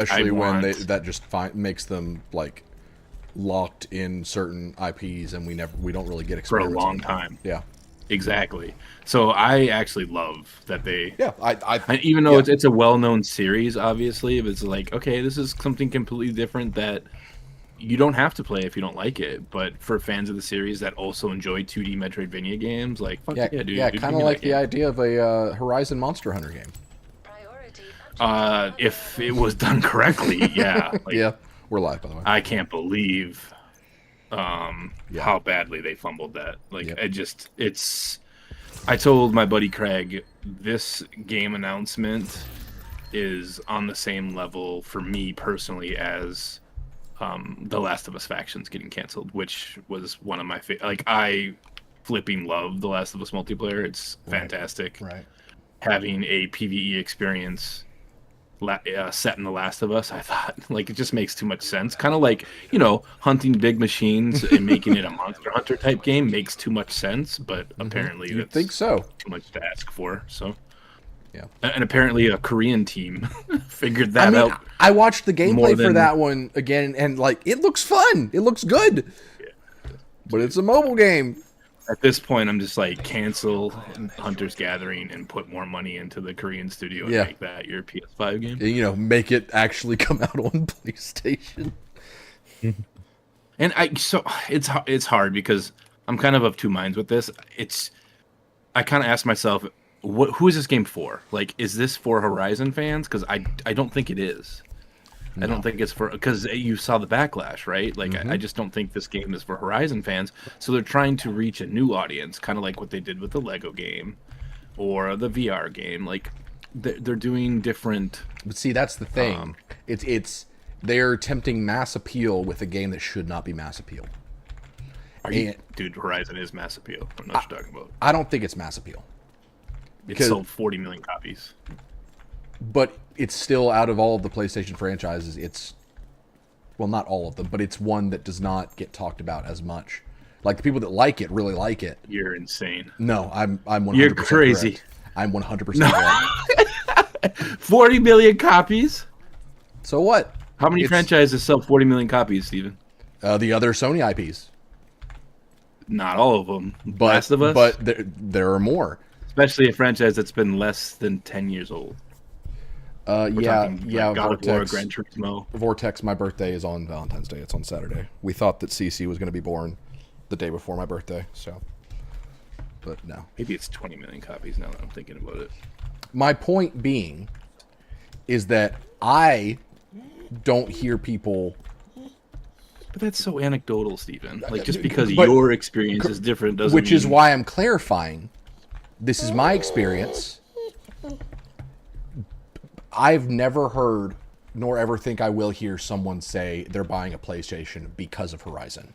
especially when that just makes them like locked in certain IPs, and we don't really get for a experiments long time. Yeah, exactly. So I actually love that they. Yeah, even though it's a well-known series, obviously, but it's like, okay, this is something completely different that you don't have to play if you don't like it. But for fans of the series that also enjoy 2D Metroidvania games, like, fuck yeah, dude. Yeah, kind of like the idea of a Horizon Monster Hunter game. If it was done correctly, yeah. Like, yeah, we're live, by the way. I can't believe how badly they fumbled that. Like, I told my buddy Craig, this game announcement is on the same level for me personally as The Last of Us Factions getting canceled, which was one of my favorite. Like, I flipping love The Last of Us multiplayer. It's fantastic. Right. Having a PvE experience set in The Last of Us, I thought, like, it just makes too much sense. Kind of like, hunting big machines and making it a Monster Hunter type game makes too much sense, but apparently you think so? Too much to ask for. So yeah, and apparently a Korean team figured that out. I watched the gameplay for that one again, and like, it looks fun. It looks good. Yeah. But it's a mobile game. At this point, I'm just like, cancel Hunter's Gathering and put more money into the Korean studio and make that your PS5 game. Make it actually come out on PlayStation. And it's hard because I'm kind of two minds with this. I kind of ask myself, who is this game for? Like, is this for Horizon fans? Because I don't think it is. No. I don't think it's for, because you saw the backlash, right? Like, I just don't think this game is for Horizon fans. So they're trying to reach a new audience, kind of like what they did with the Lego game or the VR game. Like, they're doing different. But see, that's the thing. They're attempting mass appeal with a game that should not be mass appeal. Dude, Horizon is mass appeal. I know what you're talking about. I don't think it's mass appeal. It sold 40 million copies. But it's still, out of all of the PlayStation franchises, well, not all of them, but it's one that does not get talked about as much. Like, the people that like it really like it. You're insane. No, I'm 100% You're crazy. Correct. I'm 100% correct. 40 million copies? So what? How many franchises sell 40 million copies, Steven? The other Sony IPs. Not all of them. Last of Us? But there are more. Especially a franchise that's been less than 10 years old. Yeah. God of War, Gran Turismo. Vortex, my birthday is on Valentine's Day. It's on Saturday. We thought that CC was going to be born the day before my birthday, so. But no. Maybe it's 20 million copies now that I'm thinking about it. My point being is that I don't hear people. But that's so anecdotal, Steven. Like, just because your experience is different doesn't mean... Which is why I'm clarifying. This is my experience. I've never heard, nor ever think I will hear someone say they're buying a PlayStation because of Horizon.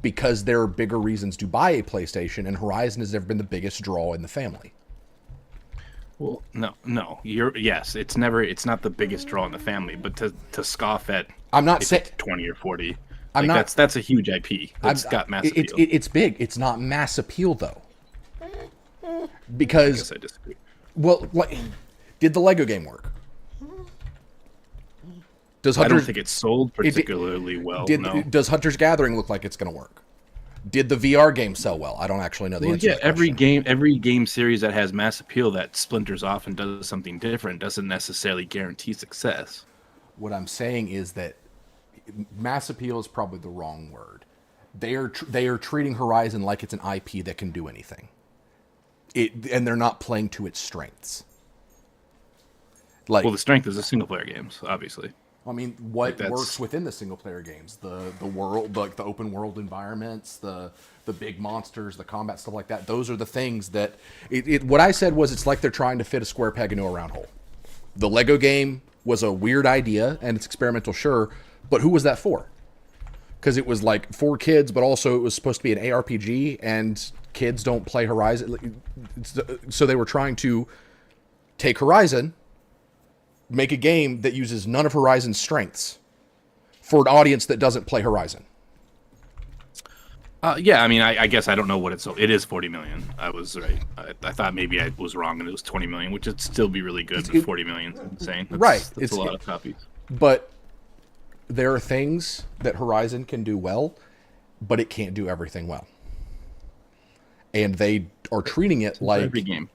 Because there are bigger reasons to buy a PlayStation, and Horizon has never been the biggest draw in the family. Well, no. Yes, it's not the biggest draw in the family, but to scoff at, I'm not saying 20 or 40. I'm not. That's a huge IP. That's got mass appeal. It's big. It's not mass appeal though. Because I guess I disagree. Well, did the Lego game work? I don't think it sold particularly well. No. Does Hunter's Gathering look like it's going to work? Did the VR game sell well? I don't actually know the answer. Yeah, every game series that has mass appeal that splinters off and does something different doesn't necessarily guarantee success. What I'm saying is that mass appeal is probably the wrong word. They are treating Horizon like it's an IP that can do anything. And they're not playing to its strengths. Well, the strength is the single player games, obviously. I mean, what works within the single player games? The world, like the open world environments, the big monsters, the combat, stuff like that. Those are the things that what I said was, it's like they're trying to fit a square peg into a round hole. The Lego game was a weird idea and it's experimental, sure, but who was that for? Because it was like for kids, but also it was supposed to be an ARPG, and kids don't play Horizon. So they were trying to take Horizon, make a game that uses none of Horizon's strengths for an audience that doesn't play Horizon. Yeah, I mean, I guess I don't know what it's. It is 40 million. I was right. I thought maybe I was wrong and it was 20 million, which would still be really good. But 40 million is insane. That's a lot of copies. But there are things that Horizon can do well, but it can't do everything well. And they are treating it like every game.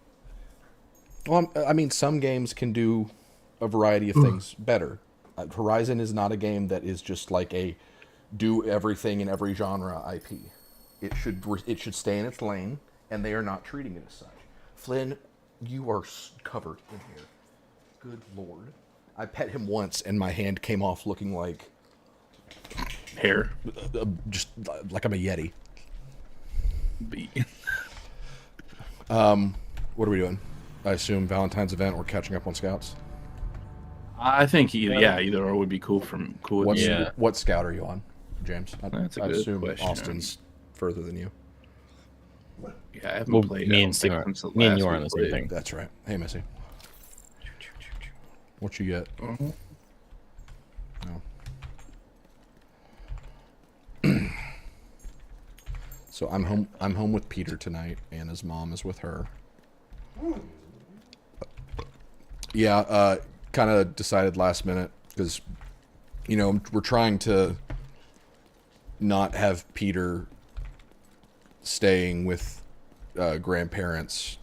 Well, I mean, some games can do a variety of things better. Horizon is not a game that is just like a do everything in every genre IP. It should stay in its lane, and they are not treating it as such. Flynn, you are covered in here. Good Lord. I pet him once, and my hand came off looking like Hair. just like I'm a Yeti. What are we doing? I assume Valentine's event or catching up on scouts. I think either or would be cool. With me. What scout are you on, James? That's a I good assume question. Austin's further than you. Yeah, I haven't played. Me and you are on the same thing. That's right. Hey, Missy. What you get? No. So I'm home. I'm home with Peter tonight, and his mom is with her. Yeah, kind of decided last minute because, we're trying to not have Peter staying with grandparents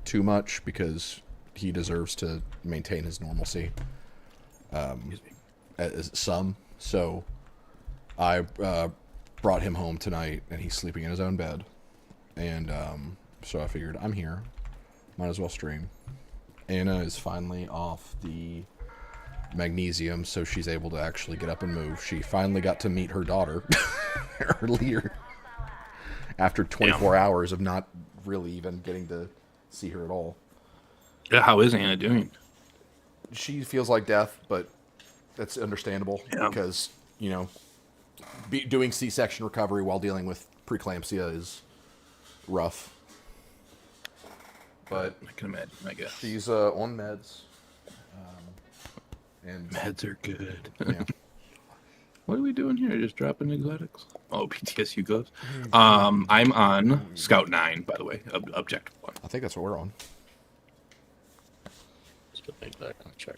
too much because he deserves to maintain his normalcy. So I brought him home tonight, and he's sleeping in his own bed. And so I figured I'm here, might as well stream. Anna is finally off the magnesium, so she's able to actually get up and move. She finally got to meet her daughter earlier after 24 hours of not really even getting to see her at all. Yeah, how is Anna doing? She feels like death, but that's understandable because, doing C-section recovery while dealing with preeclampsia is rough. But I can imagine, I guess. She's on meds. And meds are good. Yeah. What are we doing here? Just dropping exotics? Oh, PTSU goes. I'm on Scout 9, by the way. Objective 1. I think that's what we're on. Check.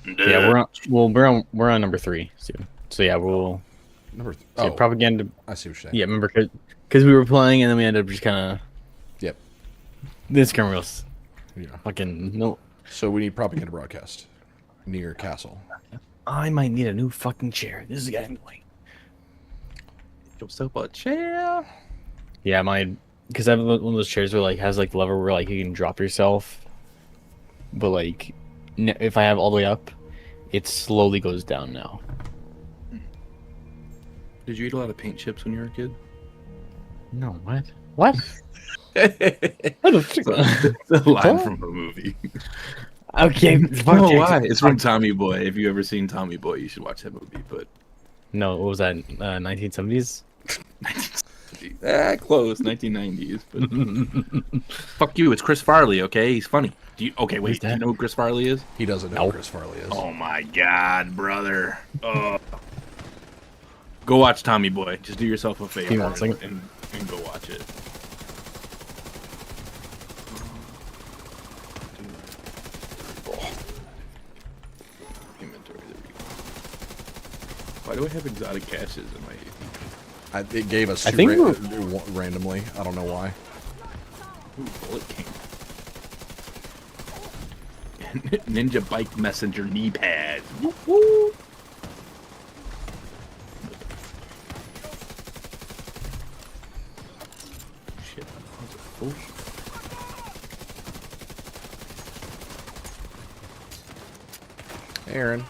Yeah, we're on number 3 soon. So yeah, we'll propaganda. I see what you're saying. Yeah, remember because we were playing and then we ended up just kind of. Yep. This camera was. Yeah. Fucking no. So we need propaganda broadcast near castle. I might need a new fucking chair. This is getting annoying. Yourself a chair. Yeah, because I have one of those chairs where has the lever where you can drop yourself. But if I have all the way up, it slowly goes down now. Did you eat a lot of paint chips when you were a kid? No, what? What? It's a line from a movie. Okay. Why? It's from Tommy Boy. If you ever seen Tommy Boy, you should watch that movie. But no, what was that? 1970s? Close 1990s. But fuck you. It's Chris Farley. Okay, he's funny. Do you know who Chris Farley is? He doesn't know who Chris Farley is. Oh my god, brother. Go watch Tommy Boy. Just do yourself a favor and go watch it. Why do I have exotic caches in my... It gave us two randomly. I don't know why. Ooh, Bullet King. Ninja Bike Messenger knee pad. Woo-woo. Shit, that's a full... Aaron.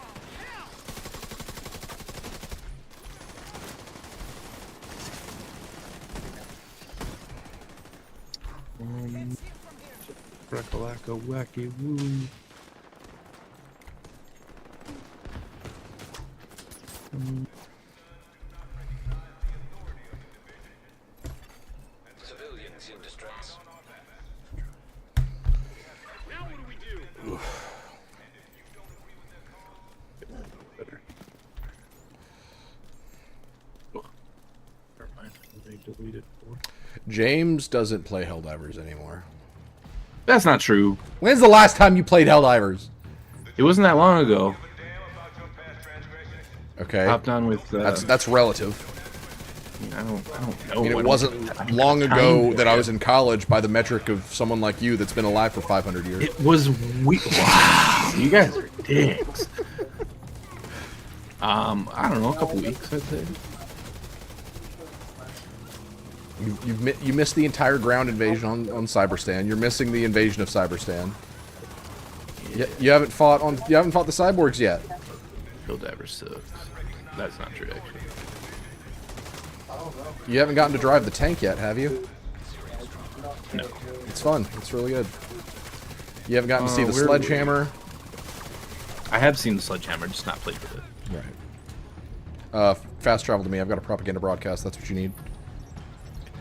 Brakalaka wacky woo. Civilians in distress. Now what do we do? Better. Oh, never mind. They deleted 4. James doesn't play Helldivers anymore. That's not true. When's the last time you played Helldivers? It wasn't that long ago. Okay. Hopped on with. That's relative. I don't know. I mean, it wasn't long ago that I was in college by the metric of someone like you that's been alive for 500 years. It was wow, you guys are dicks. I don't know, a couple weeks, I'd say. You missed the entire ground invasion on Cyberstan. You're missing the invasion of Cyberstan. You haven't fought the cyborgs yet. Hilldiver sucks. That's not true, actually. You haven't gotten to drive the tank yet, have you? No. It's fun. It's really good. You haven't gotten to see the sledgehammer. I have seen the sledgehammer, just not played with it. Right. Fast travel to me. I've got a propaganda broadcast. That's what you need.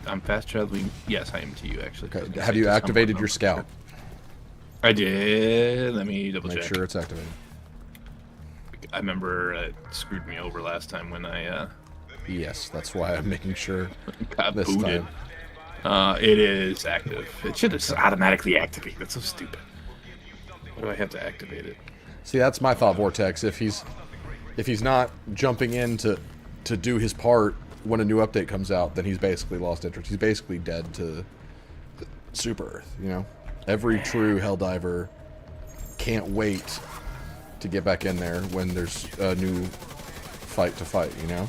I'm fast traveling. Yes, I am to you, actually. Okay. Have you activated your scout? I did. Let me double check. Make sure it's activated. I remember it screwed me over last time when I Yes, that's why I'm making sure got this booted. time. It is active. It should have just automatically activated. That's so stupid. Why do I have to activate it? See, that's my thought vortex. If he's not jumping in to do his part when a new update comes out, then he's basically lost interest. He's basically dead to Super Earth, you know? Every true Helldiver can't wait to get back in there when there's a new fight to fight, you know?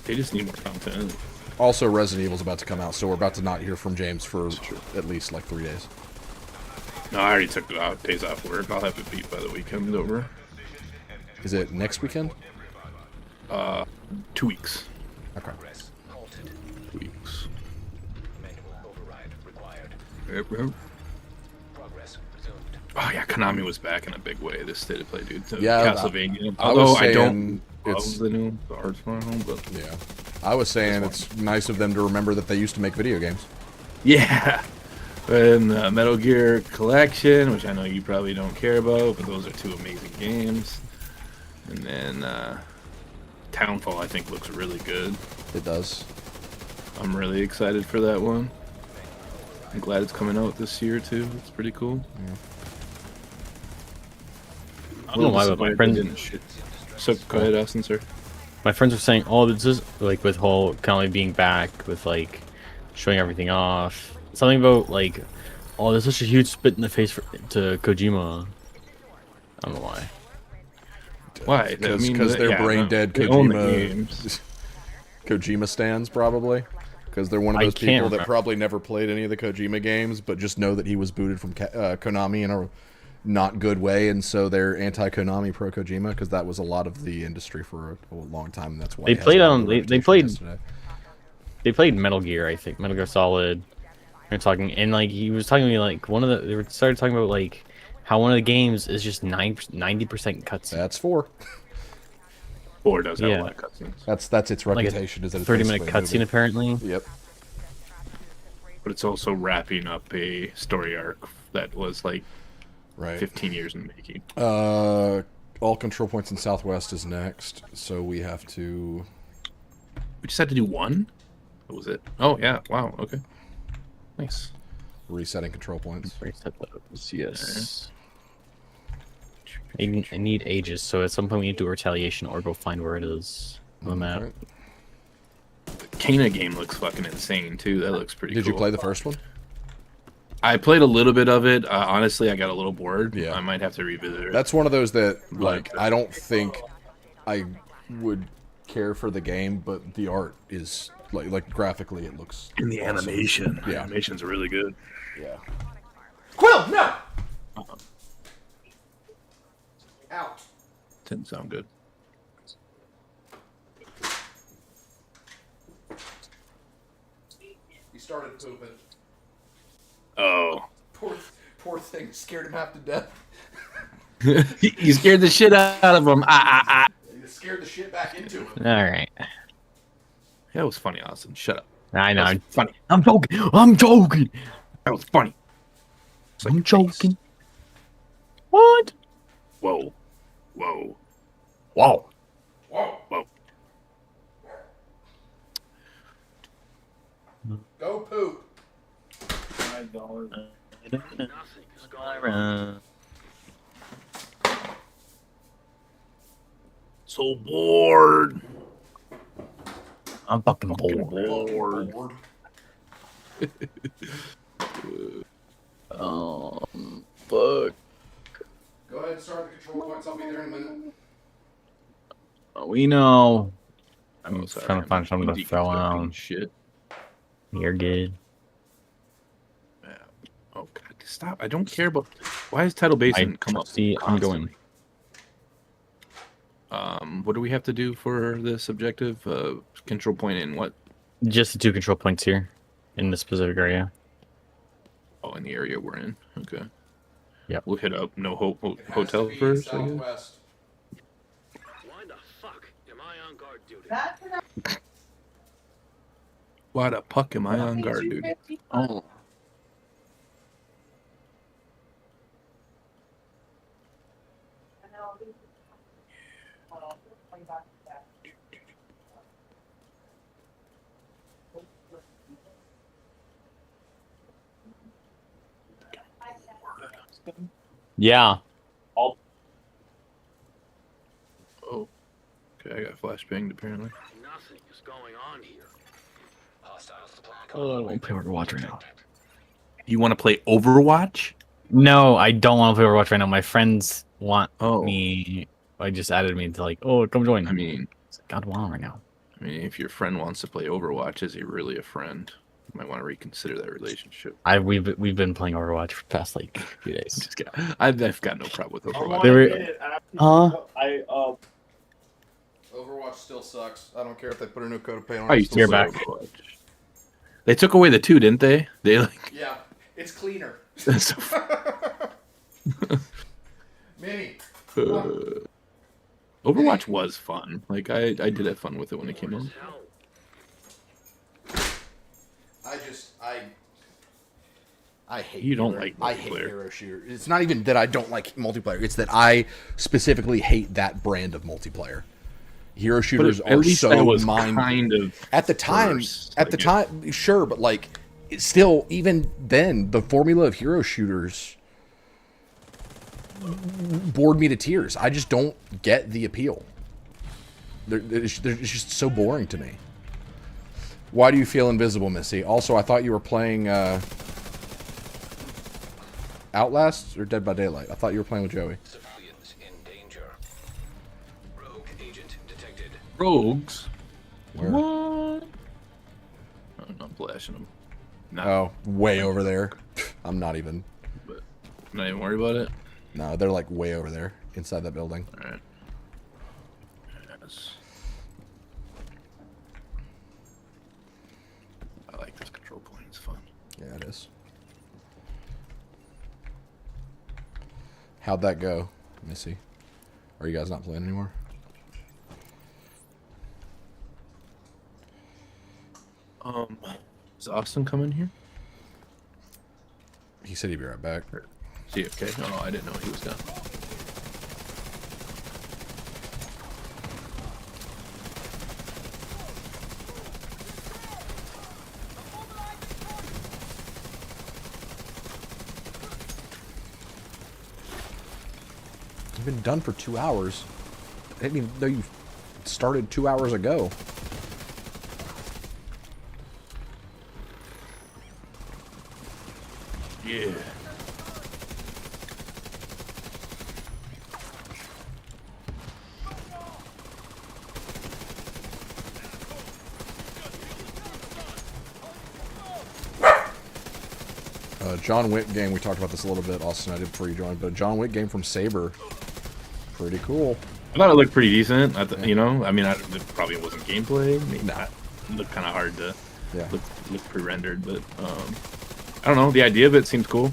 They just need more content. Also, Resident Evil's about to come out, so we're about to not hear from James for at least like 3 days. No, I already took days off work. I'll have it beat by the weekend over. Is it next weekend? 2 weeks. Okay. 2 weeks. Oh yeah, Konami was back in a big way. This state of play, dude. So Yeah, Castlevania. Although I don't it's love the new Arts Home, but yeah. I was saying it's nice of them to remember that they used to make video games. yeah. And Metal Gear Collection, which I know you probably don't care about, but those are 2 amazing games. And then Townfall, I think, looks really good. It does. I'm really excited for that one. I'm glad it's coming out this year too. It's pretty cool. Yeah. I don't know why, but my friends didn't shit. So go ahead, Austin, sir. My friends were saying, "Oh, this is like with whole Konami being back with like showing everything off. Something about like, oh, there's such a huge spit in the face to Kojima. I don't know why. Why? Because they're brain dead Kojima. Kojima stands probably. Because they're one of those people that probably never played any of the Kojima games, but just know that he was booted from Konami in a not good way, and so they're anti-Konami, pro-Kojima, because that was a lot of the industry for a long time. And that's why they played Metal Gear, I think, Metal Gear Solid. They're talking, and like he was talking to me like they started talking about like how one of the games is just 90% cutscenes. That's 4. 4 does have a lot of cutscenes. That's its Like reputation. Is that 30-minute cutscene apparently. Yep. But it's also wrapping up a story arc that was like Right. 15 years in the making. All control points in Southwest is next, so we have to. We just had to do 1. What was it? Oh yeah! Wow. Okay. Nice. Resetting control points. Reset those, yes. I need Aegis, so at some point we need to do retaliation or go find where it is on the map. Right. The Kana game looks fucking insane too. That looks pretty cool. Did you play the first one? I played a little bit of it. Honestly, I got a little bored. Yeah. I might have to revisit it. That's one of those that, like, I don't think I would care for the game, but the art is, like graphically, it looks in the awesome. animation. Yeah. The animation's really good. Yeah. Quill, no! Out. Didn't sound good. He started pooping. Oh. Poor thing, scared him half to death. You scared the shit out of him. You scared the shit back into him. All right. That was funny, Austin. Shut up. I know. That was funny. I'm joking. I'm joking. That was funny. I'm joking. What? Whoa. Whoa. Whoa. Whoa. Whoa. Go poop. $5. So bored. I'm fucking bored. Bored. Fuck. Go ahead and start the control points. I'll be there in a minute. We know. I'm sorry, trying to find something to throw deconstructing out. shit. You're good. Yeah. Oh god, stop! I don't care about. Why is Tidal Basin come up? See, I'm going. What do we have to do for this objective? Control point in what? Just the 2 control points here, in this specific area. Oh, in the area we're in. Okay. Yep. We'll hit up No Hope It has Hotel to be first. I guess. southwest. Why the fuck am I on guard duty? Why the fuck am I on guard duty? Oh. Yeah. Oh. Okay, I got flash banged apparently. Nothing is going on here. Oh, I won't play Overwatch right now. You want to play Overwatch? No, I don't want to play Overwatch right now. My friends want Oh. me. I just added me to like, oh, come join. I mean, God, want right now. if your friend wants to play Overwatch, is he really a friend? You might want to reconsider that relationship. We've been playing Overwatch for the past like few days. Just kidding. I've got no problem with Overwatch. They were, Overwatch still sucks. I don't care if they put a new coat of paint on I it. used to You're play back. Overwatch. They took away the 2, didn't they? They like. Yeah, it's cleaner. So, Minnie. Overwatch was fun. Like I did have fun with it when it came out. Hell, I hate. You don't hero- like I hate multiplayer. hero shooter. It's not even that I don't like multiplayer. It's that I specifically hate that brand of multiplayer. Hero shooters at are least that so was mind. kind of At the time, first, at the like, time, sure, but like, it's still, even then, the formula of hero shooters bored me to tears. I just don't get the appeal. It's just so boring to me. Why do you feel invisible, Missy? Also, I thought you were playing Outlast or Dead by Daylight. I thought you were playing with Joey. civilians in danger. Rogue agent detected. rogues. Where? What? I'm not blasting them. Not, Oh, way over there. I'm not even. but not even worry about it. No, they're like way over there inside that building. All right. Yes. I like this control point. It's fun. Yeah, it is. How'd that go, Missy? Are you guys not playing anymore? Is Austin coming here? He said he'd be right back. Is he okay? Oh, I didn't know he was done. You've been done for 2 hours. I didn't even know you started 2 hours ago. Yeah. John Wick game, we talked about this a little bit, Austin, I did before you joined, but a John Wick game from Saber. Pretty cool. I thought it looked pretty decent. You know, I mean, it probably wasn't gameplay. Maybe not. It looked kind of hard to look pre-rendered, but I don't know. The idea of it seems cool.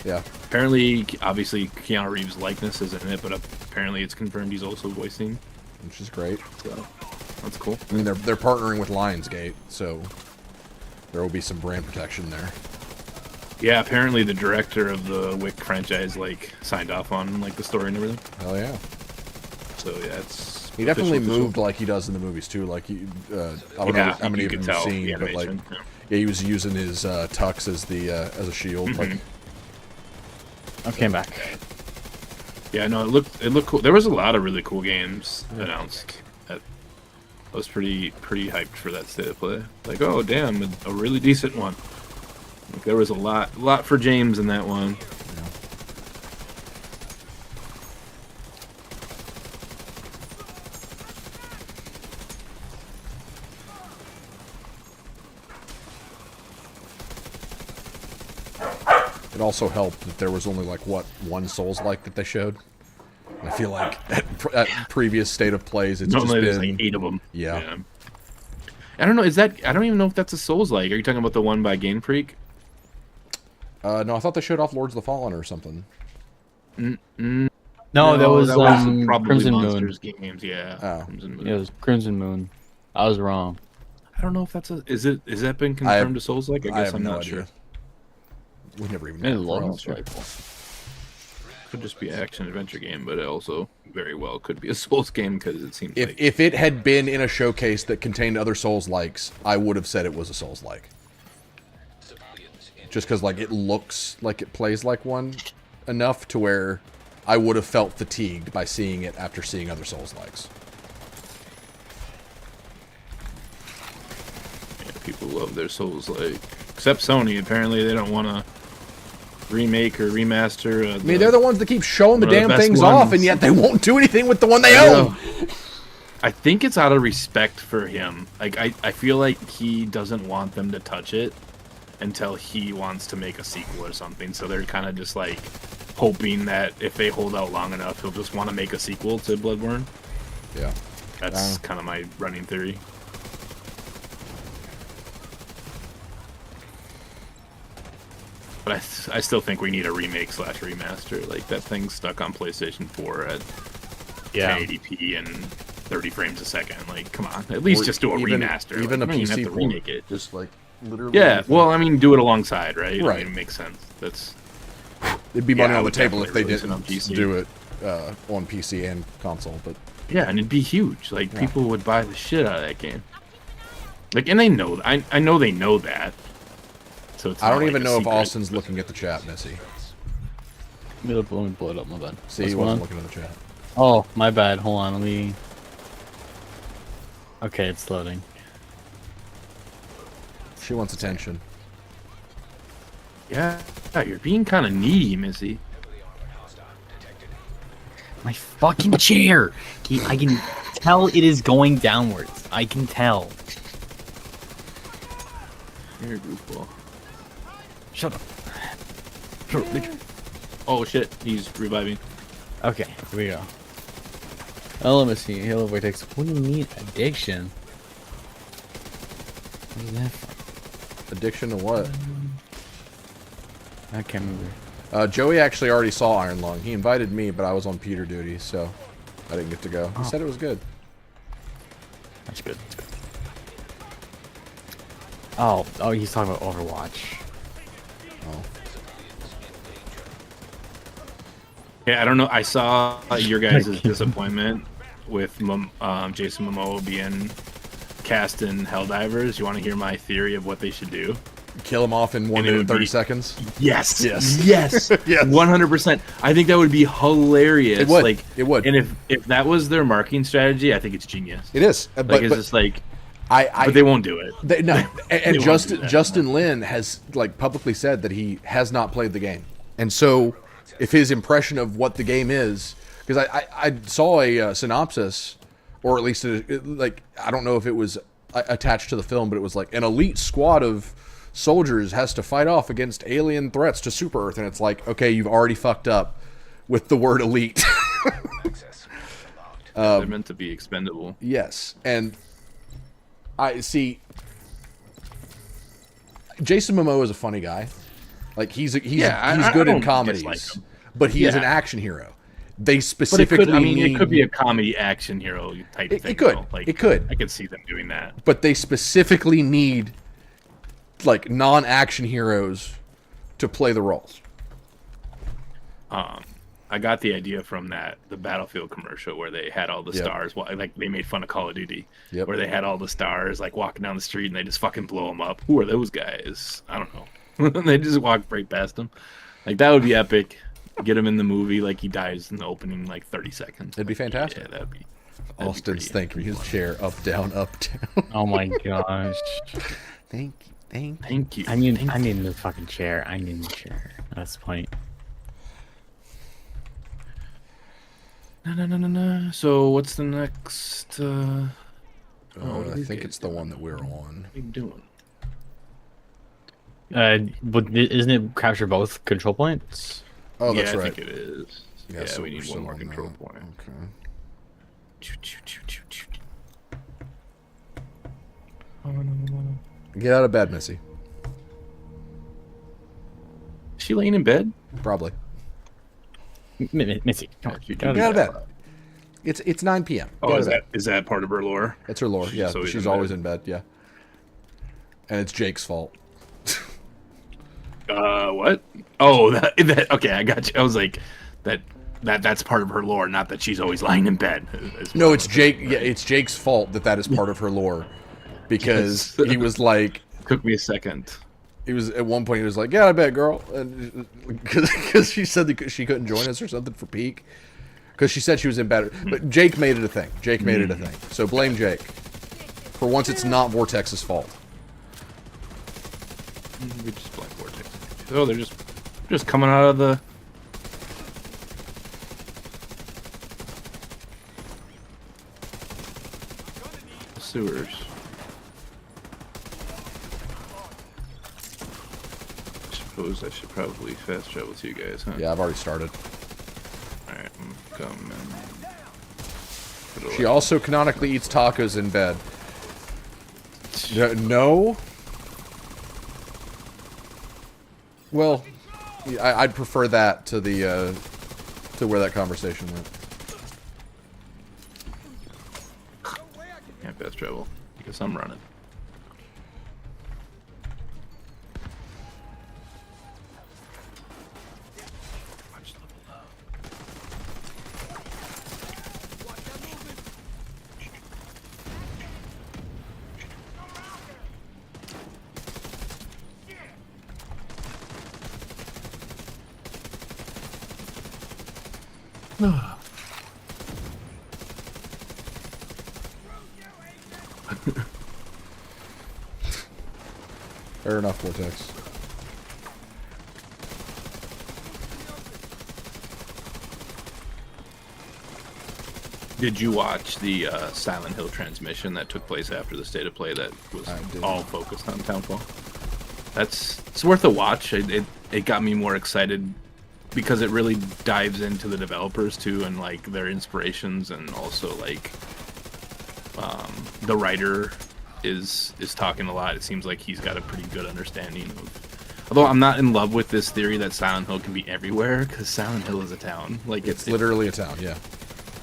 Yeah. Apparently, obviously, Keanu Reeves' likeness is in it, but apparently it's confirmed he's also voicing. Which is great. So that's cool. I mean, they're partnering with Lionsgate, so there will be some brand protection there. Yeah, apparently the director of the Wick franchise signed off on the story and everything. Hell yeah. So yeah, it's He definitely official. moved like he does in the movies too. Like I don't know how many you of could you have tell seen, the but animation. yeah, he was using his tux as the as a shield. Like, I came back. Yeah, no, it looked cool. There was a lot of really cool games announced. I was pretty hyped for that state of play. Like, oh damn, a really decent one. Like, there was a lot for James in that one. It also helped that there was only like one Souls-like that they showed. And I feel like at previous state of plays, it's Normally just there's been like 8 of them. Yeah. I don't know. I don't even know if that's a Souls-like. Are you talking about the one by Game Freak? No, I thought they showed off Lords of the Fallen or something. No, that was probably Crimson Monsters Moon. games. Yeah. Oh. Crimson Moon. Yeah, it was Crimson Moon. I was wrong. I don't know if that's a. Is that been confirmed to Souls-like? I guess have I'm no not idea. sure. We never even It know. looks like Could just be an action adventure game, but it also very well could be a Souls game because it seems like If it had been in a showcase that contained other Souls-likes, I would have said it was a Souls-like. Just because like it looks like it plays like one enough to where I would have felt fatigued by seeing it after seeing other Souls-likes. yeah, people love their Souls-like. Except Sony, apparently they don't want to remake or remaster. I mean, they're the ones that keep showing the one of the damn best things ones. off, and yet they won't do anything with the one they I own. know. I think it's out of respect for him. Like I feel like he doesn't want them to touch it until he wants to make a sequel or something. So they're kind of just like hoping that if they hold out long enough, he'll just want to make a sequel to Bloodborne. Yeah. That's kind of my running theory. But I still think we need a remake / remaster. Like, that thing's stuck on PlayStation 4 at 1080p and 30 frames a second. Like, come on. At least just do a remaster. Even like, a you don't even PC have to port. remake it. Just like literally. Yeah, anything. well, I mean, do it alongside, right? Right. I mean, it makes sense. That's It'd be money I on the would table if they definitely release it didn't on PC. do it on PC and console. But yeah, and it'd be huge. Like, people would buy the shit out of that game. Like, and they know. I know they know that. So it's I not don't like even a know if secret. Austin's looking at the chat, Missy. Let me blow it up, my bad. See, What's he going wasn't on? looking at the chat. Oh, my bad. Hold on, let me... Okay, it's loading. She wants attention. Yeah, you're being kind of needy, Missy. My fucking chair! I can tell it is going downwards. I can tell. You're a goofball. Shut up. Shut up, bitch. Oh shit, he's reviving. Okay, here we go. Oh, let me see. Halo Vortex. What do you mean, addiction? What is that from? Addiction to what? I can't remember. Joey actually already saw Iron Lung. He invited me, but I was on Peter duty, so I didn't get to go. He said it was good. That's good. That's good. Oh, he's talking about Overwatch. Oh. Yeah, I don't know. I saw your guys' disappointment with Jason Momoa being cast in Helldivers. You want to hear my theory of what they should do? Kill him off in 1 And it minute would 30 be- seconds. Yes. Yes. Yes. Yes. 100%. I think that would be hilarious. It would. Like, It would. And if that was their marketing strategy, I think it's genius. It is. Like, But, it's just like, I but they won't do it. no, and They won't Justin do that. Justin Lin has like publicly said that he has not played the game, and so if his impression of what the game is, because I saw a synopsis, or at least like I don't know if it was attached to the film, but it was like an elite squad of soldiers has to fight off against alien threats to Super Earth, and it's like, okay, you've already fucked up with the word elite. They're meant to be expendable. Yes, and I see. Jason Momoa is a funny guy. Like he's good in don't comedies, dislike him. but he is an Yeah. action hero. They But it specifically could, I mean, need, it could be a comedy action hero type It- thing. it could. though. Like, It could. I could see them doing that. but they specifically need like non-action heroes to play the roles. I got the idea from the Battlefield commercial where they had all the Yep. stars. Like they made fun of Call of Duty, Yep. where they had all the stars like walking down the street and they just fucking blow them up. Who are those guys? I don't know. They just walk right past them. Like that would be epic. get him in the movie like he dies in the opening like 30 seconds. It'd be fantastic. Yeah, that'd be Austin's thanking his chair up, down, up, down. Oh my gosh. Thank you. Thank you. I need the fucking chair. I need the chair. That's the point. No. So what's the next? I think it's the one that we're on. What are you doing? But isn't it capture both control points? Oh, that's I right. think it is. Yeah, so we need we're one more still on control that. point. Okay. Get out of bed, Missy. Is she laying in bed? Probably. Missy, come on. You Get out Get of out of bed. It's 9 p.m. Oh, Get out is of bed. that part of her lore? It's her lore. Yeah, always she's in always bed. in bed. Yeah. And it's Jake's fault. What? Oh, that okay, I got you. I was like, that's part of her lore, not that she's always lying in bed. No, it's Jake. Yeah, it's Jake's fault that is part of her lore, because Yes. he was like, Took me a second. he was at one point he was like, "Get out of bed, girl," and because she said that she couldn't join us or something for peak, because she said she was in bed. But Jake made it a thing. Jake made it a thing. So blame Jake. For once, it's not Vortex's fault. We just blame Vortex. Oh, they're just coming out of the. Sewers. I suppose I should probably fast travel with you guys, huh? Yeah, I've already started. Alright, I'm coming. She also canonically eats tacos in bed. No. Well, I'd prefer that to the to where that conversation went. Can't fast travel because I'm running. Watch level up. Fair enough, Vortex. Did you watch the Silent Hill transmission that took place after the state of play that was I did. all focused on Townfall? It's worth a watch. It got me more excited because it really dives into the developers too and like their inspirations, and also like the writer is talking a lot. It seems like he's got a pretty good understanding of. Although I'm not in love with this theory that Silent Hill can be everywhere, because Silent Hill is a town. Like It's literally a town, yeah.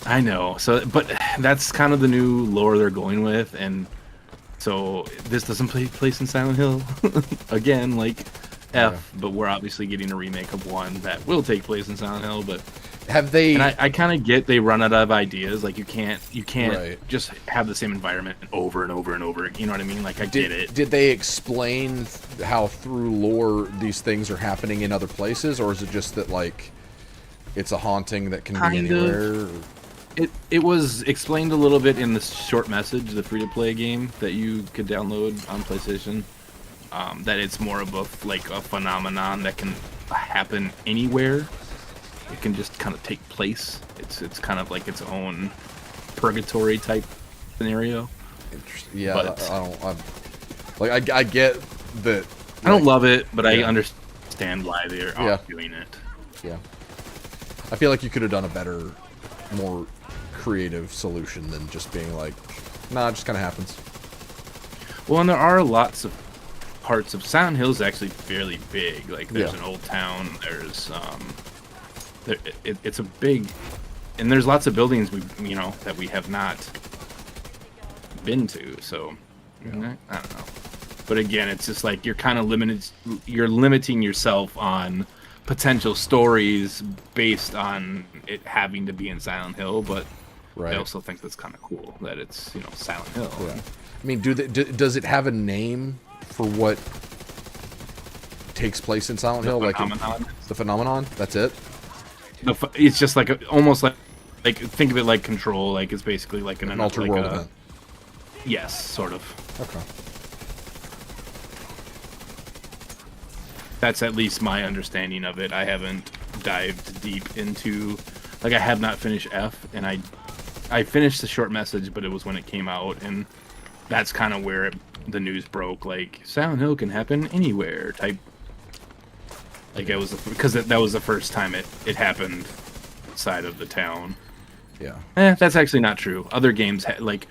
I know. So, but that's kind of the new lore they're going with, and so this doesn't take place in Silent Hill again, like F. But we're obviously getting a remake of one that will take place in Silent Hill. But Have they? and I kind of get they run out of ideas. Like you can't Right. just have the same environment over and over and over. You know what I mean? Like I get it. Did they explain how through lore these things are happening in other places, or is it just that like it's a haunting that can be Kind of. anywhere? Or... It was explained a little bit in the short message, the free-to-play game that you could download on PlayStation. That it's more of a phenomenon that can happen anywhere. It can just kind of take place. It's kind of like its own purgatory type scenario. Interesting. Yeah, But- I get that. I don't love it, but I Yeah. understand why they're Yeah. doing it. Yeah, I feel like you could have done a better, more creative solution than just being like, nah, it just kind of happens. Well, and there are lots of parts of Silent Hill is actually fairly big. Like there's Yeah. an old town. There's it's a big, and there's lots of buildings that we have not been to. So I don't know. But again, it's just like you're kind of limited. You're limiting yourself on potential stories based on it having to be in Silent Hill. But Right. I also think that's kind of cool that it's Silent Hill. Yeah. I mean, does it have a name for what takes place in Silent Hill? Like Phenomenon. the phenomenon? That's it. It's just like almost like think of it like Control. Like it's basically like an altered world event. Yes, sort of. Okay. That's at least my understanding of it. I haven't dived deep into, like, I have not finished F, and I finished the short message, but it was when it came out, and that's kind of where the news broke. Like, Silent Hill can happen anywhere type. Like, it was because that was the first time it happened outside of the town. Yeah. That's actually not true. Other games like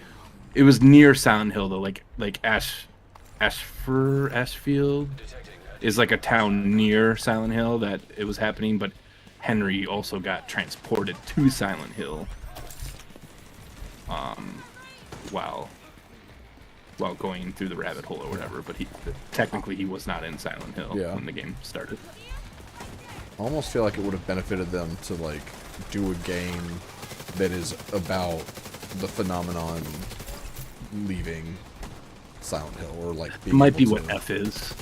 it was near Silent Hill though. Like Ashfield is like a town near Silent Hill that it was happening, but Henry also got transported to Silent Hill. While going through the rabbit hole or whatever, but technically he was not in Silent Hill when the game started. I almost feel like it would have benefited them to like do a game that is about the phenomenon leaving Silent Hill, or like being it might be able what F is.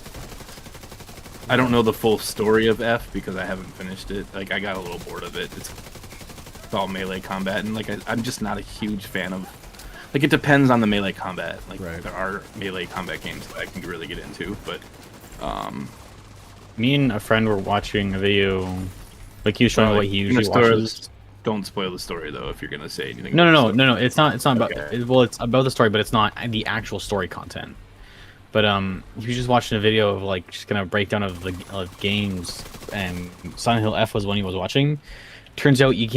I don't know the full story of F because I haven't finished it. Like I got a little bored of it. It's all melee combat, and like I'm just not a huge fan of. Like it depends on the melee combat. Like there are melee combat games that I can really get into, but me and a friend were watching a video, like he was showing what he usually watches. Don't spoil the story though if you're gonna say anything. No. It's not about that. Well, it's about the story, but it's not the actual story content. But he was just watching a video of like just kind of breakdown of the games, and Silent Hill F was one he was watching. Turns out you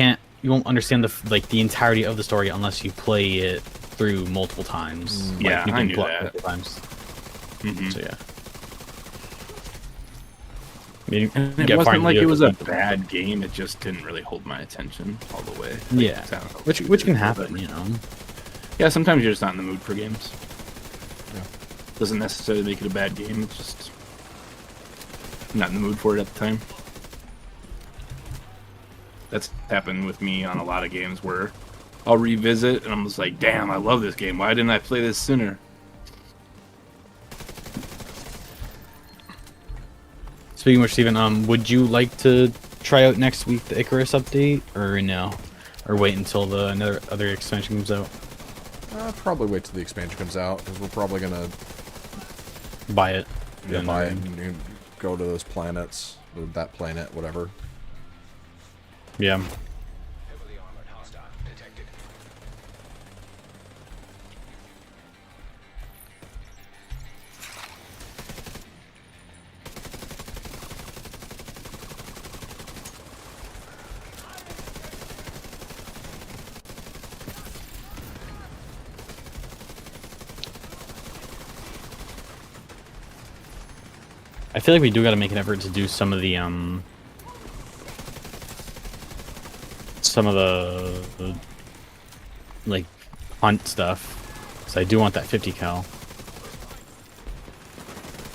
won't understand the entirety of the story unless you play it through multiple times. Yeah, like, I knew that. Multiple times. Mm-hmm. So yeah. It wasn't like it was a bad game. It just didn't really hold my attention all the way. Like, yeah, which can happen, you know. Yeah, sometimes you're just not in the mood for games. Yeah. Doesn't necessarily make it a bad game. It's just not in the mood for it at the time. That's happened with me on a lot of games where I'll revisit and I'm just like, damn, I love this game. Why didn't I play this sooner? Speaking of which, Steven, would you like to try out next week the Icarus update, or no? Or wait until the other expansion comes out? I'll probably wait till the expansion comes out, because we're probably going to buy it. Yeah, buy it and go to those planets, or that planet, whatever. Yeah. I feel like we do got to make an effort to do some of the like hunt stuff. So I do want that 50 cal.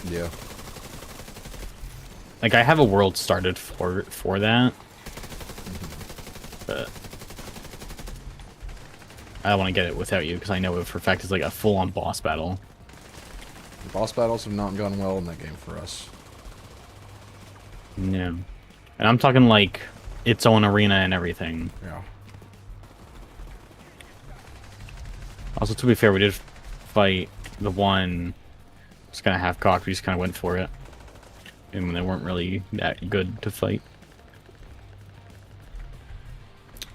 Yeah. Like I have a world started for that, but I don't want to get it without you because I know it for a fact it's like a full-on boss battle. The boss battles have not gone well in that game for us. No. And I'm talking like its own arena and everything. Yeah. Also, to be fair, we did fight the one just kind of half-cocked. We just kind of went for it. And they weren't really that good to fight.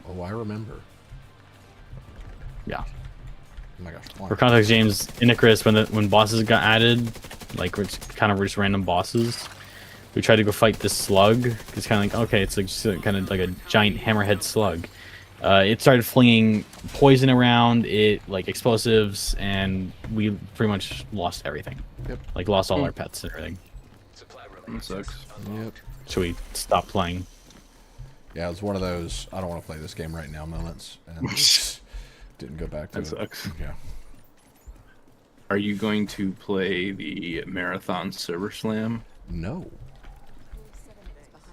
Oh, I remember. Yeah. Oh my gosh. For context, James, in Icarus, when bosses got added, like which kind of were just random bosses, we tried to go fight this slug. It's kind of like, okay, it's like just kind of like a giant hammerhead slug. It started flinging poison around, like explosives, and we pretty much lost everything. Yep. Like lost all our pets and everything. That sucks. Yep. So we stopped playing. Yeah, it was one of those I don't want to play this game right now moments, and didn't go back to it. That sucks. Yeah. Are you going to play the Marathon Server Slam? No.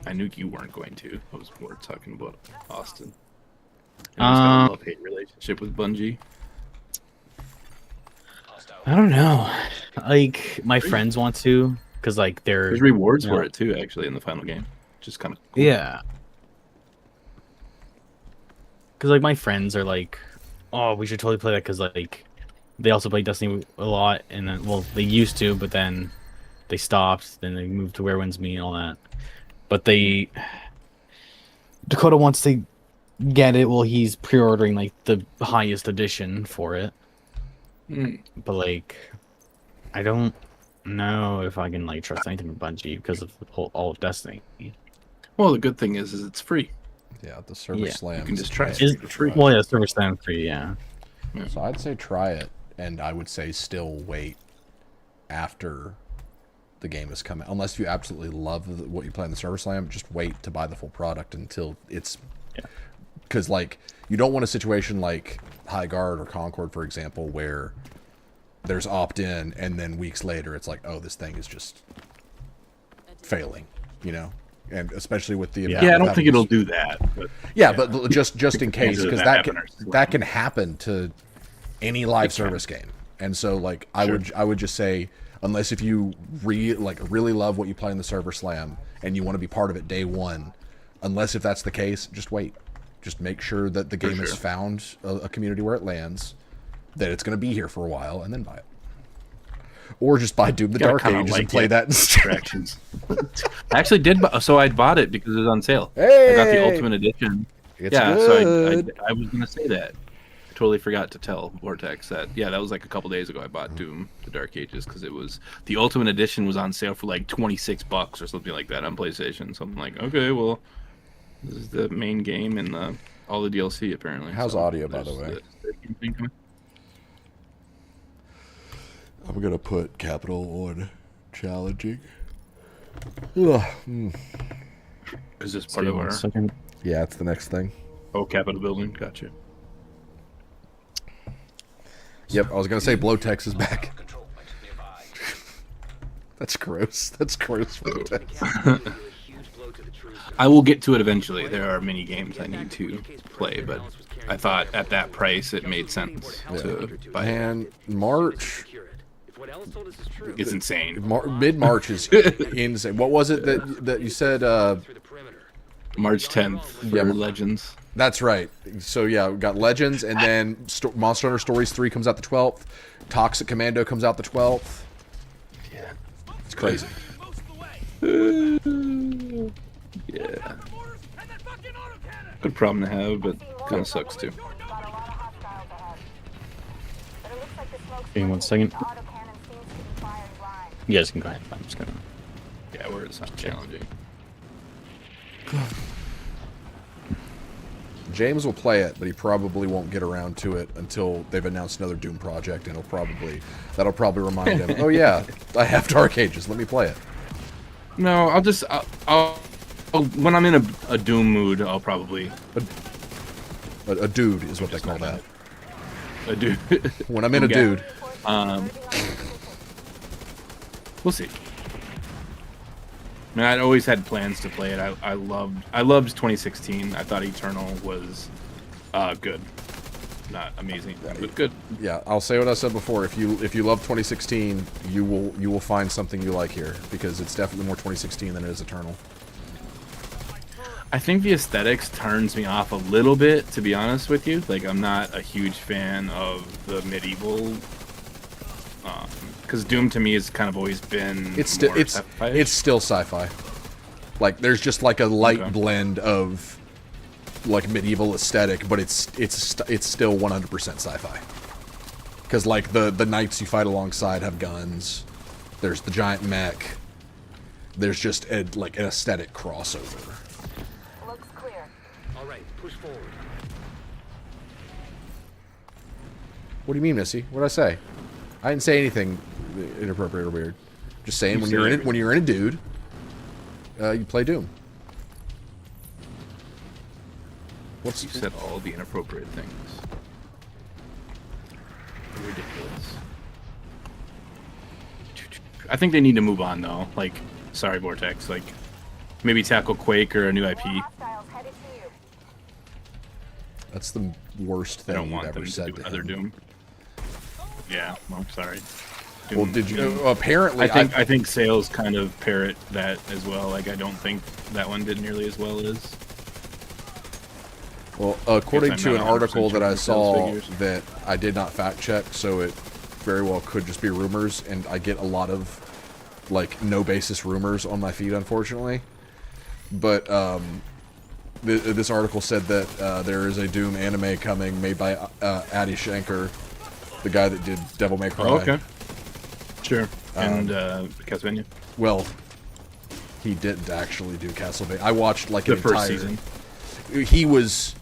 I knew you weren't going to. I was more talking about Austin. And he's got a love-hate relationship with Bungie. I don't know. Like my friends want to, because like there's rewards for it too, actually, in the final game. Just kind of cool. Yeah. because like my friends are like, oh, we should totally play that because like they also play Destiny a lot, and then well they used to, but then they stopped, then they moved to Where Winds Me and all that. But Dakota wants to get it. Well, he's pre-ordering like the highest edition for it. But like, I don't know if I can like trust anything from Bungie because of all of Destiny. Well, the good thing is it's free. Yeah, the server slam. You can just try it. Is, for free. well, yeah, server slam free. Yeah. So I'd say try it, and I would say still wait after the game has come out. Unless you absolutely love what you play in the server slam, just wait to buy the full product until it's. Because like you don't want a situation like High Guard or Concord, for example, where there's opt-in and then weeks later it's like, oh, this thing is just failing, you know. And especially with the I don't think it'll do that. But, but just in case, because that can happen to any live service game. And so like I would just say, unless if you really love what you play in the server slam and you want to be part of it day one, unless if that's the case, just wait. Just make sure that the game has found a community where it lands, that it's going to be here for a while, and then buy it. Or just buy Doom the Dark Ages and play that instead. I actually did, so I bought it because it was on sale. Hey! I got the Ultimate Edition. It's good. So I was going to say that. I totally forgot to tell Vortex that, that was like a couple days ago I bought Doom the Dark Ages because it was, the Ultimate Edition was on sale for like $26 or something like that on PlayStation. So I'm like, okay, well, this is the main game and all the DLC apparently. How's audio, by the way? I'm gonna put capital on challenging. Is this part of our? Second. Yeah, it's the next thing. Oh, capital building. Gotcha. Yep, I was gonna say Blowtex is back. That's gross. That's gross. Blowtex. I will get to it eventually. There are many games I need to play, but I thought at that price it made sense to buy it. And March It's insane. Mid-March is insane. What was it that you said? March 10th for Legends. That's right. So yeah, we got Legends, and then Monster Hunter Stories 3 comes out the 12th. Toxic Commando comes out the 12th. Yeah. It's crazy. Yeah. Good problem to have, but kind of sucks too. Give me 1 second. You guys can go ahead. I'm just gonna. Yeah, where it's not challenging. James will play it, but he probably won't get around to it until they've announced another Doom project, and that'll probably remind him. Oh yeah, I have Dark Ages. Let me play it. No, I'll when I'm in a Doom mood, I'll probably a dude is what they call that. A dude. When I'm in a dude. We'll see. I mean, I'd always had plans to play it. I loved 2016. I thought Eternal was good, not amazing, but good. Yeah, I'll say what I said before. If you love 2016, you will find something you like here, because it's definitely more 2016 than it is Eternal. I think the aesthetics turns me off a little bit, to be honest with you. Like, I'm not a huge fan of the medieval. Because Doom to me has kind of always been it's still sci-fi. Like, there's just like a light blend of like medieval aesthetic, but it's still 100% sci-fi. Because like the knights you fight alongside have guns. There's the giant mech. There's just like an aesthetic crossover. Looks clear. All right, push forward. What do you mean, Missy? What did I say? I didn't say anything inappropriate or weird. Just saying, when you're in a dude, you play Doom. You said all the inappropriate things. Ridiculous. I think they need to move on though. Like, sorry, Vortex. Like, maybe tackle Quake or a new IP. That's the worst thing I don't you've want ever them said to do to other him. Doom. Yeah, well, sorry. Doom, Well, did you? Apparently, I think sales kind of parrot that as well. Like, I don't think that one did nearly as well as. Well, according I'm to an not 100% article sure that I on the sales saw figures. that I did not fact check, so it very well could just be rumors, and I get a lot of like no basis rumors on my feed, unfortunately. But this article said that there is a Doom anime coming made by Adi Shankar, the guy that did Devil May Cry. Oh, okay. Sure. And Castlevania. Well, he didn't actually do Castlevania. I watched like The an first entire season. He was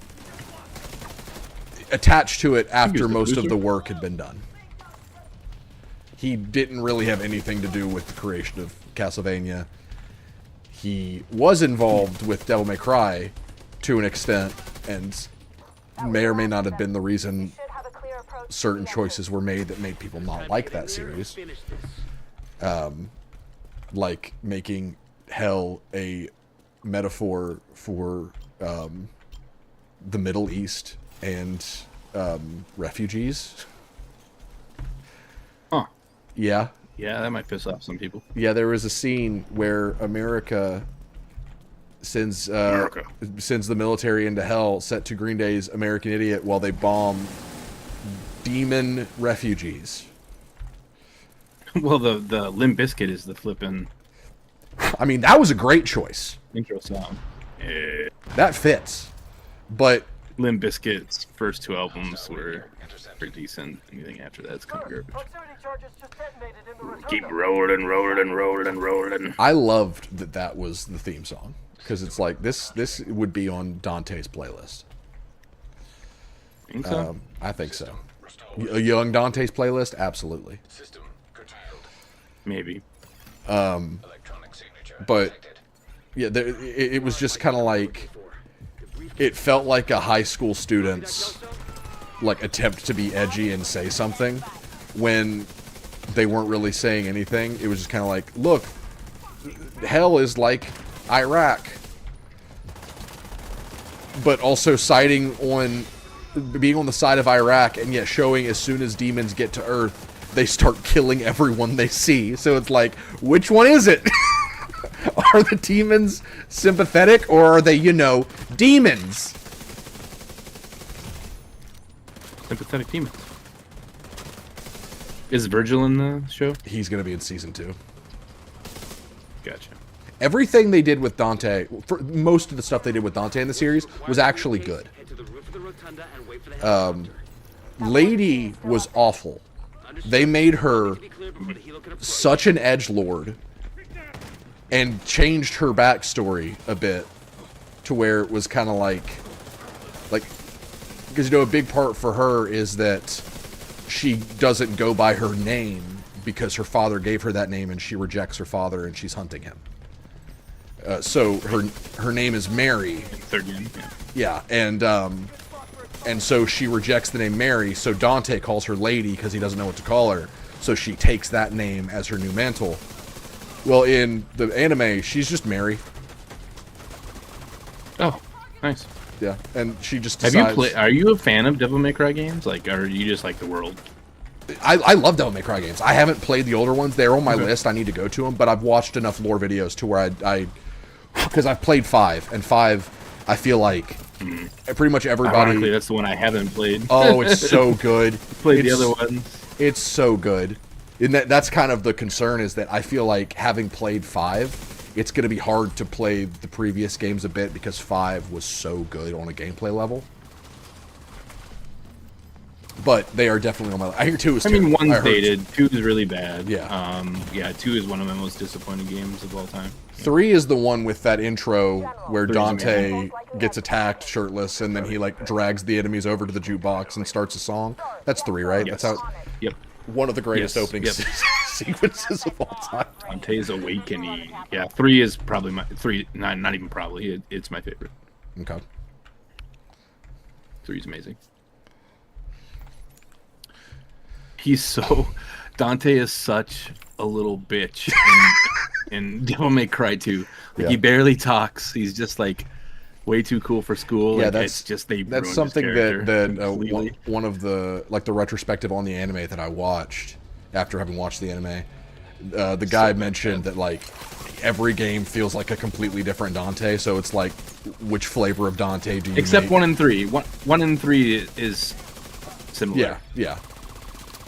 attached to it after the most of producer? the work had been done. He didn't really have anything to do with the creation of Castlevania. He was involved with Devil May Cry to an extent, and may or may not have been the reason certain choices were made that made people not like that series. Like making hell a metaphor for the Middle East and refugees. Huh. Yeah. Yeah, that might piss off some people. Yeah, there was a scene where America sends the military into hell, set to Green Day's American Idiot, while they bomb demon refugees. Well, the Limp Bizkit is the flippin' I mean, that was a great choice. intro song. Yeah. That fits. But Limp Bizkit's first 2 albums were pretty decent. Anything after that's kind of garbage. Keep rolling, rolling, rolling, rolling. I loved that was the theme song, because it's like this would be on Dante's playlist. Think so? I think so. A young Dante's playlist, absolutely. Maybe. But yeah, it was just kind of like, it felt like a high school student's like attempt to be edgy and say something when they weren't really saying anything. It was just kind of like, look, hell is like Iraq, but also siding on being on the side of Iraq, and yet showing as soon as demons get to Earth, they start killing everyone they see. So it's like, which one is it? Are the demons sympathetic, or are they, demons? Sympathetic demons. Is Virgil in the show? He's going to be in season 2. Gotcha. Everything they did with Dante, for most of the stuff they did with Dante in the series, was actually good. Lady was awful. They made her such an edgelord and changed her backstory a bit to where it was kind of like, because a big part for her is that she doesn't go by her name because her father gave her that name, and she rejects her father and she's hunting him. So her name is Mary. Third game, yeah. Yeah, and so she rejects the name Mary, so Dante calls her Lady because he doesn't know what to call her. So she takes that name as her new mantle. Well, in the anime, she's just Mary. Oh, nice. Yeah, and she just Have decides... you played? Are you a fan of Devil May Cry games? Like, or you just like the world? I love Devil May Cry games. I haven't played the older ones. They're on my list. I need to go to them, but I've watched enough lore videos to where because I've played 5, and 5, I feel like pretty much everybody... Ironically, that's the one I haven't played. Oh, it's so good. Played the other ones. It's so good. And that's kind of the concern, is that I feel like having played 5, it's going to be hard to play the previous games a bit, because 5 was so good on a gameplay level. But they are definitely on my list. I hear 2 is terrible. 1's dated. 2 is really bad. Yeah. 2 is one of my most disappointing games of all time. 3 is the one with that intro where 3 is Dante gets attacked shirtless, and then he drags the enemies over to the jukebox and starts a song. That's 3, right? Yes. That's how. Yep. One of the greatest Yes. opening Yep. sequences of all time. Dante's Awakening. Yeah, 3 is probably my 3. Not even probably. It's my favorite. Okay. 3 is amazing. Dante is such a little bitch in Devil May Cry 2. Yeah. He barely talks. He's just like way too cool for school. Yeah, Like, that's it's just they that's ruined his something character that completely. one of the the retrospective on the anime that I watched after having watched the anime. The guy mentioned that every game feels like a completely different Dante. So it's like, which flavor of Dante do you Except make? 1 and 3. One and 3 is similar. Yeah, yeah.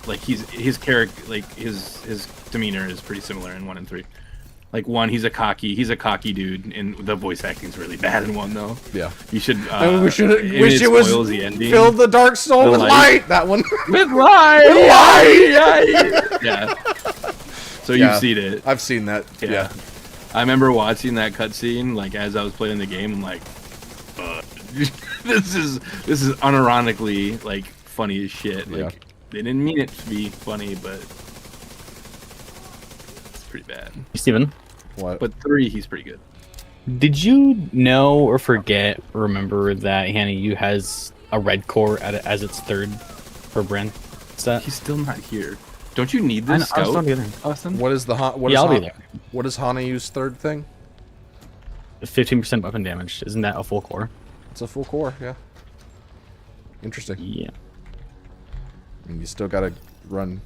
Like his character, like his demeanor is pretty similar in 1 and 3. Like 1, he's a cocky dude, and the voice acting's really bad in 1 though. Yeah. You should. We should wish it was the ending. filled the dark soul The with light. light. That one. With light. Light. Yeah. So you've seen it. I've seen that. Yeah. I remember watching that cutscene, like as I was playing the game. I'm like, this is unironically like funny as shit. Like Yeah. they didn't mean it to be funny, but it's pretty bad. Steven, What? But 3, he's pretty good. did you know or forget or remember that Hannah Yu has a red core as its third for brand set? He's still not here. Don't you need I this was scout, on the other end. Austin? What is the what Yeah, is I'll be Han- there. what is Hanayu's third thing? 15% weapon damage. Isn't that a full core? It's a full core. Yeah. Interesting. Yeah. I mean, you still got to run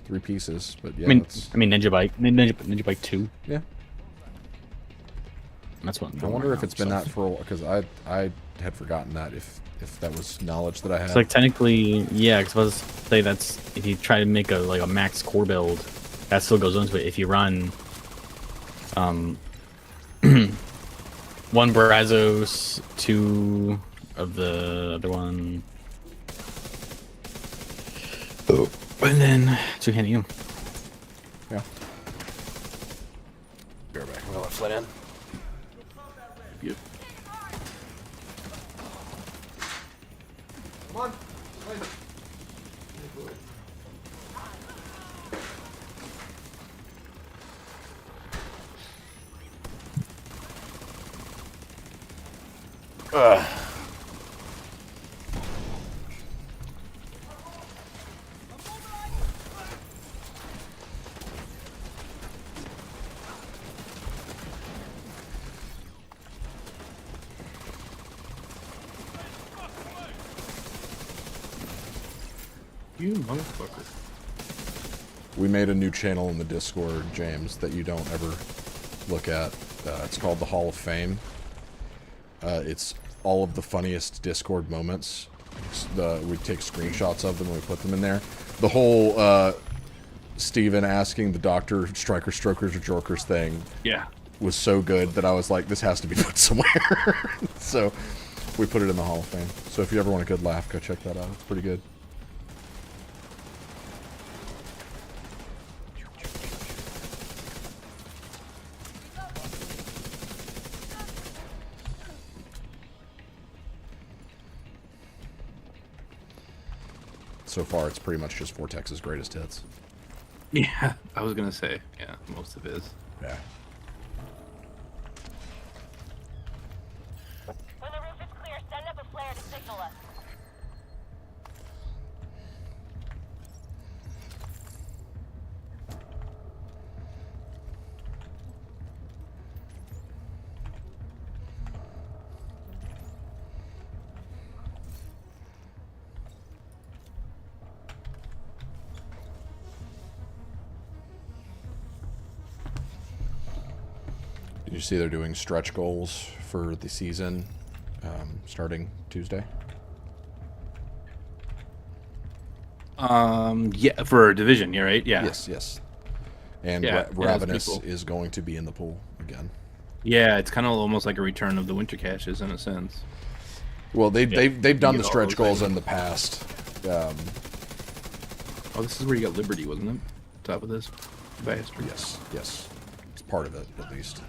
3 pieces, but yeah. I mean, that's- Ninja Bike 2. yeah. That's what. I wonder if it's been that for a while, because I had forgotten that if that was knowledge that I had. It's like technically, yeah. Because I was to say that's if you try to make a max core build, that still goes into it. If you run, 1 Brazos, 2 of the other one, and then 2 Hannah Yu. Yeah. Be right back. I'm gonna let Flynn in. You- Come on. You motherfucker. We made a new channel in the Discord, James, that you don't ever look at. It's called the Hall of Fame. It's all of the funniest Discord moments. We take screenshots of them and we put them in there. The whole Steven asking the doctor striker, strokers, or jorkers thing Yeah. was so good that I was like, this has to be put somewhere. So we put it in the Hall of Fame. So if you ever want a good laugh, go check that out. It's pretty good. So far, it's pretty much just Vortex's greatest hits. Yeah. I was gonna say, yeah, most of his. Yeah. When the roof is clear, send up a flare to signal us. Did you see they're doing stretch goals for the season starting Tuesday? Yeah, for division, yeah, right? Yeah. Yes, yes. And Yeah, yeah, Ravenous that's cool. is going to be in the pool again. Yeah, it's kind of almost like a return of the winter caches in a sense. Well, they've done the get all stretch those goals items. in the past. Oh, this is where you got Liberty, wasn't it? Top of this bastard. Yes, yes. It's part of it, at least.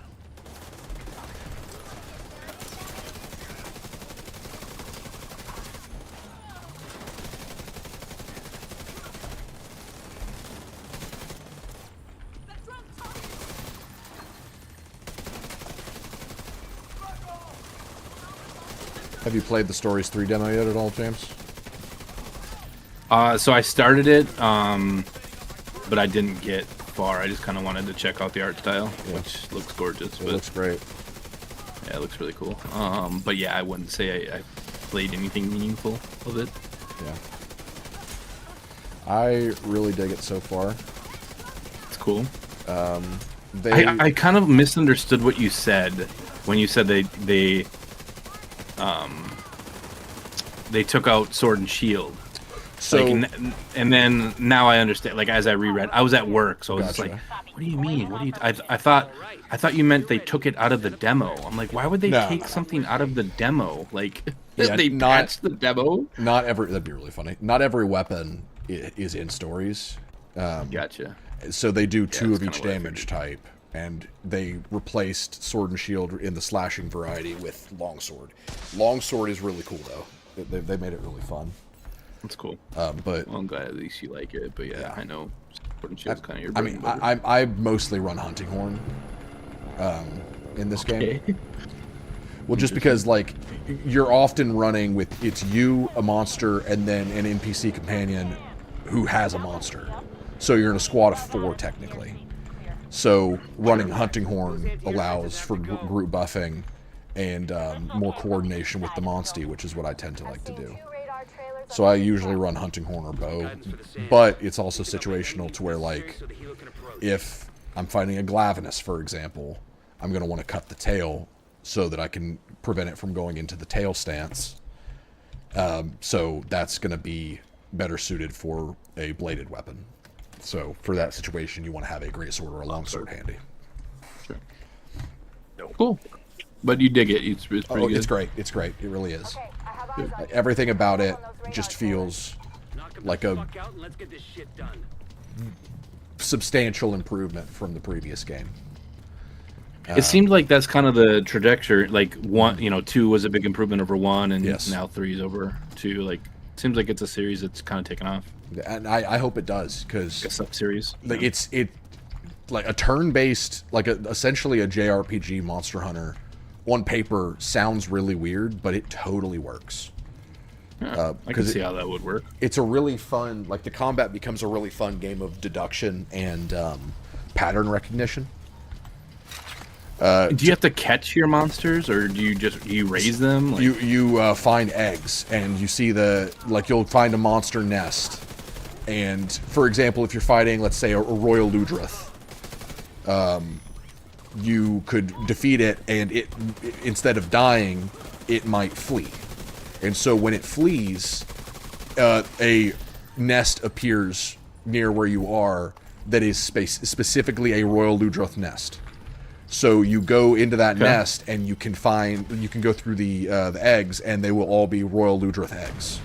Have you played the Stories 3 demo yet at all, James? So I started it, but I didn't get far. I just kind of wanted to check out the art style, Yeah. which looks gorgeous. It But looks great. yeah, it looks really cool. But yeah, I wouldn't say I played anything meaningful of it. Yeah. I really dig it so far. It's cool. I kind of misunderstood what you said when you said they took out Sword and Shield. So Like, and then now I understand. Like as I reread, I was at work, so I was just like, Gotcha. "What do you mean? What do you?" I thought you meant they took it out of the demo. I'm like, why would they No, take no. something out of the demo? Like Yeah, they not- patched the demo. not every that'd be really funny. Not every weapon is in stories. Gotcha. So they do two that's of each kinda what I damage type, and they replaced Sword and Shield in the slashing variety with Longsword. Longsword is really cool though. They made it really fun. That's cool. But Well, I'm glad at least you like it. But yeah, I know Sword and Shield's kind of your I bread mean, and butter. I mostly run Hunting Horn in this game. Well, just because like you're often running with it's you, a monster, and then an NPC companion who has a monster. So you're in a squad of 4 technically. So running Hunting Horn allows for group buffing and more coordination with the monstie, which is what I tend to like to do. So I usually run Hunting Horn or Bow, but it's also situational to where, like, if I'm fighting a Glavenus, for example, I'm going to want to cut the tail so that I can prevent it from going into the tail stance. So that's going to be better suited for a bladed weapon. So for that situation, you want to have a greatsword or a longsword handy. Sure. Cool. But you dig it. It's pretty good. It's great. It's great. It really is. Everything about it just feels like a Fuck out and let's get this shit done. substantial improvement from the previous game. It seemed like that's kind of the trajectory. Like 2 was a big improvement over 1, and Yes. now 3 is over 2. Like, it seems like it's a series that's kind of taken off. And I hope it does, because A sub series. like it's like a turn-based, like essentially a JRPG Monster Hunter on paper sounds really weird, but it totally works. Yeah, I can see how that would work. It's a really fun, like the combat becomes a really fun game of deduction and pattern recognition. Do you have to catch your monsters, or do you raise them? Like, You find eggs, and you see you'll find a monster nest, and for example, if you're fighting, let's say, a royal Ludrith, you could defeat it, and it instead of dying, it might flee, and so when it flees, a nest appears near where you are that is specifically a royal Ludrith nest. So you go into that nest, and you can go through the eggs, and they will all be royal Ludrith eggs.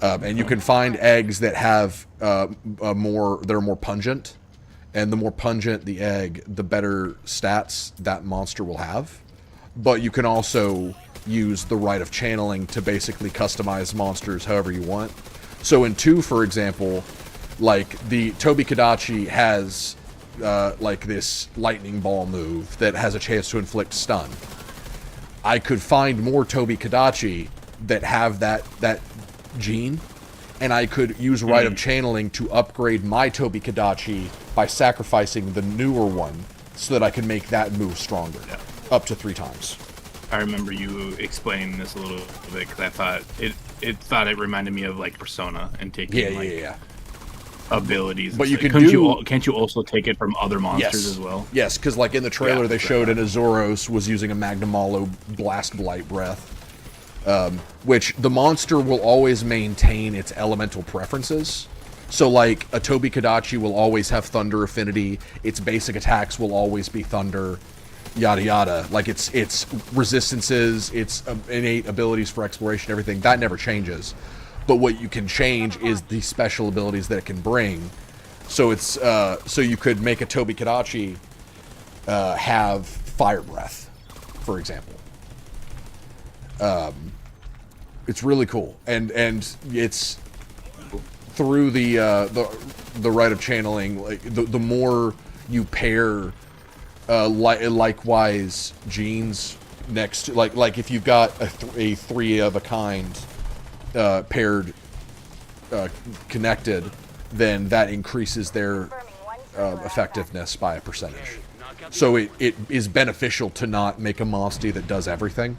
And you can find eggs that have that are more pungent, and the more pungent the egg, the better stats that monster will have. But you can also use the Rite of Channeling to basically customize monsters however you want. So in 2, for example, like the Tobi Kadachi has like this lightning ball move that has a chance to inflict stun. I could find more Tobi Kadachi that have that gene, and I could use Rite of Channeling to upgrade my Tobi Kadachi by sacrificing the newer one so that I can make that move stronger, up to 3 times. I remember you explaining this a little bit, because I thought it reminded me of like Persona and taking abilities. But you like, can can't you also take it from other monsters as well? Yes, because like in the trailer, Yeah, they showed an Azuros was using a Magnamalo Blast Blight Breath, which the monster will always maintain its elemental preferences. So like a Tobi Kadachi will always have Thunder Affinity. Its basic attacks will always be Thunder, yada yada. Like its resistances, its innate abilities for exploration, everything that never changes. But what you can change is the special abilities that it can bring. So it's so you could make a Tobi Kadachi have Fire Breath, for example. It's really cool, and it's through the Rite of Channeling. Like the more you pair likewise genes next to, like if you've got a 3 of a kind paired connected, then that increases their effectiveness by a percentage. So it is beneficial to not make a monstie that does everything.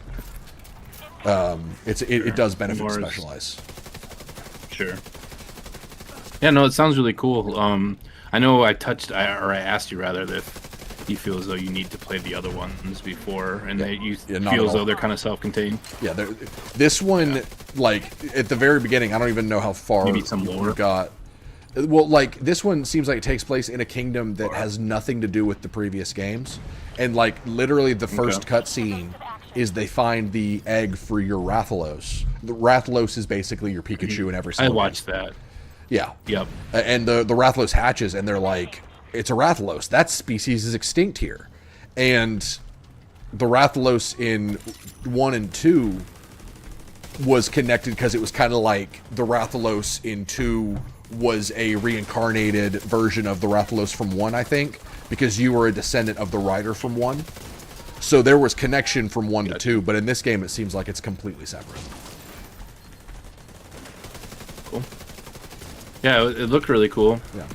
It does benefit to specialize. Sure. Yeah, no, it sounds really cool. I know I asked you rather if you feel as though you need to play the other ones before, and you not feel at as though all. they're kind of self-contained. Yeah, this one, like, at the very beginning, I don't even know how far Maybe some lore. we got. Well, like, this one seems like it takes place in a kingdom that has nothing to do with the previous games. And, like, literally the first cutscene is they find the egg for your Rathalos. The Rathalos is basically your Pikachu in every I single watched that. Yeah. Yep. And the Rathalos hatches, and they're like, it's a Rathalos. That species is extinct here. And the Rathalos in 1 and 2 was connected because it was kind of like the Rathalos in 2 was a reincarnated version of the Rathalos from 1, I think, because you were a descendant of the rider from 1. So there was connection from 1 to 2, but in this game it seems like it's completely separate. Cool. Yeah, it looked really cool. Yeah.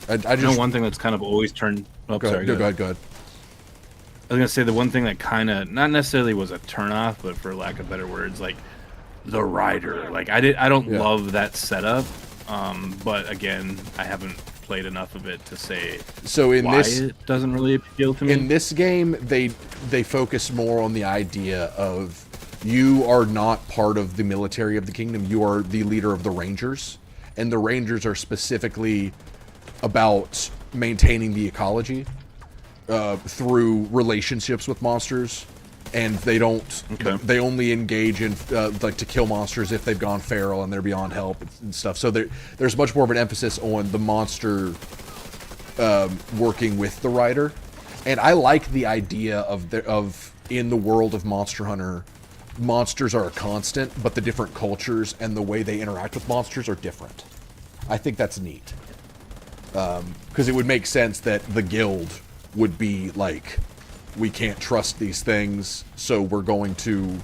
I You know, just one thing that's kind of always turned. Oh, go sorry. ahead, go ahead. I was gonna say the one thing that kind of not necessarily was a turnoff, but for lack of better words, like the rider. Like I don't Yeah. love that setup. But again, I haven't played enough of it to say So in why this it doesn't really appeal to me. in this game, they focus more on the idea of you are not part of the military of the kingdom. You are the leader of the Rangers, and the Rangers are specifically about maintaining the ecology through relationships with monsters, and they don't. Okay. They only engage in like to kill monsters if they've gone feral and they're beyond help and stuff. So there's much more of an emphasis on the monster working with the rider, and I like the idea of in the world of Monster Hunter, monsters are a constant, but the different cultures and the way they interact with monsters are different. I think that's neat, because it would make sense that the guild would be like, we can't trust these things, so we're going to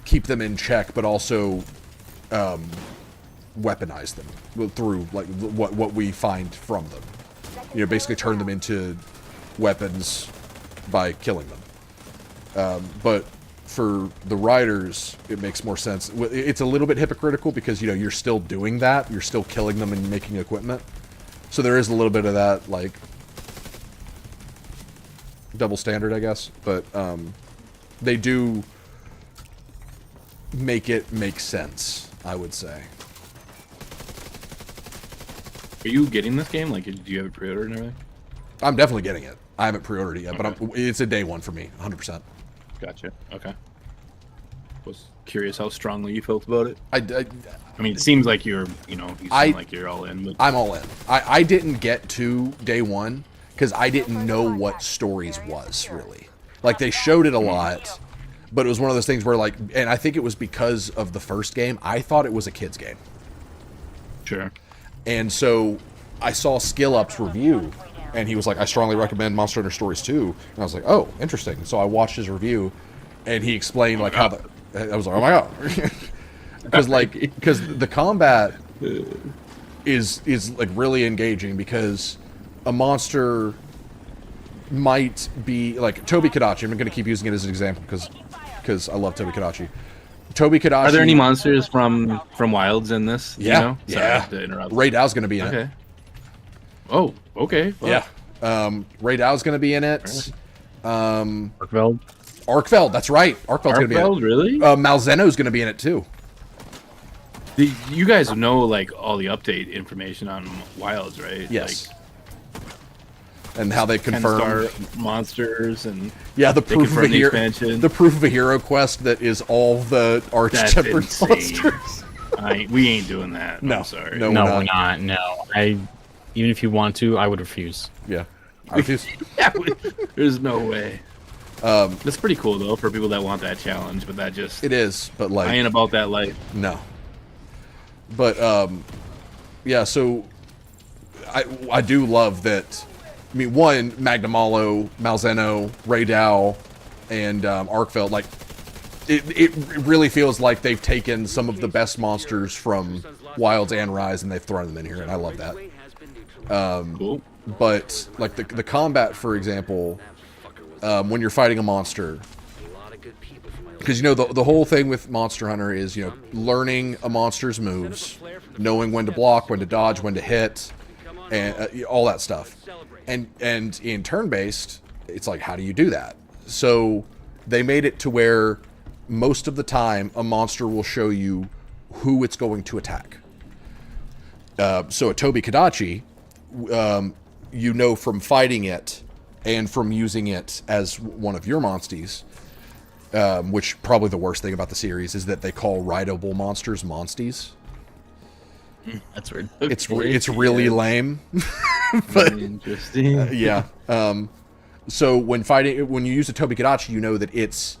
keep them in check, but also weaponize them through like what we find from them. You know, basically turn them into weapons by killing them. But for the riders, it makes more sense. It's a little bit hypocritical because, you know, you're still doing that. You're still killing them and making equipment. So there is a little bit of that, like, double standard, I guess. But they do make it make sense, I would say. Are you getting this game? Like, do you have it pre-ordered and everything? I'm definitely getting it. I haven't pre-ordered it yet, but it's a day one for me, 100%. Gotcha. Okay. Was curious how strongly you felt about it. I mean, it seems like you seem like you're all in. But I'm all in. I didn't get to day one because I didn't know what Stories was, really. Like, they showed it a lot, but it was one of those things where, like, and I think it was because of the first game, I thought it was a kid's game. Sure. And so I saw Skill Up's review, and he was like, I strongly recommend Monster Hunter Stories 2. And I was like, oh, interesting. So I watched his review, and he explained, like, how the... I was like, oh my god. Because the combat is like really engaging, because a monster might be like Toby Kadachi. I'm going to keep using it as an example because I love Toby Kadachi. Toby Kadachi. Are there any monsters from Wilds in this? Yeah, you know? yeah. Sorry to interrupt. Ray Dow's going to be in it. Okay. Oh, okay. Well, Yeah. Ray Dow's going to be in it. Arkveld. Arkveld, that's right. Arkveld's going to be in it. Arkveld, really? Malzeno's going to be in it too. You guys know, like, all the update information on Wilds, right? Yes. And how they Like, confirm 10-star monsters and the they proof of a confirm the hero, expansion. the proof of a hero quest that is all the That's arch-tempered insane. monsters. We ain't doing that. No, I'm sorry. no. No, we're we're not. No, even if you want to, I would refuse. Yeah, I refuse. Yeah, there's no way. That's pretty cool though for people that want that challenge, but that just It is, but like I ain't about that life. no. But yeah. So I do love that. I mean, one, Magnamalo, Malzeno, Ray Dow, and Arkveld, like, it really feels like they've taken some of the best monsters from Wilds and Rise and they've thrown them in here, and I love that. Cool. But, like, the combat, for example, when you're fighting a monster, good people for my old Because the whole thing with Monster Hunter is learning a monster's moves, knowing when to block, when to dodge, when to hit, and all that stuff. And in turn-based, it's like, how do you do that? So they made it to where most of the time a monster will show you who it's going to attack. So a Tobi Kadachi, from fighting it and from using it as one of your monsties, which probably the worst thing about the series is that they call rideable monsters monsties. That's weird. It's really lame. But interesting. yeah. So when you use a Tobi Kadachi, you know that its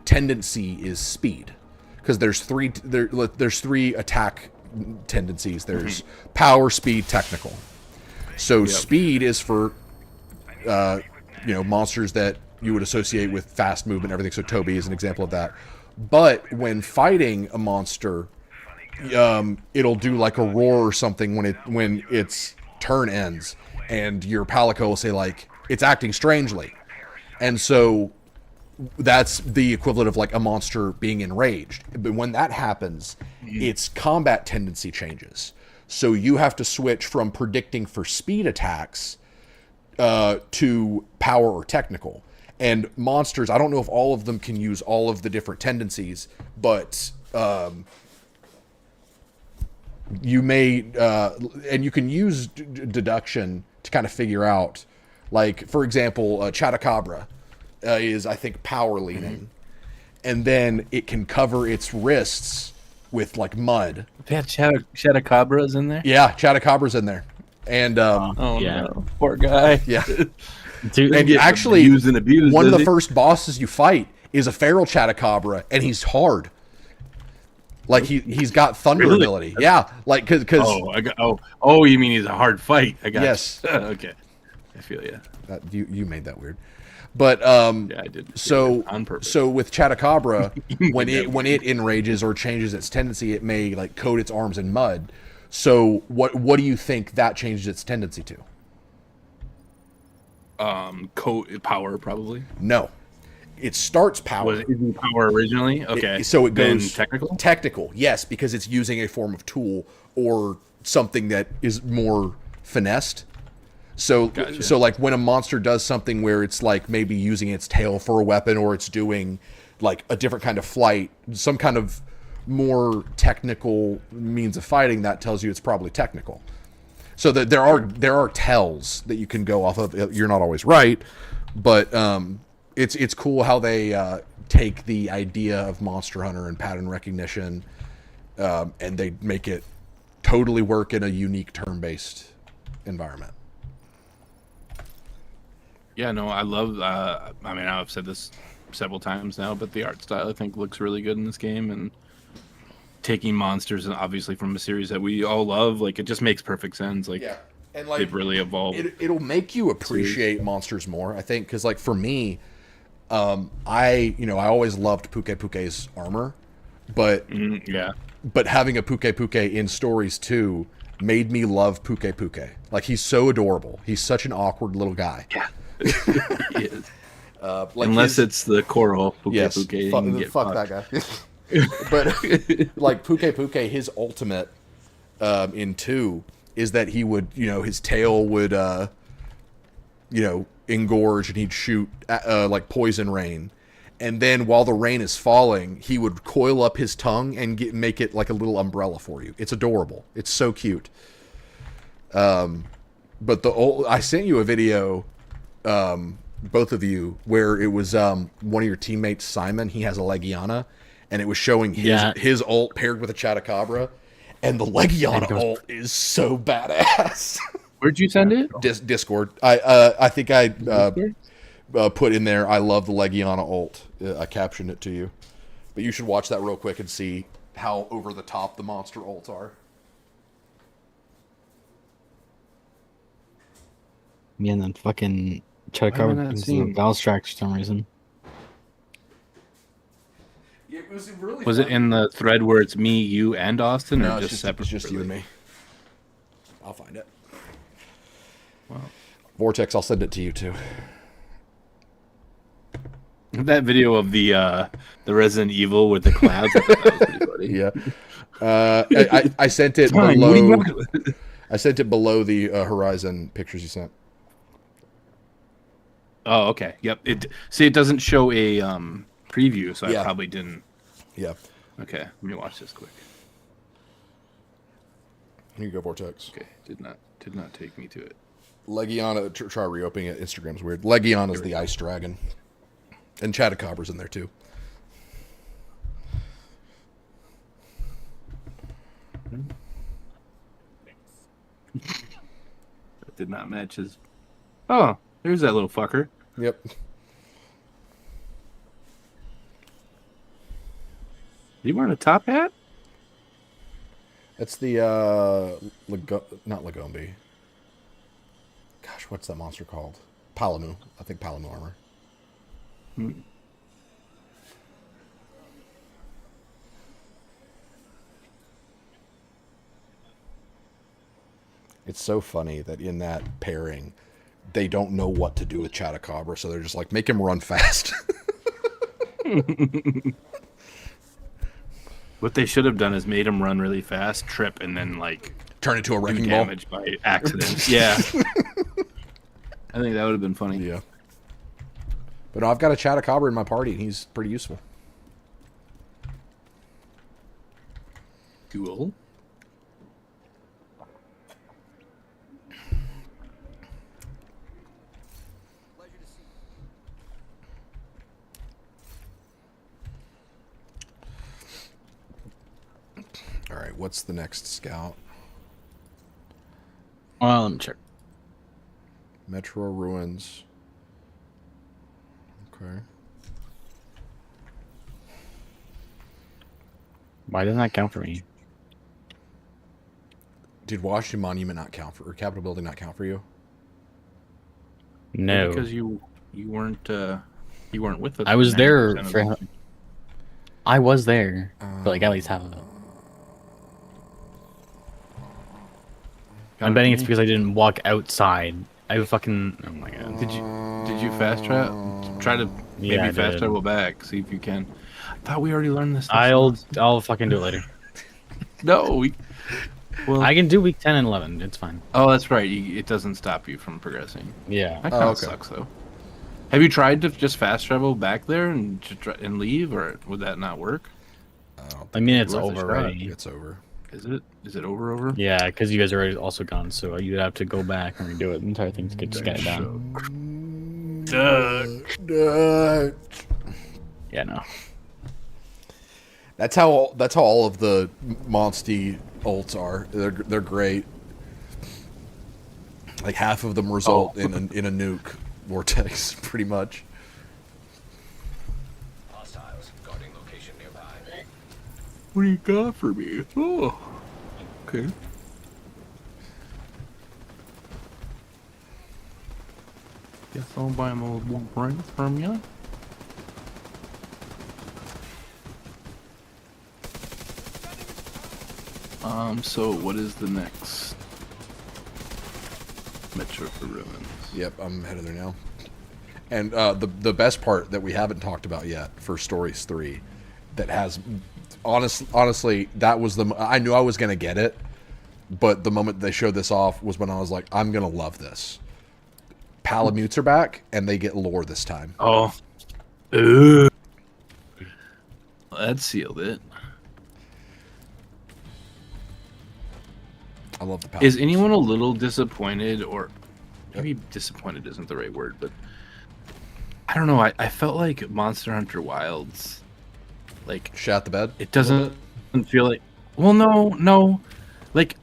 tendency is speed, because there's three attack tendencies. There's power, speed, technical. So speed is for monsters that you would associate with fast movement and everything. So Tobi is an example of that. But when fighting a monster, it'll do like a roar or something when its turn ends, and your Palico will say like it's acting strangely, and so that's the equivalent of like a monster being enraged. But when that happens, its combat tendency changes. So you have to switch from predicting for speed attacks to power or technical. And monsters, I don't know if all of them can use all of the different tendencies, but you may, and you can use deduction to kind of figure out, like, for example, Chatacabra is, I think, power leaning, and then it can cover its wrists with, like, mud. They had Chatacabras in there? Yeah, Chatacabra's in there. And, Oh, Yeah. no. Poor guy. yeah. Dude, And you actually, abused and abused, one of the does he? first bosses you fight is a feral Chatacabra, and he's hard. Like he's got thunder Really? ability. Yeah, like because you mean he's a hard fight? I got Yes. you. Okay, I feel you. you made that weird. But Yeah, I did. so On purpose. so with Chatacabra, when made it enrages or changes its tendency, it may like coat its arms in mud. So what do you think that changes its tendency to? Power probably. No, it starts power. Was it power originally? Okay, So it Then goes technical. Technical, yes, because it's using a form of tool or something that is more finessed. So Gotcha. so like when a monster does something where it's like maybe using its tail for a weapon, or it's doing like a different kind of flight, some kind of more technical means of fighting, that tells you it's probably technical. So that there are tells that you can go off of. You're not always right, but it's cool how they take the idea of Monster Hunter and pattern recognition, and they make it totally work in a unique turn-based environment. Yeah, no, I love. I mean, I've said this several times now, but the art style I think looks really good in this game, and taking monsters and obviously from a series that we all love, like it just makes perfect sense. Like, Yeah, and like they've really evolved. It'll make you appreciate monsters more, I think, because like for me, I always loved Puke's armor, but Yeah, but having a Puke in stories too made me love Puke. Like he's so adorable. He's such an awkward little guy. yeah. He is. Like Unless it's the coral Puke, yes, you can get fuck fucked. that guy. But like Puke, his ultimate in 2 is that he would, his tail would, engorge, and he'd shoot like poison rain. And then while the rain is falling, he would coil up his tongue and make it like a little umbrella for you. It's adorable. It's so cute. But I sent you a video, both of you, where it was one of your teammates, Simon. He has a Legiana, and it was showing his ult paired with a Chatacabra, and the Legiana ult is so badass. Where'd you send it? Discord. I think I put in there, I love the Legiana ult. I captioned it to you. But you should watch that real quick and see how over the top the monster ults are. Yeah, and then fucking try to Why am I cover not things seeing- with Valstrax for some reason. It was really Was it in the thread where it's me, you, and Austin, or No, just separate? it's just you and me. I'll find it. Wow. Vortex, I'll send it to you too. That video of the Resident Evil with the clouds, I thought that was pretty funny. Yeah. I sent it Fine, what are below. you doing? I sent it below the Horizon pictures you sent. Oh, okay. Yep. It doesn't show a preview, so Yeah. I probably didn't. Yeah. Okay, let me watch this quick. Here you go, Vortex. Okay, did not take me to it. Legion, try reopening it. Instagram's weird. Legion is the ice dragon. And Chatacabra's in there too. That did not match his. Oh, there's that little fucker. Yep. He wearing a top hat? That's the not Lagombi. Gosh, what's that monster called? Palamu. I think Palamu armor. It's so funny that in that pairing, they don't know what to do with Chatacabra, so they're just like, make him run fast. What they should have done is made him run really fast, trip, and then like Turn it to a do wrecking ball. damage by accident. Yeah, I think that would have been funny. Yeah. But no, I've got a Chatacabra in my party, and he's pretty useful. Cool. All right, what's the next scout? Well, let me check. Metro Ruins. Okay. Why doesn't that count for me? Did Washington Monument not count for, or Capitol Building not count for you? No. Because you weren't with us. I was there 90% of for. the- I was there for like at least half of it. I'm betting it's because I didn't walk outside. I fucking. Oh my god. Did you fast travel? Try to maybe Yeah, I fast did. travel back. See if you can. I thought we already learned this. I'll fucking do it later. No. Well, I can do week 10 and 11. It's fine. oh, that's right. It doesn't stop you from progressing. Yeah. That kind of okay. sucks, though. Have you tried to just fast travel back there and and leave, or would that not work? I mean, it's worth a over shot. already. It's over. Is it? Is it over? Yeah, because you guys are already also gone, so you'd have to go back and redo it. The entire thing's just get it done. Yeah, no. That's how all of the Monsty ults are. They're great. Like half of them result in a nuke vortex, pretty much. Hostiles guarding location nearby. What do you got for me? Oh, okay. Guess I'll buy him a little drink from you. So what is the next Metro for Ruins? Yep, I'm headed there now. And the best part that we haven't talked about yet for Stories 3, that has honestly that was I knew I was gonna get it, but the moment they showed this off was when I was like, I'm gonna love this. Palamutes are back, and they get lore this time. Oh, Ugh. That sealed it. I love the Palamutes. Is anyone a little disappointed, or maybe disappointed isn't the right word, but I don't know. I felt like Monster Hunter Wilds, like Shat the bed? it doesn't feel like. Well, no, like,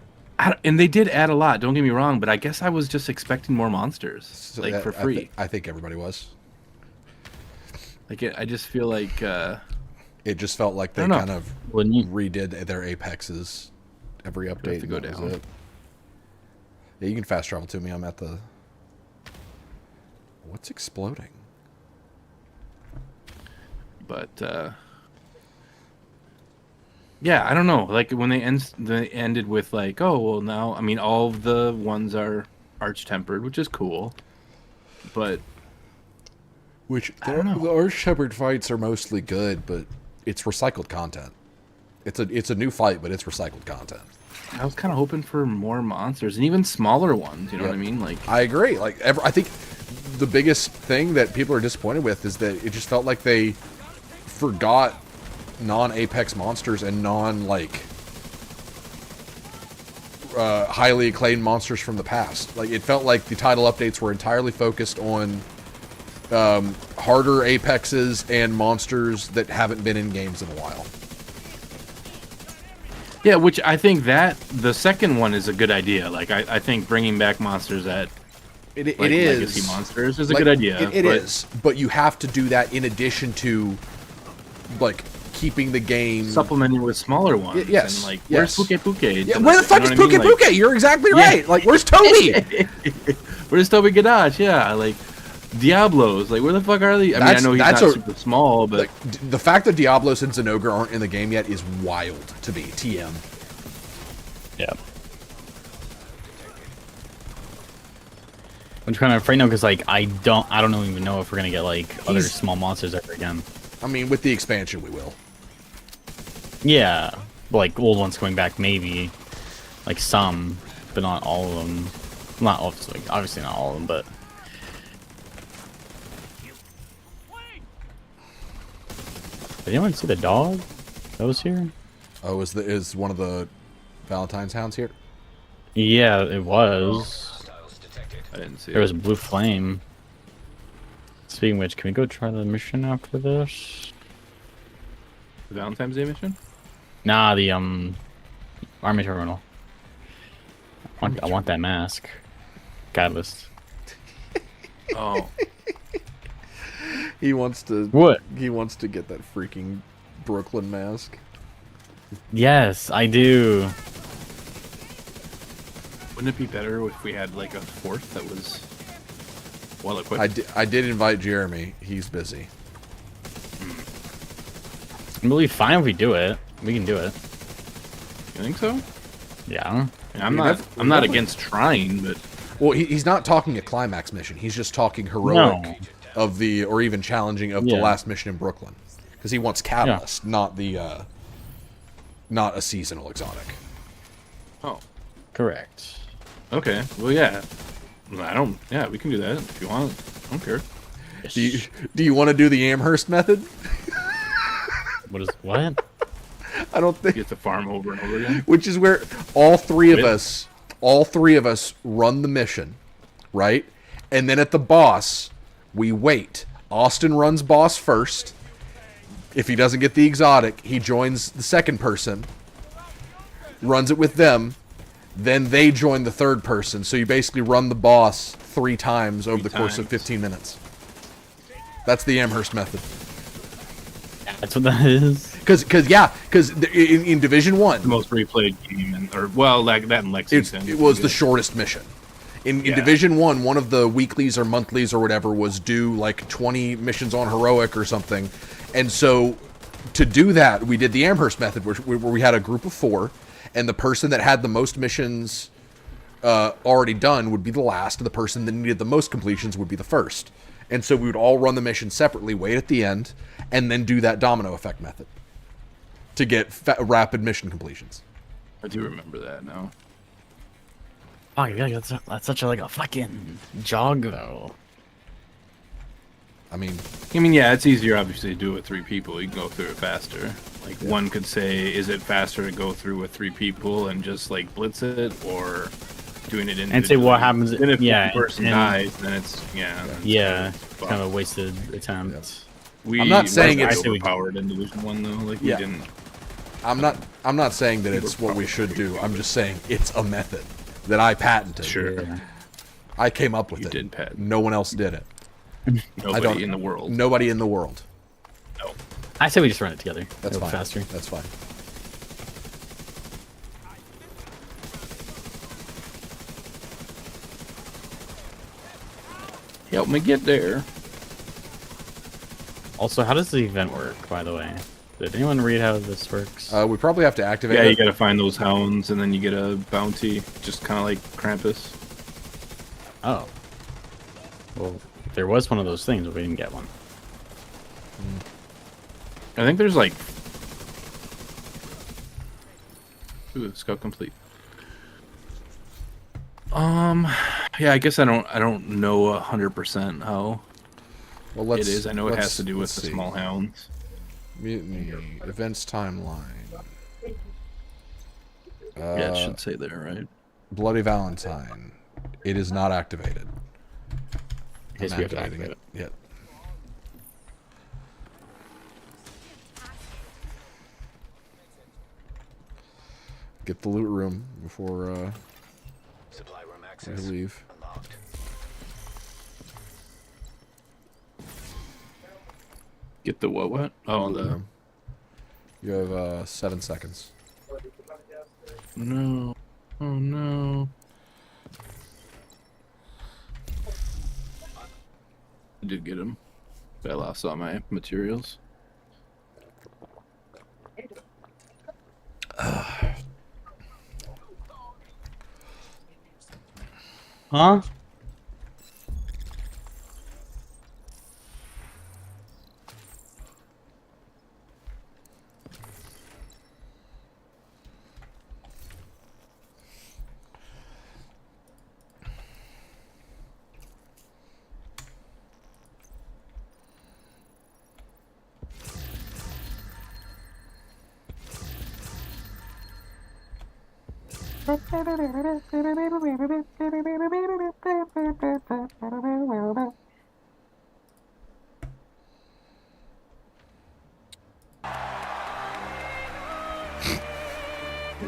and they did add a lot. Don't get me wrong, but I guess I was just expecting more monsters, So like for free. I think everybody was. Like I just feel like It just felt like they I don't know. kind of When you redid their Apexes every update. to go and that was down. it. Yeah, you can fast travel to me. I'm at the. What's exploding? But yeah, I don't know. Like when they ended with like, oh well, now I mean all of the ones are arch tempered, which is cool. But Which the Arch Shepherd fights are mostly good, but it's recycled content. It's a new fight, but it's recycled content. I was kind of hoping for more monsters and even smaller ones. You know what I mean? Like, I agree. Like, I think the biggest thing that people are disappointed with is that it just felt like they forgot non-Apex monsters and highly acclaimed monsters from the past. Like, it felt like the title updates were entirely focused on harder Apexes and monsters that haven't been in games in a while. yeah, which I think that the second one is a good idea. Like, I think bringing back monsters that It is legacy monsters is a good idea. It is, but you have to do that in addition to like keeping the game supplementing with smaller ones. Yes, and, like, yes. where's Puke? Yeah, where the fuck is Puke? Like, you're exactly right. Like, where's Toby? Where's Toby Gadash? Yeah, like Diablos. Like, where the fuck are they? I mean, I know he's not super small, but like, the fact that Diablos and Zenogre aren't in the game yet is wild to me. TM. Yeah. I'm kind of afraid now because like I don't even know if we're gonna get like other small monsters ever again. I mean, with the expansion, we will. Yeah, like old ones coming back, maybe, like some, but not all of them. Not obviously not all of them, but. Did anyone see the dog that was here? Oh, is one of the Valentines hounds here? Yeah, it was. I didn't see. There was a blue flame. Speaking of which, can we go try the mission after this? The Valentine's Day mission? Nah, the army terminal. I want that mask. Catalyst. Oh. He wants to. What? He wants to get that freaking Brooklyn mask. Yes, I do. Wouldn't it be better if we had like a fourth that was well equipped? I did invite Jeremy. He's busy. It'll be fine if we do it. We can do it. You think so? Yeah. I mean, I'm not against trying, but Well, he's not talking a climax mission. He's just talking heroic of the, or even challenging of the last mission in Brooklyn, because he wants Catalyst, not the, not a seasonal exotic. oh, Correct. okay. Well, yeah. Yeah, we can do that if you want. I don't care. Do you want to do the Amherst method? What? I don't think. You get to farm over and over again. Which is where all three of us run the mission, right? And then at the boss, we wait. Austin runs boss first. If he doesn't get the exotic, he joins the second person, runs it with them, then they join the third person. So you basically run the boss 3 times over the course of 15 minutes. That's the Amherst method. That's what that is. Because in Division 1, The most replayed game, that in Lexington. it was the shortest mission. In Division 1, one of the weeklies or monthlies or whatever was due like 20 missions on heroic or something. And so to do that, we did the Amherst method, where we had a group of 4, and the person that had the most missions already done would be the last, and the person that needed the most completions would be the first. And so we would all run the mission separately, wait at the end, and then do that domino effect method to get rapid mission completions. I do remember that now. Oh, yeah, that's such a fucking jog though. I mean, yeah, it's easier obviously to do it with 3 people. You can go through it faster. Like one could say, is it faster to go through with 3 people and just like blitz it, or doing it individually? And say what happens. Then if yeah, one person dies, then it's it's kind of a wasted attempt. I'm not saying it's overpowered in Division 1 though. Like we didn't. I'm not saying that it's what we should do. I'm just saying it's a method that I patented. Sure. I came up with You it. did patent. No one else did it. Nobody in the world. Nobody in the world. No. I say we just run it together. That's It'll fine. be faster. That's fine. Help me get there. Also, how does the event work, by the way? Did anyone read how this works? We probably have to activate Yeah, it. you gotta find those hounds, and then you get a bounty, just kind of like Krampus. Oh. Well, there was one of those things, but we didn't get one. I think there's like. Ooh, scout complete. Yeah, I guess I don't know 100% how Well, it is. I know it has to do with let's the see. small hounds. Mutiny events timeline. Yeah, it should say there, right? Bloody Valentine. It is not activated. Yes, I'm we have to activating activate it. Yep. Get the loot room before Supply room we access leave. unlocked. Get the what? Oh, Loot the room. You have 7 seconds. no. Oh no. I did get him. But I lost all my materials. Huh?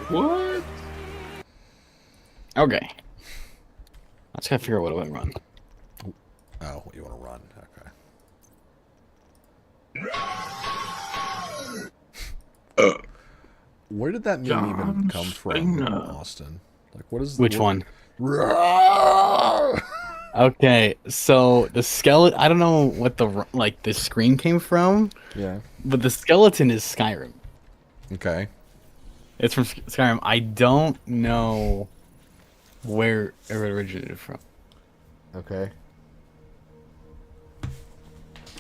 What? Okay. Let's gotta figure out what I want to run. Oh, you want to run? Okay. Where did that meme even come from, Cena. Austin? Like, what is Which one? one? Okay, so the skeleton. I don't know what the screen came from, Yeah. but the skeleton is Skyrim. Okay. It's from Skyrim. I don't know where it originated from. Okay.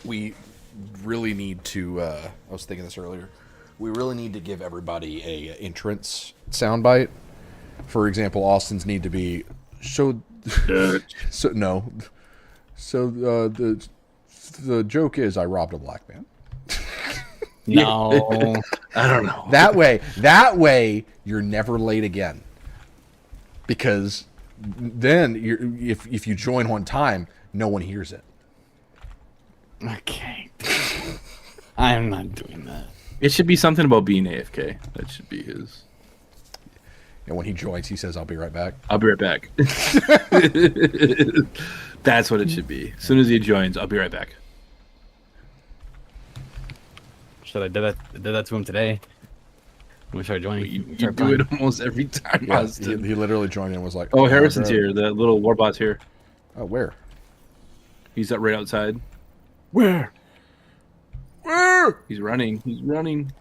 We really need to. I was thinking this earlier. We really need to give everybody a entrance soundbite. For example, Austin's need to be so. So no. So the joke is I robbed a black man. No. I don't know. That way, you're never late again. Because then, if you join one time, no one hears it. Okay. I am not doing that. It should be something about being AFK. That should be his. And when he joins, he says, "I'll be right back." I'll be right back. That's what it should be. As soon as he joins, I'll be right back. Shit, I did that to him today. When we started joining. You do it almost every time. Yeah, Austin. he literally joined in and was like, Oh, Harrison's bro." here. The little warbot's here. Oh, where? He's up right outside. Where? He's running. He's running.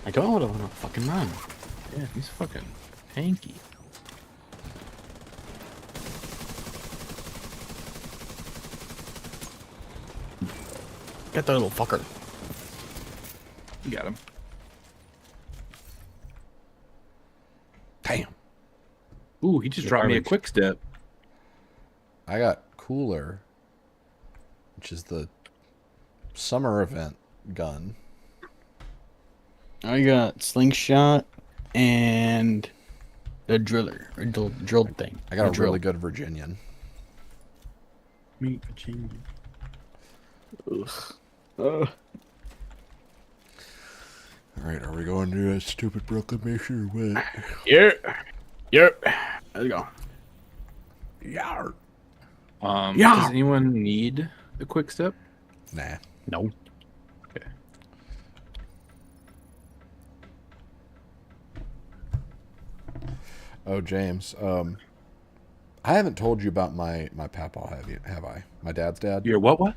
I don't want to fucking run. Yeah, he's fucking tanky. Get that little fucker. You got him. Damn. Ooh, he just dropped me a quick step. I got Cooler, which is the summer event gun. I got slingshot and the driller or drill thing. I got a drill. really good Virginian. Meet Virginia. All right, are we going to a stupid Brooklyn mission or what? Yep. Let's go. Yeah. Yeah. Does anyone need a quick step? Nah. No. Okay. Oh, James. I haven't told you about my papaw, have I? My dad's dad. Your what?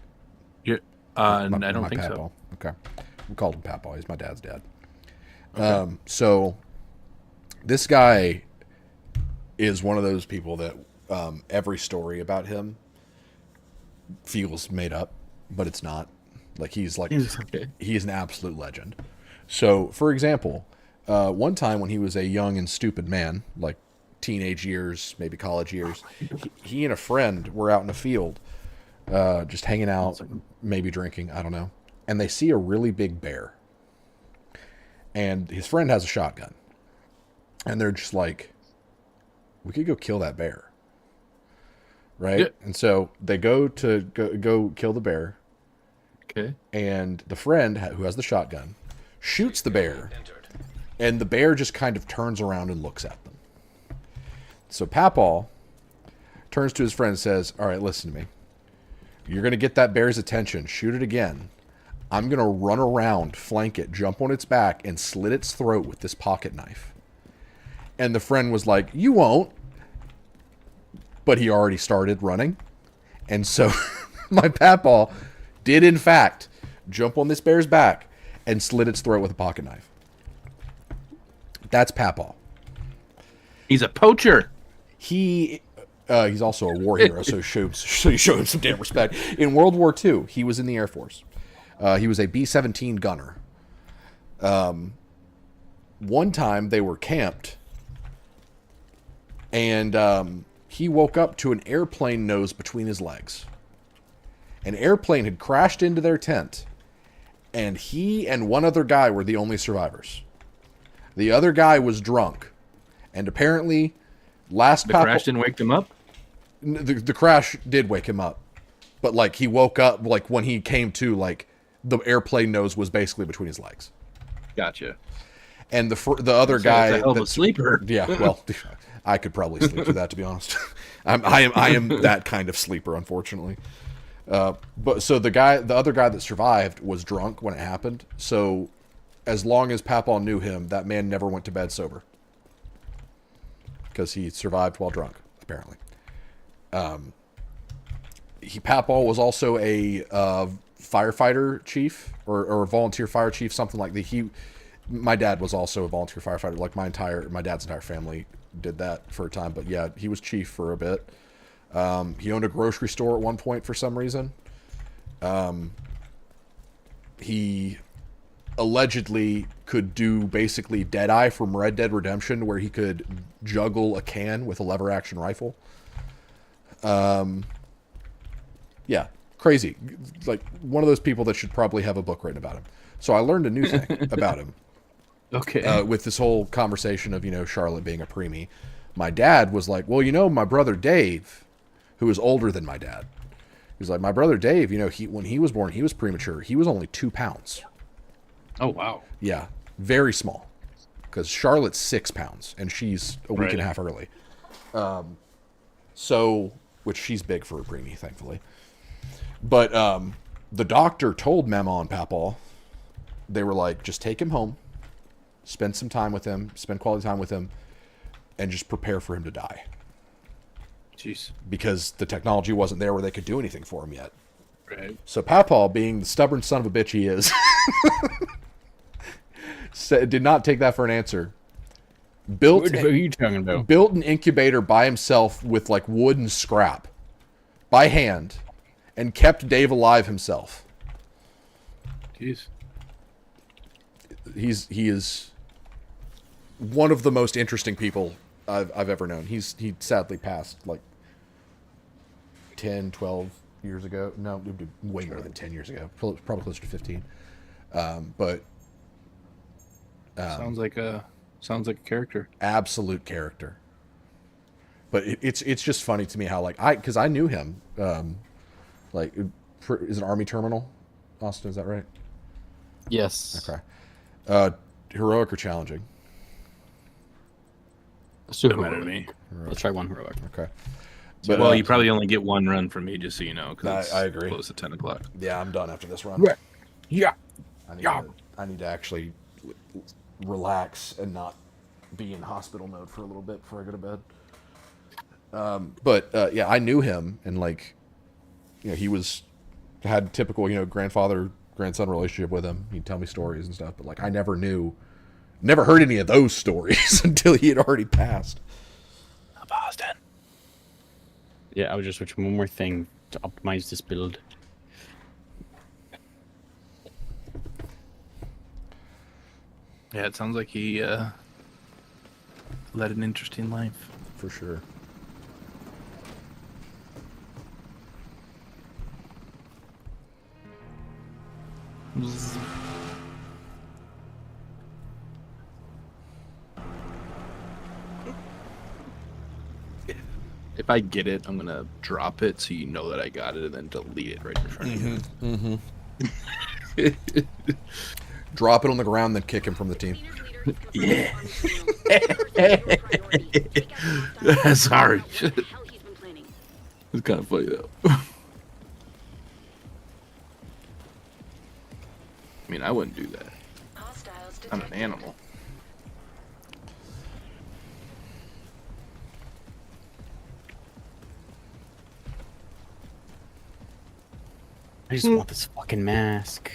Your I don't my think papaw. so. Okay. We called him papaw. He's my dad's dad. Okay. So this guy is one of those people that every story about him feels made up, but it's not. Like he's an absolute legend. So, for example, one time when he was a young and stupid man, like teenage years, maybe college years, he and a friend were out in a field, just hanging out, maybe drinking, I don't know, and they see a really big bear. And his friend has a shotgun, and they're just like, we could go kill that bear. Right? Yeah. And so they go kill the bear. Okay. And the friend who has the shotgun shoots the bear, and the bear just kind of turns around and looks at them. So Papaw turns to his friend and says, all right, listen to me. You're going to get that bear's attention. Shoot it again. I'm going to run around, flank it, jump on its back, and slit its throat with this pocket knife. And the friend was like, you won't. But he already started running. And so my Papaw did, in fact, jump on this bear's back and slit its throat with a pocket knife. That's Papaw. He's a poacher. He's also a war hero, so you show him some damn respect. In World War II, he was in the Air Force. He was a B-17 gunner. One time they were camped, and he woke up to an airplane nose between his legs. An airplane had crashed into their tent, and he and one other guy were the only survivors. The other guy was drunk, and apparently, the crash didn't wake him up? The crash did wake him up, but like he woke up, like when he came to, like the airplane nose was basically between his legs. Gotcha. And the other guy, a hell of a sleeper. Yeah, well, I could probably sleep through that, to be honest. I am that kind of sleeper, unfortunately. But so the other guy that survived was drunk when it happened. So as long as Papaw knew him, that man never went to bed sober because he survived while drunk, apparently. Papaw was also a firefighter chief or a volunteer fire chief, something like that. My dad was also a volunteer firefighter. Like my dad's entire family did that for a time. But yeah, he was chief for a bit. He owned a grocery store at one point for some reason. He allegedly could do basically Deadeye from Red Dead Redemption, where he could juggle a can with a lever action rifle. Yeah, crazy. Like one of those people that should probably have a book written about him. So I learned a new thing about him. Okay. With this whole conversation of, Charlotte being a preemie. My dad was like, well, my brother Dave, who is older than my dad, he's like, my brother Dave, when he was born, he was premature. He was only 2 pounds. Oh, wow. Yeah, very small. Because Charlotte's 6 pounds, and she's a week and a half early. Which she's big for a preemie, thankfully. But the doctor told Mama and Papaw, they were like, just take him home, spend some time with him, spend quality time with him, and just prepare for him to die. Jeez. Because the technology wasn't there where they could do anything for him yet. Right. So Papaw, being the stubborn son of a bitch he is, did not take that for an answer. What are you talking about? Built an incubator by himself with like wood and scrap by hand and kept Dave alive himself. Jeez. He is one of the most interesting people I've ever known. He sadly passed like 10, 12 years ago. No, way more than 10 years ago. Probably closer to 15. But sounds like a character. Absolute character. But it's just funny to me how because I knew him. Is an Army terminal, Austin? Is that right? Yes. Okay. Heroic or challenging? Super Doesn't matter to me. Let's try one heroic. Okay. But you probably only get one run from me, just so you know. I agree. Close to 10 o'clock. Yeah, I'm done after this run. Yeah. I need to actually relax and not be in hospital mode for a little bit before I go to bed. Yeah, I knew him, and he had typical grandfather grandson relationship with him. He'd tell me stories and stuff, but I never heard any of those stories until he had already passed. Yeah, I was just switching one more thing to optimize this build. Yeah, it sounds like he led an interesting life. For sure. If I get it, I'm gonna drop it so you know that I got it, and then delete it right in front of you. Drop it on the ground, then kick him from the team. Yeah. Sorry. It's kind of funny though. I mean, I wouldn't do that. I'm an animal. I just want this fucking mask.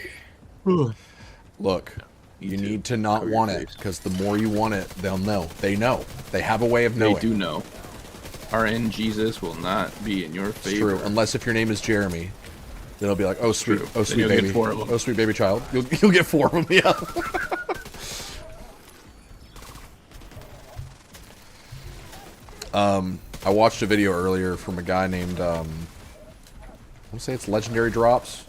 Look, you need to not want it, because the more you want it, they'll know. They know. They have a way of knowing. They do know. RN Jesus will not be in your favor. It's true, unless if your name is Jeremy. Then it'll be like, oh sweet, True. oh Then sweet you'll get baby, 4 of them. oh sweet baby child. You'll get 4 of them, yeah. I watched a video earlier from a guy named, I want to say it's Legendary Drops.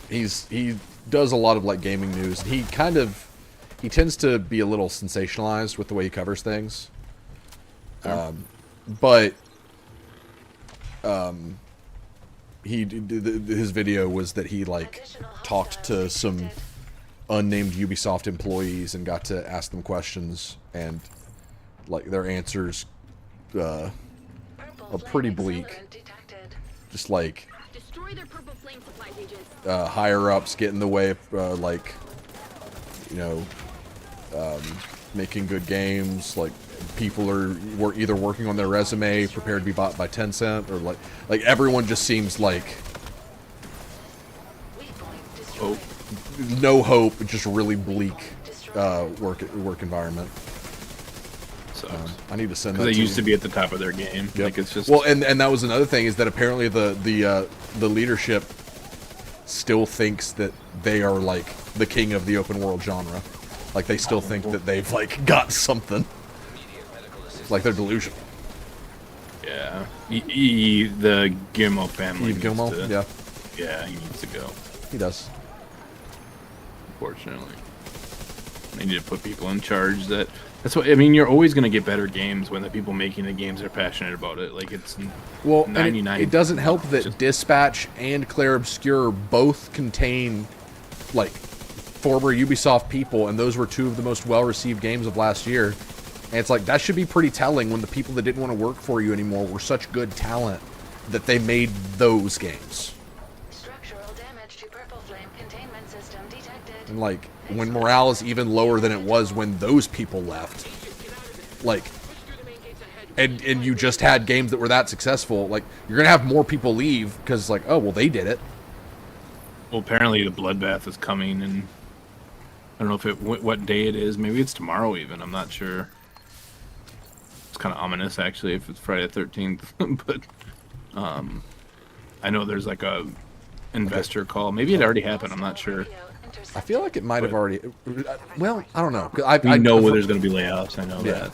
He does a lot of like gaming news. He tends to be a little sensationalized with the way he covers things. But his video was that he like talked to some unnamed Ubisoft employees and got to ask them questions, and like their answers are pretty bleak. Just like higher ups get in the way of like, you know, making good games. Like people were either working on their resume, prepared to be bought by Tencent, or like everyone just seems like no hope, just really bleak work environment. I need to send that. They used to be at the top of their game. Yep. Like it's just well, and that was another thing, is that apparently the leadership still thinks that they are like the king of the open world genre. Like they still think that they've like got something. Like they're delusional. yeah. The Guillermo family. Yves Guillemot? Yeah, Yeah, he needs to go. he does. Unfortunately, they need to put people in charge. That's what I mean. You're always going to get better games when the people making the games are passionate about it. Like it's Well, 99. it doesn't help that Dispatch and Clair Obscur both contain like former Ubisoft people, and those were 2 of the most well-received games of last year. And it's like that should be pretty telling when the people that didn't want to work for you anymore were such good talent that they made those games. Structural damage to Purple Flame containment system detected. And like when morale is even lower than it was when those people left, like, and you just had games that were that successful, like you're gonna have more people leave because like, oh well, they did it. Well, apparently the bloodbath is coming, and I don't know if what day it is. Maybe it's tomorrow even. I'm not sure. It's kind of ominous actually if it's Friday the 13th, but I know there's like a investor call. Maybe it already happened. I'm not sure. I feel like it might have already. Well, I don't know. I know where there's going to be layoffs. I know Yeah. that.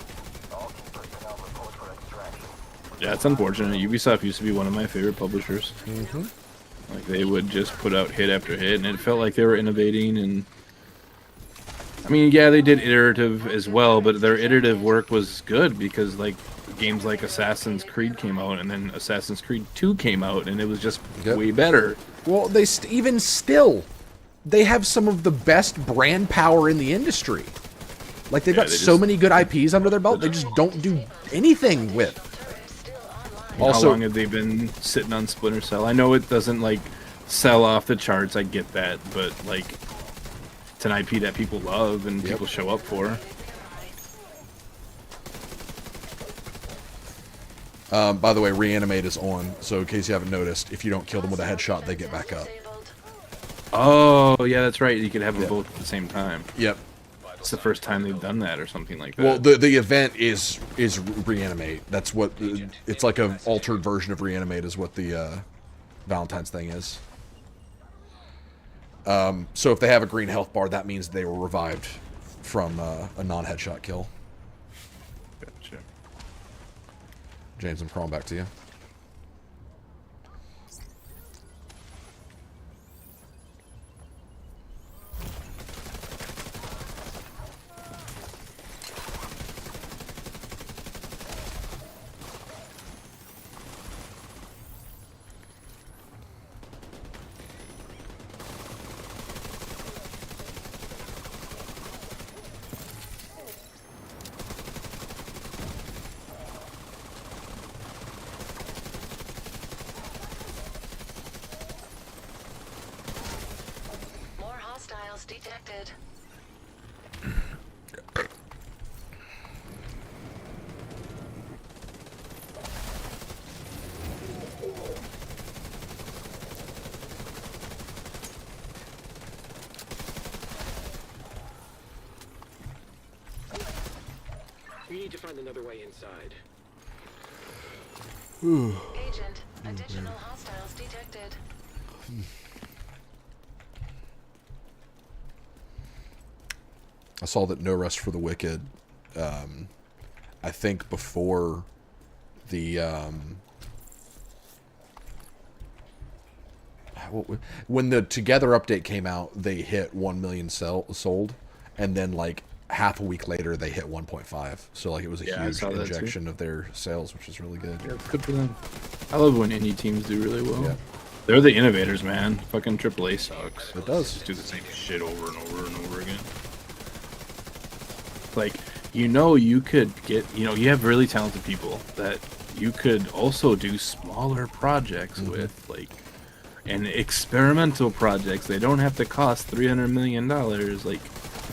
Yeah, it's unfortunate. Ubisoft used to be one of my favorite publishers. Mm-hmm. Like they would just put out hit after hit, and it felt like they were innovating. And I mean, yeah, they did iterative as well, but their iterative work was good because like games like Assassin's Creed came out, and then Assassin's Creed 2 came out, and it was just way better. Well, they even still, they have some of the best brand power in the industry. Like they've got so many good IPs under their belt, they just don't do anything with. Also, how long have they been sitting on Splinter Cell? I know it doesn't like sell off the charts. I get that, but like it's an IP that people love and people show up for. By the way, Reanimate is on, so in case you haven't noticed, if you don't kill them with a headshot, they get back up. Oh, yeah, that's right. You could have them both at the same time. Yep. it's the first time they've done that or something like that. Well, the event is Reanimate. That's what it's like, a altered version of Reanimate is what the Valentine's thing is. So if they have a green health bar, that means they were revived from a non-headshot kill. Gotcha. James, I'm crawling back to you. More hostiles detected. We need to find another way inside. Agent, additional hostiles detected. I saw that No Rest for the Wicked, I think before the, when the Together update came out, they hit 1 million sold, and then like half a week later they hit 1.5. So like it was a huge injection of their sales, which is really good. Yeah, it's good for them. I love when indie teams do really well. Yeah. They're the innovators, man. Fucking AAA sucks. It does. Just do the same shit over and over and over again. Like, you could get, you have really talented people that you could also do smaller projects with, like, and experimental projects. They don't have to cost $300 million. Like,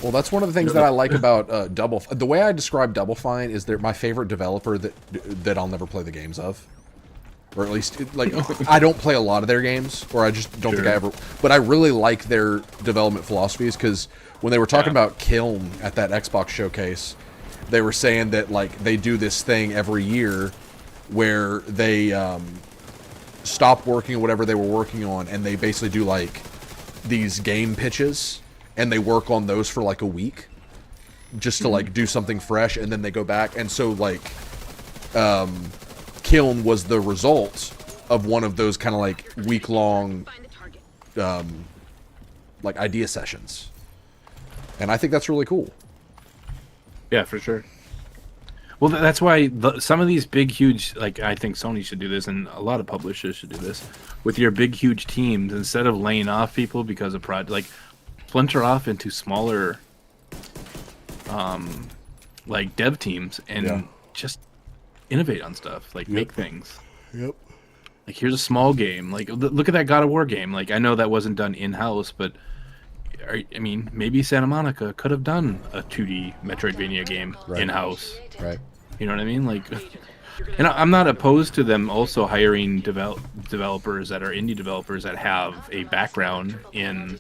well, that's one of the things that I like about Double. The way I describe Double Fine is they're my favorite developer that I'll never play the games of, or at least like I don't play a lot of their games, or I just don't think I ever. But I really like their development philosophies, because when they were talking about Kiln at that Xbox showcase, they were saying that like they do this thing every year where they stop working on whatever they were working on, and they basically do like these game pitches, and they work on those for like a week just to like do something fresh, and then they go back. And so like Kiln was the result of one of those kind of like week-long like idea sessions, and I think that's really cool. Yeah, for sure. Well, that's why some of these big, huge, like, I think Sony should do this, and a lot of publishers should do this, with your big, huge teams, instead of laying off people because of project, like, splinter off into smaller, like, dev teams, and just innovate on stuff, like, make things. Yep. Like, here's a small game. Like, look at that God of War game. Like, I know that wasn't done in-house, but, I mean, maybe Santa Monica could have done a 2D Metroidvania game in-house. Right. You know what I mean? Like, and I'm not opposed to them also hiring developers that are indie developers that have a background in,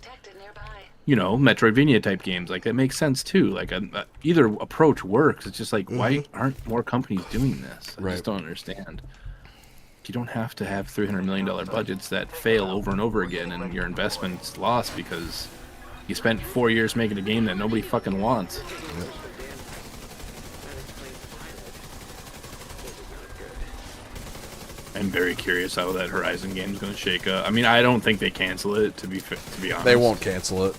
Metroidvania type games. Like, that makes sense too. Like, either approach works. It's just like, why aren't more companies doing this? I just don't understand. You don't have to have $300 million budgets that fail over and over again, and your investment's lost because you spent 4 years making a game that nobody fucking wants. Yep. I'm very curious how that Horizon game is going to shake up. I mean, I don't think they cancel it, to be honest. They won't cancel it.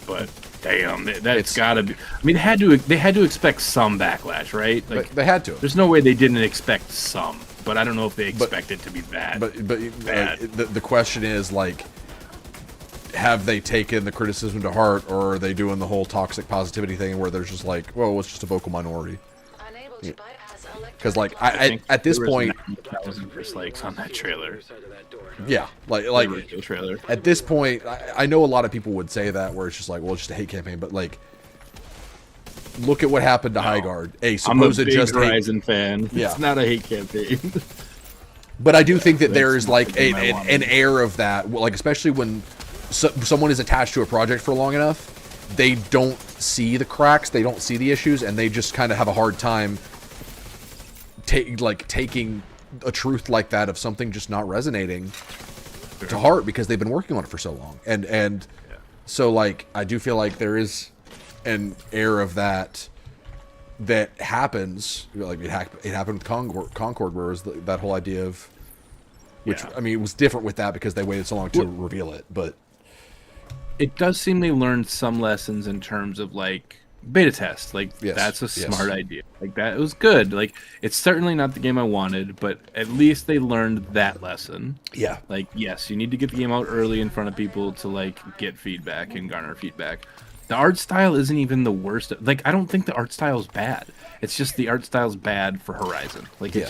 But damn, that's got to be. I mean, they had to expect some backlash, right? Like, they had to. There's no way they didn't expect some. But I don't know if they expect it to be bad. But bad. The question is, like, have they taken the criticism to heart, or are they doing the whole toxic positivity thing where there's just like, well, it's just a vocal minority? Because like at this point, 1,000 dislikes on that trailer. Yeah, like trailer. At this point, I know a lot of people would say that, where it's just like, well, it's just a hate campaign, but like, look at what happened to Highguard. I'm a big Horizon fan. Yeah. It's not a hate campaign. But I do think that there is like an air of that, like especially when someone is attached to a project for long enough, they don't see the cracks, they don't see the issues, and they just kind of have a hard time taking a truth like that of something just not resonating to heart because they've been working on it for so long. And so like I do feel like there is an air of that happens. Like it happened with Concord, where it was that whole idea of, which I mean, it was different with that because they waited so long to reveal it, but it does seem they learned some lessons in terms of like beta test. Like that's a smart idea. Like that was good. Like it's certainly not the game I wanted, but at least they learned that lesson. Yeah. Like yes, you need to get the game out early in front of people to like get feedback and garner feedback. The art style isn't even the worst. Like I don't think the art style is bad. It's just the art style's bad for Horizon. Like it's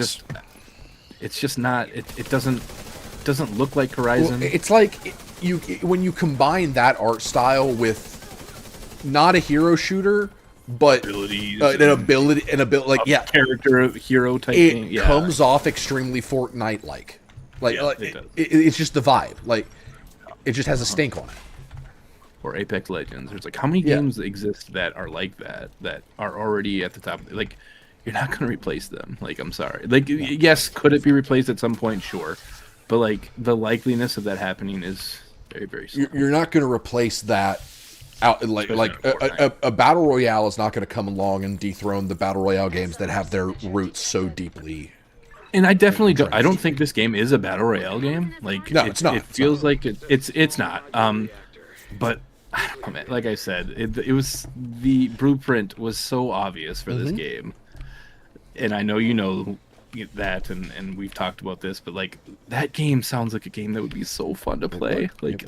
just not. It doesn't look like Horizon. Well, it's like when you combine that art style with not a hero shooter, but abilities, an ability, like character hero type thing. It comes off extremely Fortnite like. It's just the vibe. Like it just has a stink on it. Or Apex Legends. There's like how many games exist that are like that are already at the top. Like you're not going to replace them. Like I'm sorry. Like yes, could it be replaced at some point? Sure, but like the likeliness of that happening is very very small. You're not going to replace that. A battle royale is not going to come along and dethrone the battle royale games that have their roots so deeply. And I definitely don't. I don't think this game is a battle royale game. Like no, it's not. It feels like it's not. But I don't know, man. Like I said, it was the blueprint was so obvious for this game, and I know you know that, and we've talked about this, but like that game sounds like a game that would be so fun to play. Like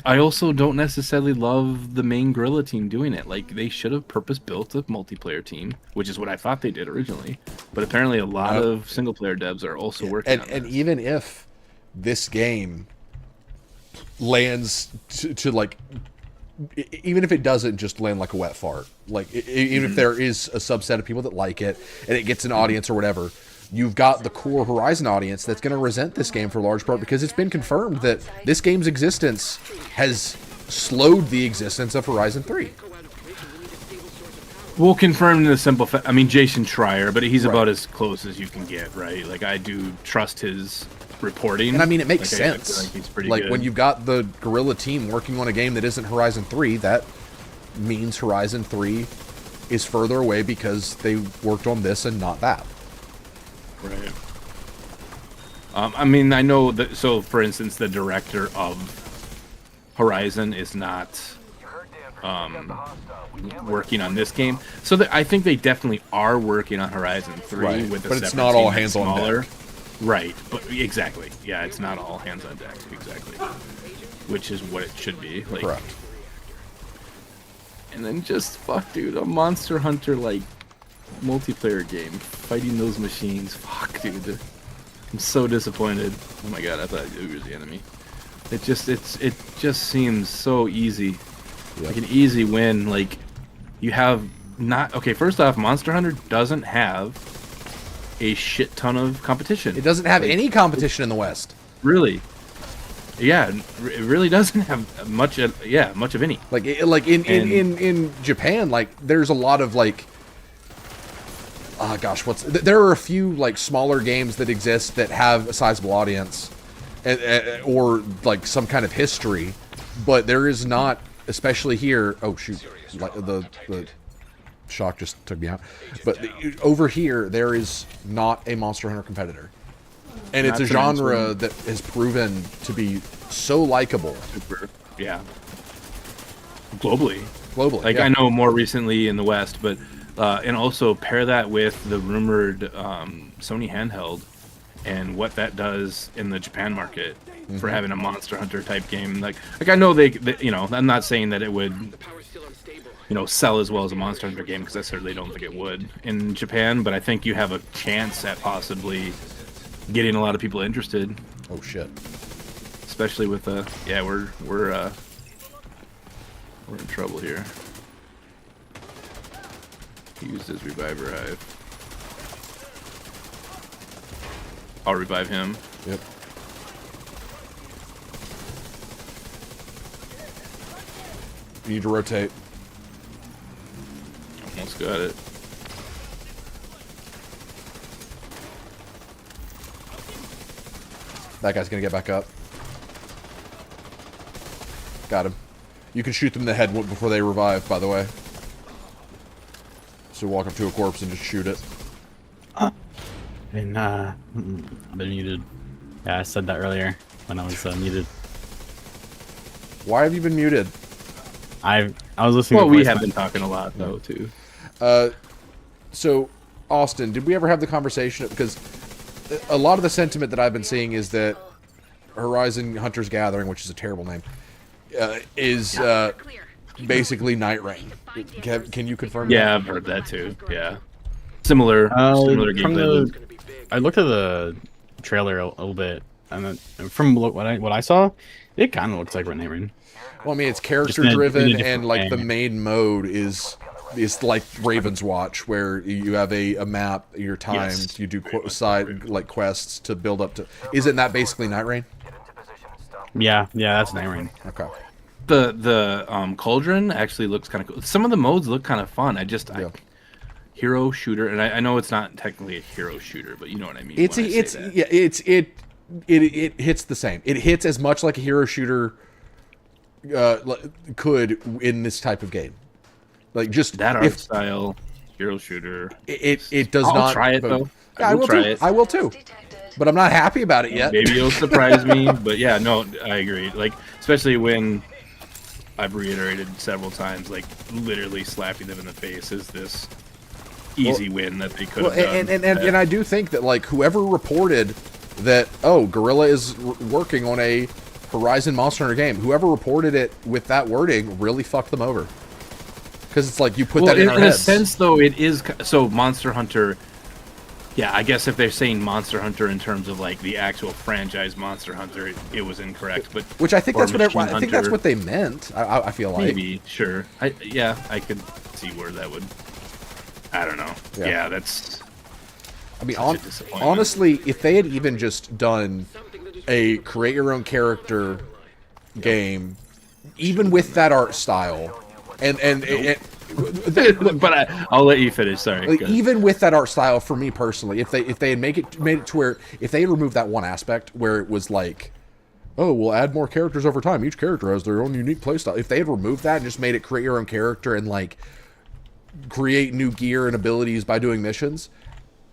I also don't necessarily love the main Guerrilla team doing it. Like they should have purpose built a multiplayer team, which is what I thought they did originally. But apparently a lot of single player devs are also working on this. And even if this game lands to like, even if it doesn't just land like a wet fart, like even if there is a subset of people that like it and it gets an audience or whatever, you've got the core Horizon audience that's going to resent this game for large part because it's been confirmed that this game's existence has slowed the existence of Horizon 3. Well, confirmed in a simple fact. I mean, Jason Schreier, but he's about as close as you can get, right? Like, I do trust his reporting. And I mean, it makes sense. I feel like he's pretty like good. When you've got the Guerrilla team working on a game that isn't Horizon 3, that means Horizon 3 is further away because they worked on this and not that. Right. I mean, I know that. So, for instance, the director of Horizon is not working on this game. So I think they definitely are working on Horizon 3 with a but it's separate not all team hands that's on smaller. deck. Right. But exactly. Yeah, it's not all hands on deck. Exactly. Which is what it should be. Like, correct. And then just fuck, dude, a Monster Hunter like multiplayer game fighting those machines. Fuck, dude. I'm so disappointed. Oh my god, I thought it was the enemy. It just seems so easy. Yep. Like an easy win. Like you have not okay, first off, Monster Hunter doesn't have a shit ton of competition. It doesn't have any competition in the West. Really? Yeah, it really doesn't have much of any. Like in Japan, like there's a lot of like there are a few like smaller games that exist that have a sizable audience or like some kind of history, but there is not, especially here. Oh shoot, like the shock just took me out. But over here, there is not a Monster Hunter competitor, and it's a genre that has proven to be so likable. Yeah, globally. Like yeah. I know more recently in the West, but. And also pair that with the rumored Sony handheld and what that does in the Japan market for having a Monster Hunter type game. Like I know they you know, I'm not saying that it would, you know, sell as well as a Monster Hunter game because I certainly don't think it would in Japan. But I think you have a chance at possibly getting a lot of people interested. Oh shit! Especially with we're in trouble here. He used his revive. I'll revive him. Yep. You need to rotate. almost got it. That guy's gonna get back up. Got him. You can shoot them in the head before they revive, by the way. So walk up to a corpse and just shoot it. And been muted. Yeah, I said that earlier when I was muted. Why have you been muted? I was listening. Well, to we voice have memo- been talking a lot though too. So, Austin, did we ever have the conversation? Because a lot of the sentiment that I've been seeing is that Horizon Hunter's Gathering, which is a terrible name, is basically Night Rain. Can you confirm Yeah, that? I've heard that too. Yeah, similar From gameplay. I looked at the trailer a little bit, and then from what I saw, it kind of looks like Night Rain. Well, I mean, it's character in a driven, different and like the way. main mode is like Raven's Watch, where you have a map, you're timed, Yes. you do side like quests to build up to. Isn't that basically Night Rain? Yeah, that's Night Rain. Okay. The cauldron actually looks kind of cool. Some of the modes look kind of fun. Yeah. Hero shooter, and I know it's not technically a hero shooter, but you know what I mean. It hits the same. It hits as much like a hero shooter could in this type of game. Like just that art style hero shooter. It does I'll not try it but- though. Yeah, I will try it. I will too. But I'm not happy about it yet. Maybe it'll surprise me, but yeah, no, I agree. Like, especially when I've reiterated several times, like literally slapping them in the face is this easy win that they could have done. And I do think that like whoever reported that Guerrilla is working on a Horizon Monster Hunter game, whoever reported it with that wording really fucked them over. Because it's like you put that in our in a heads. sense, though, it is so Monster Hunter. Yeah, I guess if they're saying Monster Hunter in terms of like the actual franchise Monster Hunter, it was incorrect. But Which I think or that's what Machine I think that's Hunter, what they meant. I feel like maybe sure. I could see where that would. I don't know. Yeah. Yeah, that's. I mean, such a disappointment. honestly, if they had even just done a create your own character game, even with that art style, but I'll let you finish. Sorry. like, Go ahead. even with that art style, for me personally, if they had made it to where if they had removed that one aspect where it was like, oh, we'll add more characters over time. Each character has their own unique playstyle. If they had removed that and just made it create your own character and like create new gear and abilities by doing missions,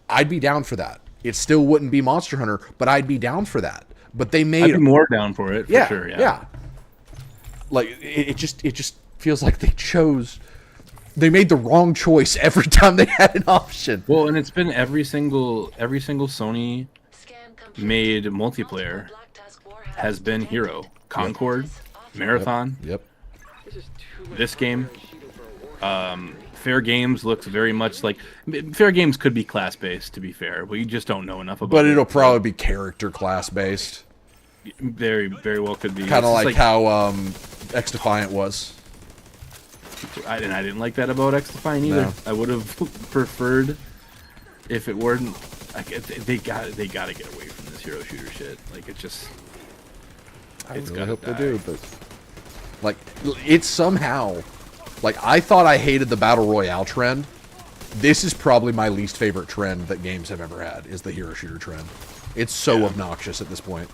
I'd be down for that. It still wouldn't be Monster Hunter, but I'd be down for that. But they made I'd be more down for it. For yeah, sure. yeah. Like it just feels like they made the wrong choice every time they had an option. Well, and it's been every single Sony made multiplayer has been Hero, Concord, Marathon. Yep. This game, Fair Games looks very much like Fair Games could be class based. To be fair, we just don't know enough about. But it. it'll probably be character class based, very well could be kind of It's like how X Defiant was. I didn't like that about X Defiant either. No. I would have preferred if it weren't. They got to get away from this hero shooter shit. Like it's just. I It's really gotta hope they die. do, but like it's somehow like I thought I hated the battle royale trend. This is probably my least favorite trend that games have ever had. Is the hero shooter trend? It's so obnoxious at this point.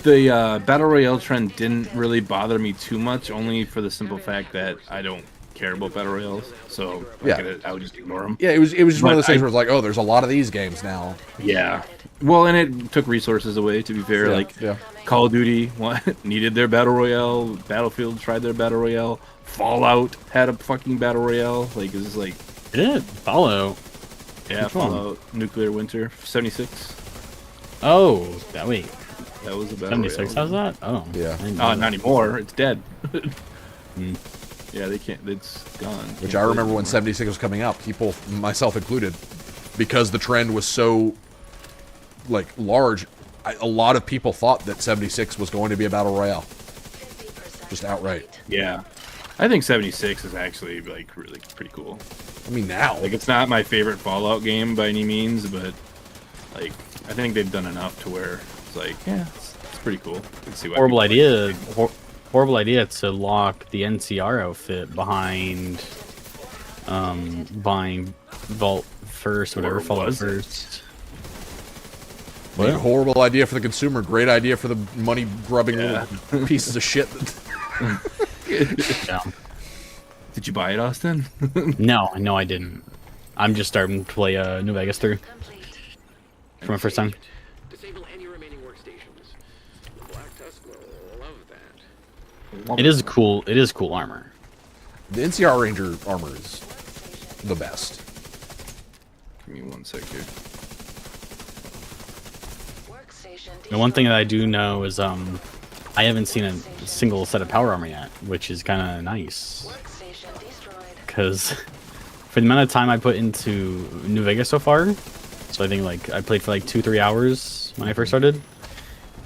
The battle royale trend didn't really bother me too much, only for the simple fact that I don't care about battle royales, so I would just ignore them. Yeah, it was just one of But those things where it's like, oh, there's a lot of these games now. Yeah. Well, and it took resources away. To be fair, Call of Duty needed their battle royale. Battlefield tried their battle royale. Fallout had a fucking battle royale. Like it's like It did follow. yeah, Which one? Fallout Nuclear Winter 76. Oh, wait. That was a battle 76 royale. has that? Oh. Yeah. I didn't know Not that. anymore. It's dead. Yeah, they can't. It's gone. Which Can't I play remember when anymore. 76 was coming out, people, myself included, because the trend was so like large. A lot of people thought that 76 was going to be a battle royale, just outright. Yeah, I think 76 is actually like really pretty cool. I mean, now Like it's not my favorite Fallout game by any means, but like I think they've done enough to where it's like yeah, it's pretty cool. Let's see what Horrible people like. idea. horrible idea to lock the NCR outfit behind buying Vault first, whatever, Fallout first. Like, horrible idea for the consumer, great idea for the money grubbing little pieces of shit. Yeah. Did you buy it, Austin? No, I didn't. I'm just starting to play New Vegas 3 for my first time. Disable any remaining workstations. The Black Tusk will love that. It is cool. It is cool armor. The NCR Ranger armor is the best. Give me 1 sec here. The one thing that I do know is I haven't seen a single set of power armor yet, which is kind of nice. Because for the amount of time I put into New Vegas so far, so I think like I played for like 2-3 hours when I first started.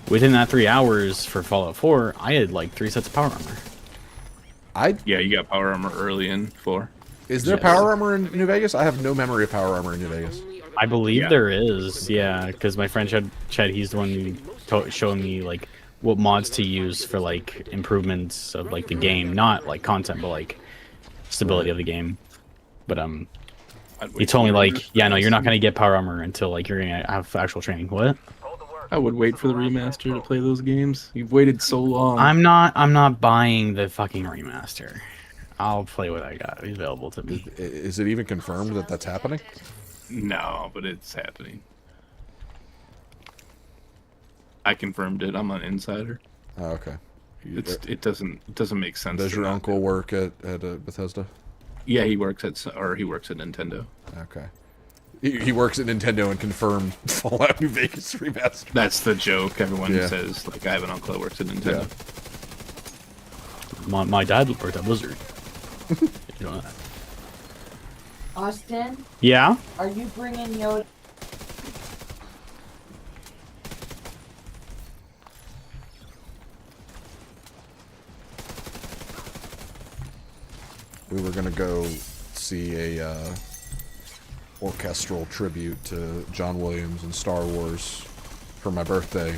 Within that 3 hours for Fallout 4, I had like 3 sets of power armor. Yeah, you got power armor early in 4. Is there power armor in New Vegas? I have no memory of power armor in New Vegas. I believe there is, yeah, because my friend Chad, he's the one who showed me like what mods to use for like improvements of like the game, not like content, but like stability of the game. But he told me like, yeah, no, you're not gonna get power armor until like you're gonna have actual training. What? I would wait for the remaster to play those games. You've waited so long. I'm not buying the fucking remaster. I'll play what I got available to me. Is it even confirmed that that's happening? No, but it's happening. I confirmed it. I'm an insider. Oh, okay. It doesn't make sense. Does your uncle work at Bethesda? Yeah, he works at Nintendo. Okay. He works at Nintendo and confirmed Fallout New Vegas remaster. That's the joke. Everyone says like I have an uncle that works at Nintendo. Yeah. My dad worked at Blizzard. You know that. Austin? Yeah? Are you bringing Yoda? We were gonna go see a orchestral tribute to John Williams and Star Wars for my birthday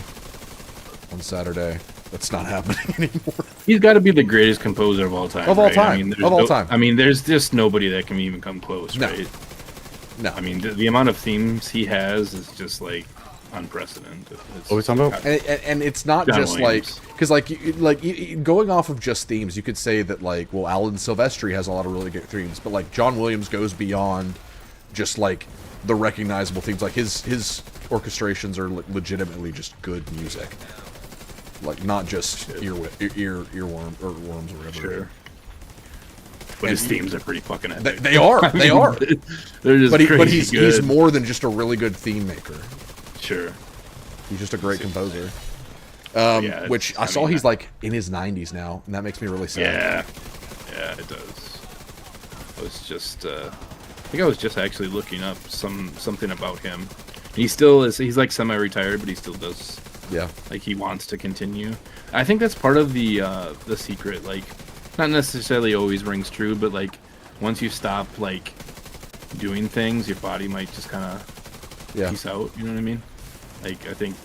on Saturday. That's not happening anymore. He's got to be the greatest composer of all time. Of all right? time. I mean, Of all time. I mean, there's just nobody that can even come close, No. right? No. I mean, the amount of themes he has is just like unprecedented. What are we talking about? And it's not John just Williams. like, because going off of just themes, you could say that like, well, Alan Silvestri has a lot of really good themes, but like John Williams goes beyond just like the recognizable themes. Like his orchestrations are legitimately just good music, like not just earworms or whatever. Sure. But his themes are pretty fucking epic. They are. They are. They're just But crazy he's good. more than just a really good theme maker. Sure. He's just a great composer. Yeah, Which I saw he's like in his 90s now, and that makes me really sad. Yeah, it does. I was just, I think I was just actually looking up something about him. He still is. He's like semi-retired, but he still does. Yeah. Like he wants to continue. I think that's part of the secret. Like, not necessarily always rings true, but like once you stop like doing things, your body might just kind of peace out. You know what I mean? Like I think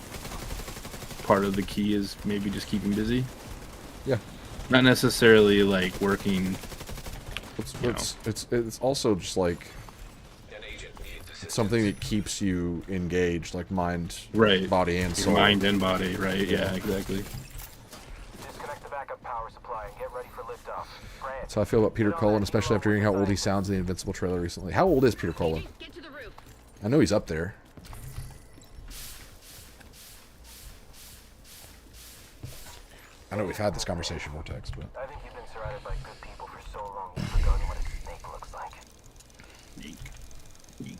part of the key is maybe just keeping busy. Yeah. Not necessarily like working. It's also just like it's something that keeps you engaged, like mind, right, body, and soul. Mind and body, right? Yeah, exactly. Disconnect the backup power supply and get ready for liftoff. That's how I feel about Peter Cullen, especially after hearing how old he sounds in the Invincible trailer recently. How old is Peter Cullen? Get to the roof. I know he's up there. I know we've had this conversation, Vortex, but I think you've been surrounded by good people for so long you've forgotten what a snake looks like. Sneak.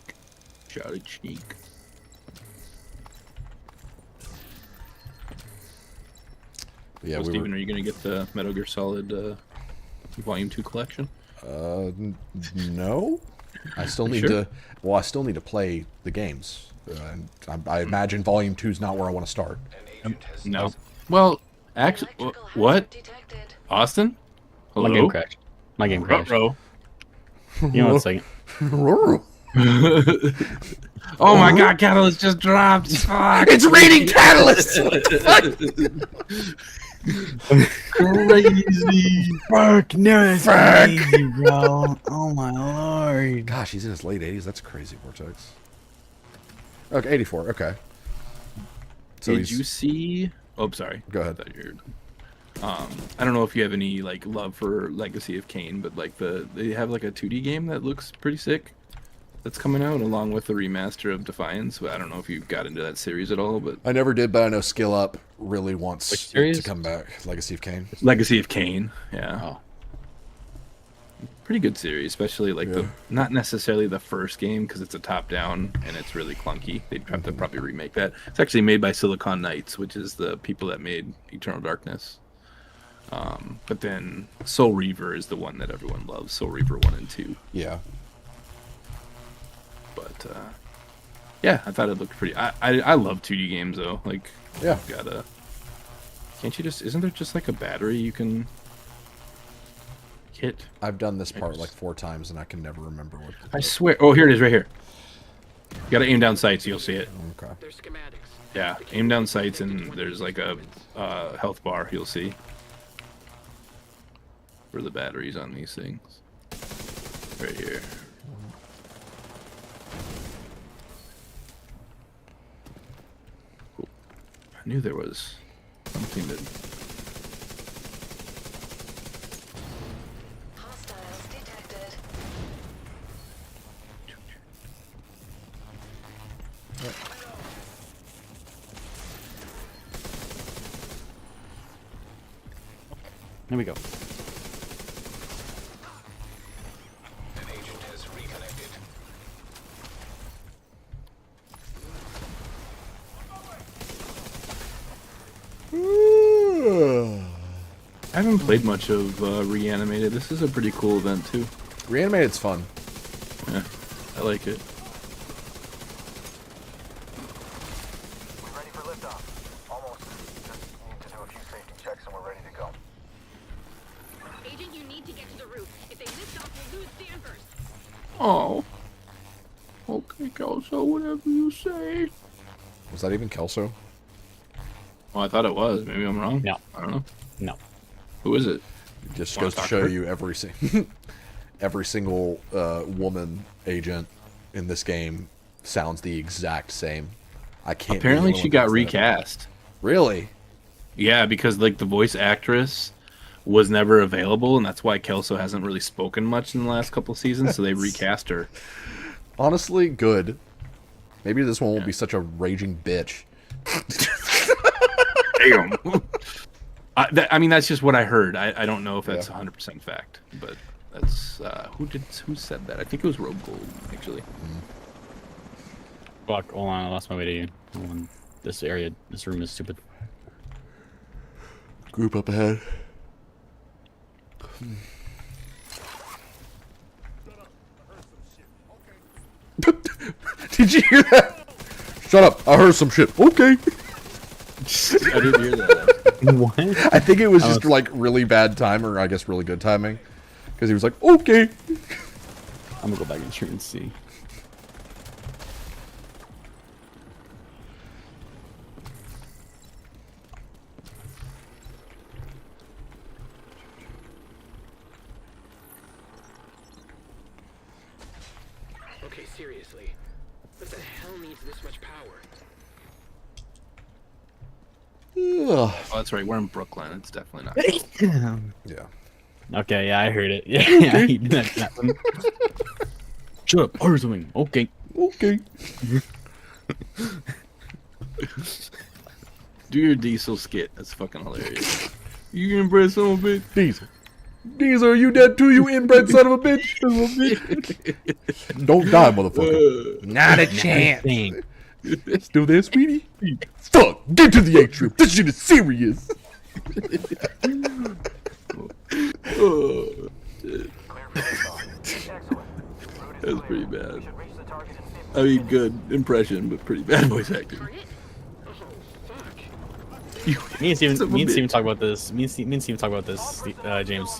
Shouted sneak. yeah, Well, Steven, are you gonna get the Metal Gear Solid Volume 2 collection? No. I still need to. Well, I still need to play the games. I imagine Volume 2 is not where I want to start. No. Well, actually, what? Detected. Austin? Hello? My game crashed. My game crashed. Ruh-roh. You know, one second. Oh my god, Catalyst just dropped. Fuck. It's raining Catalyst! Crazy. Fuck, no, it's crazy, bro. Oh my lord. Gosh, he's in his late 80s. That's crazy, Vortex. Okay, 84. Okay. So Did you see? Oh, sorry. Go ahead. I thought you were- I don't know if you have any like love for Legacy of Kain, but like they have like a 2D game that looks pretty sick. That's coming out along with the remaster of Defiance. But I don't know if you got into that series at all. But I never did, but I know Skill Up really wants Which it to series? come back. Legacy of Kain. Legacy of Kain, yeah. Oh. Pretty good series, especially like Yeah. the not necessarily the first game because it's a top down and it's really clunky. They'd have to probably remake that. It's actually made by Silicon Knights, which is the people that made Eternal Darkness. But then Soul Reaver is the one that everyone loves. Soul Reaver 1 and 2. Yeah. But yeah, I thought it looked pretty. I love 2D games though. Like Yeah. can't you just? Isn't there just like a battery you can hit? I've done this part like 4 times, and I can never remember what. I swear. Oh, here it is, right here. You gotta aim down sights, you'll see it. Okay. They're schematics. Yeah, aim down sights, and there's like a health bar. You'll see for the batteries on these things. Right here. Cool. I knew there was something that. Hostiles detected. Here we go. I haven't played much of Reanimated. This is a pretty cool event too. Reanimated's fun. Yeah, I like it. We ready for liftoff? Almost. Just need to do a few safety checks and we're ready to go. Agent, you need to get to the roof. If they lift off, we'll lose Danvers. Oh. Okay, Kelso, whatever you say. Was that even Kelso? Well, I thought it was. Maybe I'm wrong. No. I don't know. No. Who is it? It just Wanna goes to talk show to her? you every single woman agent in this game sounds the exact same. I can't. be the Apparently, only she one got that does that. recast. Really? Yeah, because like the voice actress was never available, and that's why Kelso hasn't really spoken much in the last couple seasons. So they recast her. Honestly, good. Maybe this one won't be such a raging bitch. Damn. I mean, that's just what I heard. I don't know if that's 100% fact, but that's who said that? I think it was Rogue Gold, actually. Fuck, hold on, I lost my way to you. Hold on. This area, this room is stupid. Group up ahead. Did you hear that? Shut up! I heard some shit. Okay. I didn't hear that. What? I think it was just like really bad time, or I guess really good timing, because he was like, "Okay." I'm gonna go back and stream and see. Okay, seriously. What the hell needs this much power? Ugh. Oh, that's right. We're in Brooklyn. It's definitely not. Yeah. Okay, yeah, I heard it. Yeah, yeah, he did that. Shut up, or something. Okay. Okay. Do your Diesel skit. That's fucking hilarious. You inbred son of a bitch. Diesel. Diesel, are you dead too, you inbred son of a bitch? Don't die, motherfucker. Not a chance. Dang. Still there, sweetie? Fuck! Get to the atrium. This shit is serious. Oh, Clear for liftoff. Excellent. Route is that's clear. pretty bad. Should reach the target in 15 I mean, good impression, but pretty bad voice acting. Target? Oh, fuck. Me and Son of a Steven bitch. talk about this. Me and Steven talk about this, James.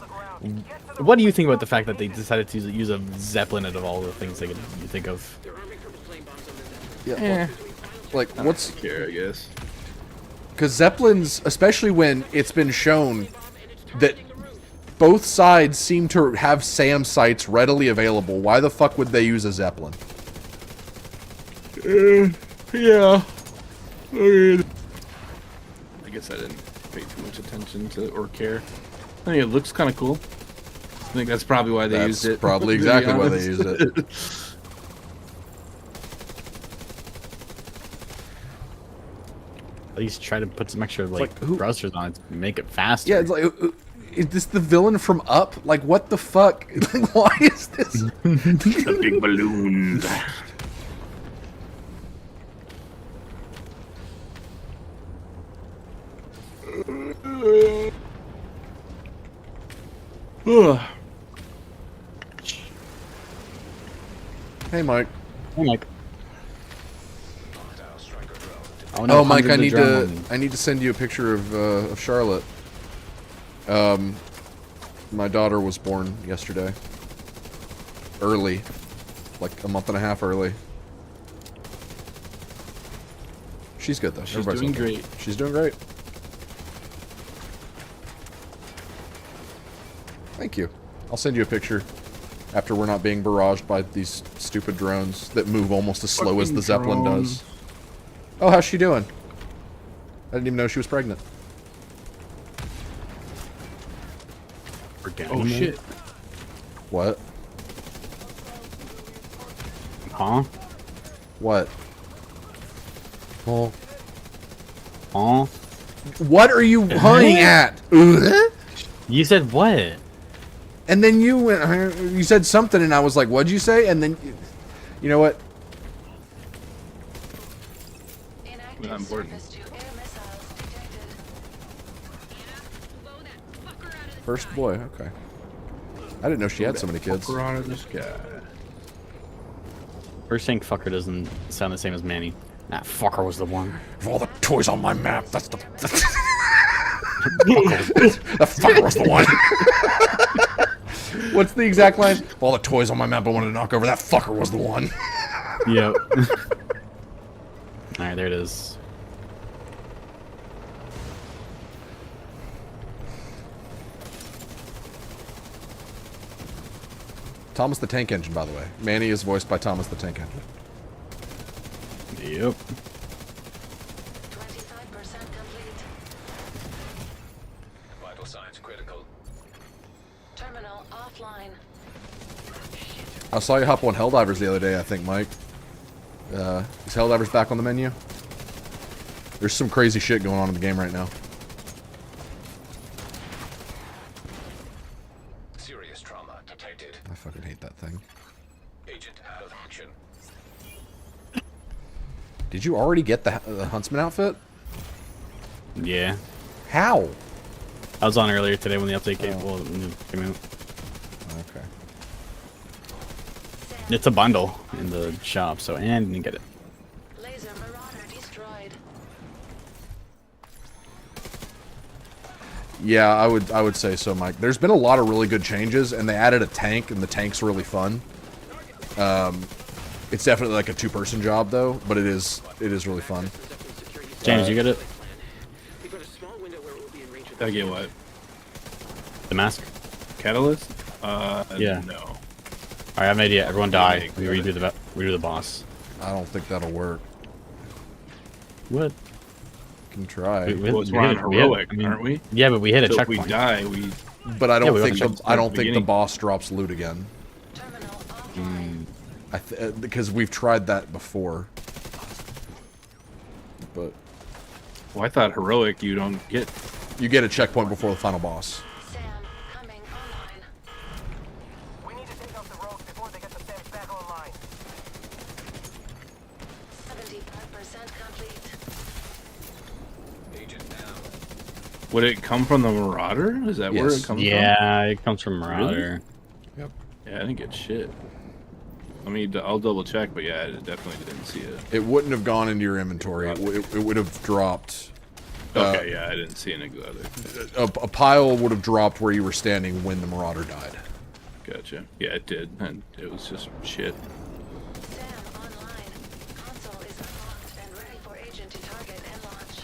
What do you think about the fact that they decided to use a Zeppelin out of all the things they could you think of? They're arming purple flame bombs on the Zeppelin. Yeah. Like, what's Care, I guess. Because Zeppelins, especially when it's been shown that both sides seem to have SAM sites readily available, why the fuck would they use a Zeppelin? Yeah. I guess I didn't pay too much attention to or care. I think it looks kind of cool. I think that's probably why they used it. Probably exactly why they used it. At least try to put some extra like, who- browsers on it to make it faster. Yeah, it's like, is this the villain from Up? Like, what the fuck? Like, why is this? The big balloon. Hey, Mike. Oh, Mike. Oh, Mike, I need to send you a picture of Charlotte. My daughter was born yesterday. Early. Like a month and a half early. She's good, though. She's Everybody's doing okay. great. She's doing great. Thank you. I'll send you a picture after we're not being barraged by these stupid drones that move almost as slow as the Zeppelin does. Oh, how's she doing? I didn't even know she was pregnant. Oh shit. What? Huh? What? Oh. Huh? What are you hunting at? You said what? And then you went, you said something and I was like, what'd you say? And then, you know what? Inactive Not important. surface to air missiles detected. Blow that fucker out of the First boy, okay. I didn't know she had so many kids. Fucker out of the sky. First saying fucker doesn't sound the same as Manny. That fucker was the one. Of all the toys on my map, that's the... That fucker was the one. What's the exact line? Of all the toys on my map I wanted to knock over, that fucker was the one. Yep. Alright, there it is. Thomas the Tank Engine, by the way. Manny is voiced by Thomas the Tank Engine. Yep. 25% complete. Vital signs critical. Terminal offline. I saw you hop on Helldivers the other day, I think, Mike. Is Helldivers back on the menu? There's some crazy shit going on in the game right now. Serious trauma detected. I fucking hate that thing. Agent out of action. Did you already get the Huntsman outfit? Yeah. How? I was on earlier today when the update came, well, when it came out. Okay. It's a bundle in the shop, so and you can get it. Laser Marauder destroyed. Yeah, I would say so, Mike. There's been a lot of really good changes, and they added a tank, and the tank's really fun. It's definitely like a two-person job, though, but it is really fun. James, you get it? We've got a small window where we'll be in range of I get what? The mask? Catalyst? Yeah. No. Alright, I have an idea. Everyone die. We redo the boss. I don't think that'll work. What? Can try, Well, we're on heroic, aren't we? Yeah, but we hit a So if we checkpoint. die, we... but I don't we think would've I don't think the beginning. boss drops loot again. Terminal offline. Because we've tried that before. But Well, I thought heroic you don't get... you get a checkpoint before the final boss. SAM coming online. We need to take out the rogues before they get the SAMs back online. 75% complete. agent down. Would it come from the Marauder? Is that where Yes. it comes Yeah, it comes from Marauder. Yep. from? Yeah, I didn't get shit. I'll double check, but yeah, I definitely didn't see it. It wouldn't have gone into your inventory. It would have dropped. Okay, yeah, I didn't see any other. A pile would have dropped where you were standing when the Marauder died. Gotcha. Yeah, it did, and it was just shit. SAM online. Console is unlocked and ready for agent to target and launch.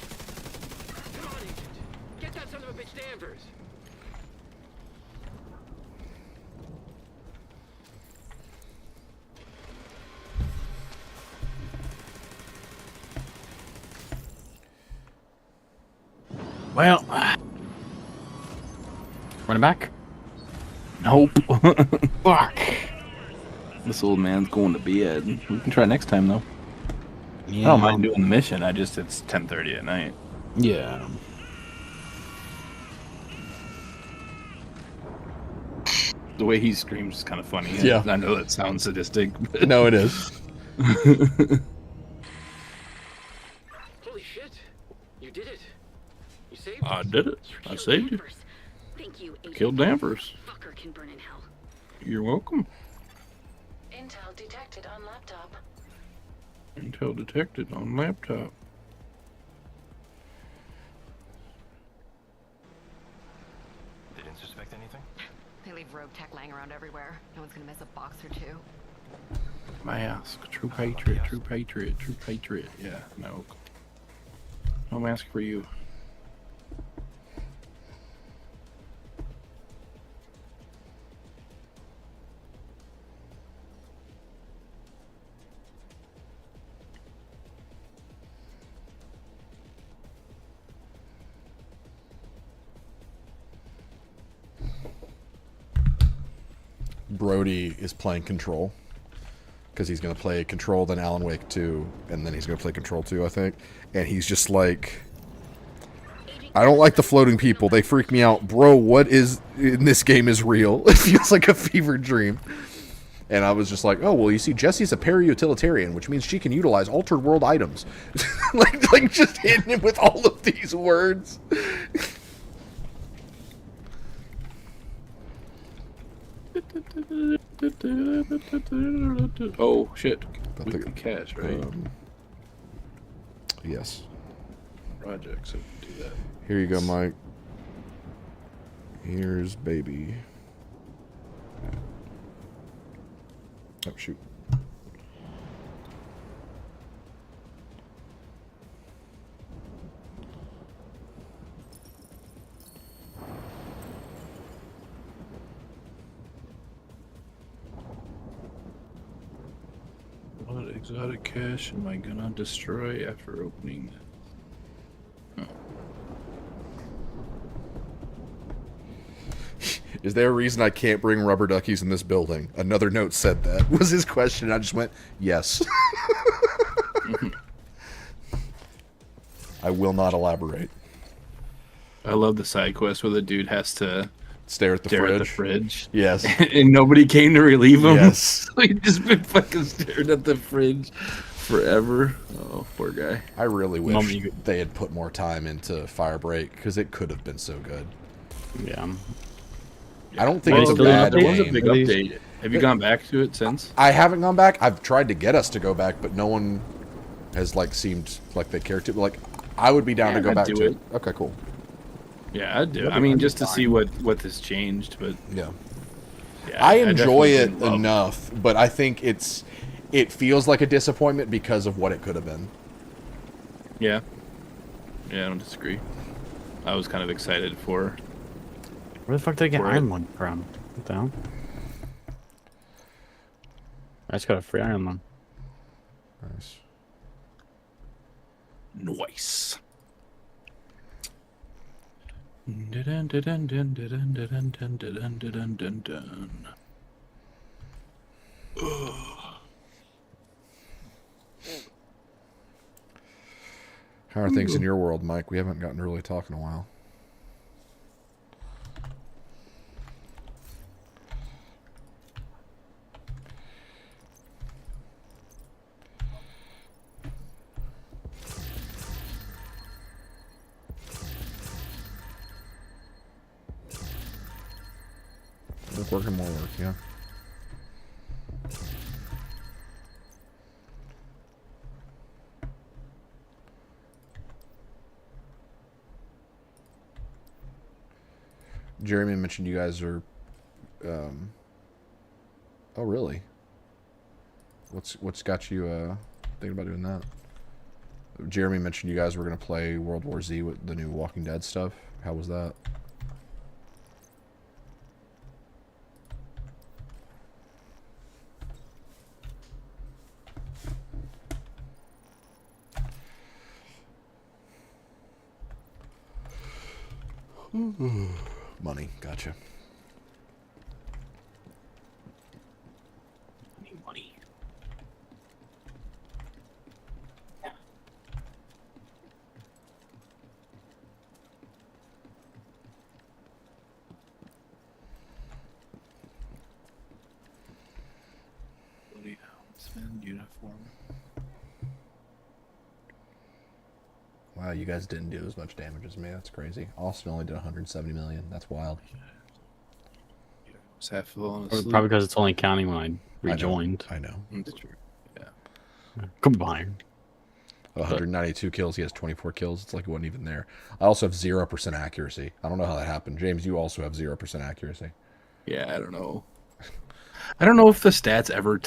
Well, running back. Nope. Fuck. This old man's going to bed. We can try next time though. Yeah. I don't mind doing the mission. It's 10:30 at night. Yeah. The way he screams is kind of funny. Yeah. I know that sounds sadistic. But No, it is. Holy shit! You did it. You saved I us. did it. I Killed saved you. Danvers. Thank you, Agent. Killed Danvers. Fucker can burn in hell. You're welcome. Intel detected on laptop. Intel detected on laptop. They didn't suspect anything? They leave rogue tech lying around everywhere. No one's gonna miss a box or two. Mask. True patriot. True patriot. True patriot. Yeah. No. No mask for you. Brody is playing Control because he's going to play Control, then Alan Wake 2, and then he's going to play Control 2, I think. And he's just like, I don't like the floating people. They freak me out. Bro, what is in this game is real. It feels like a fever dream. And I was just like, oh, well, you see, Jessie's a peri-utilitarian, which means she can utilize altered world items. like just hitting him with all of these words. Oh shit! I We think- can cash, right? Yes. Projects that do that. Here you go, Mike. Here's baby. Oh, shoot. What exotic cache am I gonna destroy after opening? Is there a reason I can't bring rubber duckies in this building? Another note said that. Was his question. I just went, yes. I will not elaborate. I love the side quest where the dude has to Stare at the stare fridge. at the fridge. Yes. And nobody came to relieve him. Yes. So he just been fucking staring at the fridge forever. Oh, poor guy. I really wish Moment you- they had put more time into Firebreak because it could have been so good. Yeah. I don't think Well, it's a still bad there was a game. big At least- update. Have you gone back to it since? I haven't gone back. I've tried to get us to go back, but no one has like seemed like they care to. Like, I would be down Yeah, to go I'd back do to it. it. Okay, cool. Yeah, I do. That'd I be mean, fun. just to see what has changed, but Yeah. yeah, I enjoy definitely it love- enough, but I think it feels like a disappointment because of what it could have been. Yeah. Yeah, I don't disagree. I was kind of excited for. Where the fuck did I get For it. Iron Lung from? What the hell? I just got a free Iron Lung. Nice. Nice. How are things in your world, Mike? We haven't gotten to really talk in a while. Working more work, yeah. Jeremy mentioned you guys are. Oh, really? What's got you thinking about doing that? Jeremy mentioned you guys were gonna play World War Z with the new Walking Dead stuff. How was that? Money, gotcha. Money. Uniform. Wow, you guys didn't do as much damage as me. That's crazy. Austin only did 170 million. That's wild. Was half falling Probably asleep. because it's only counting when I rejoined. I know. That's true. Yeah. Come behind. 192 kills. He has 24 kills. It's like it wasn't even there. I also have 0% accuracy. I don't know how that happened. James, you also have 0% accuracy. Yeah, I don't know. I don't know if the stats ever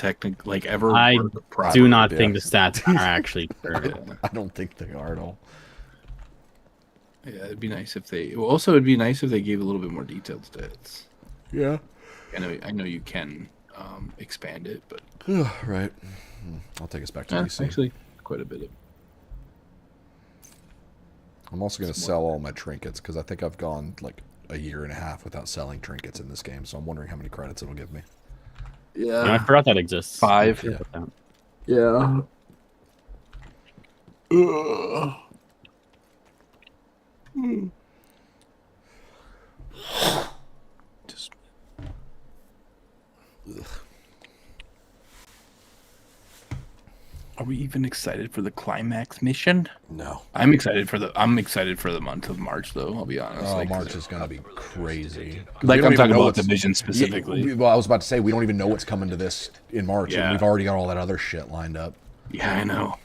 ever I work properly. do not think the stats are actually correct. I don't think they are at all. Yeah, it'd be nice if they. Well, also, it'd be nice if they gave a little bit more detailed stats. Yeah. I know you can expand it, but Right. I'll take us back to DC. actually, quite a bit of. I'm also going to sell all my trinkets because I think I've gone like a year and a half without selling trinkets in this game. So I'm wondering how many credits it'll give me. Yeah, You know, I forgot that exists. 5. I forgot that. Yeah. Just. Are we even excited for the climax mission? No. I'm excited for the month of March, though. I'll be honest. Oh, Like, March is going to be crazy. like We don't I'm even talking know about what's- division specifically. Well, I was about to say, we don't even know what's coming to this in March. Yeah. And we've already got all that other shit lined up. Yeah, I know.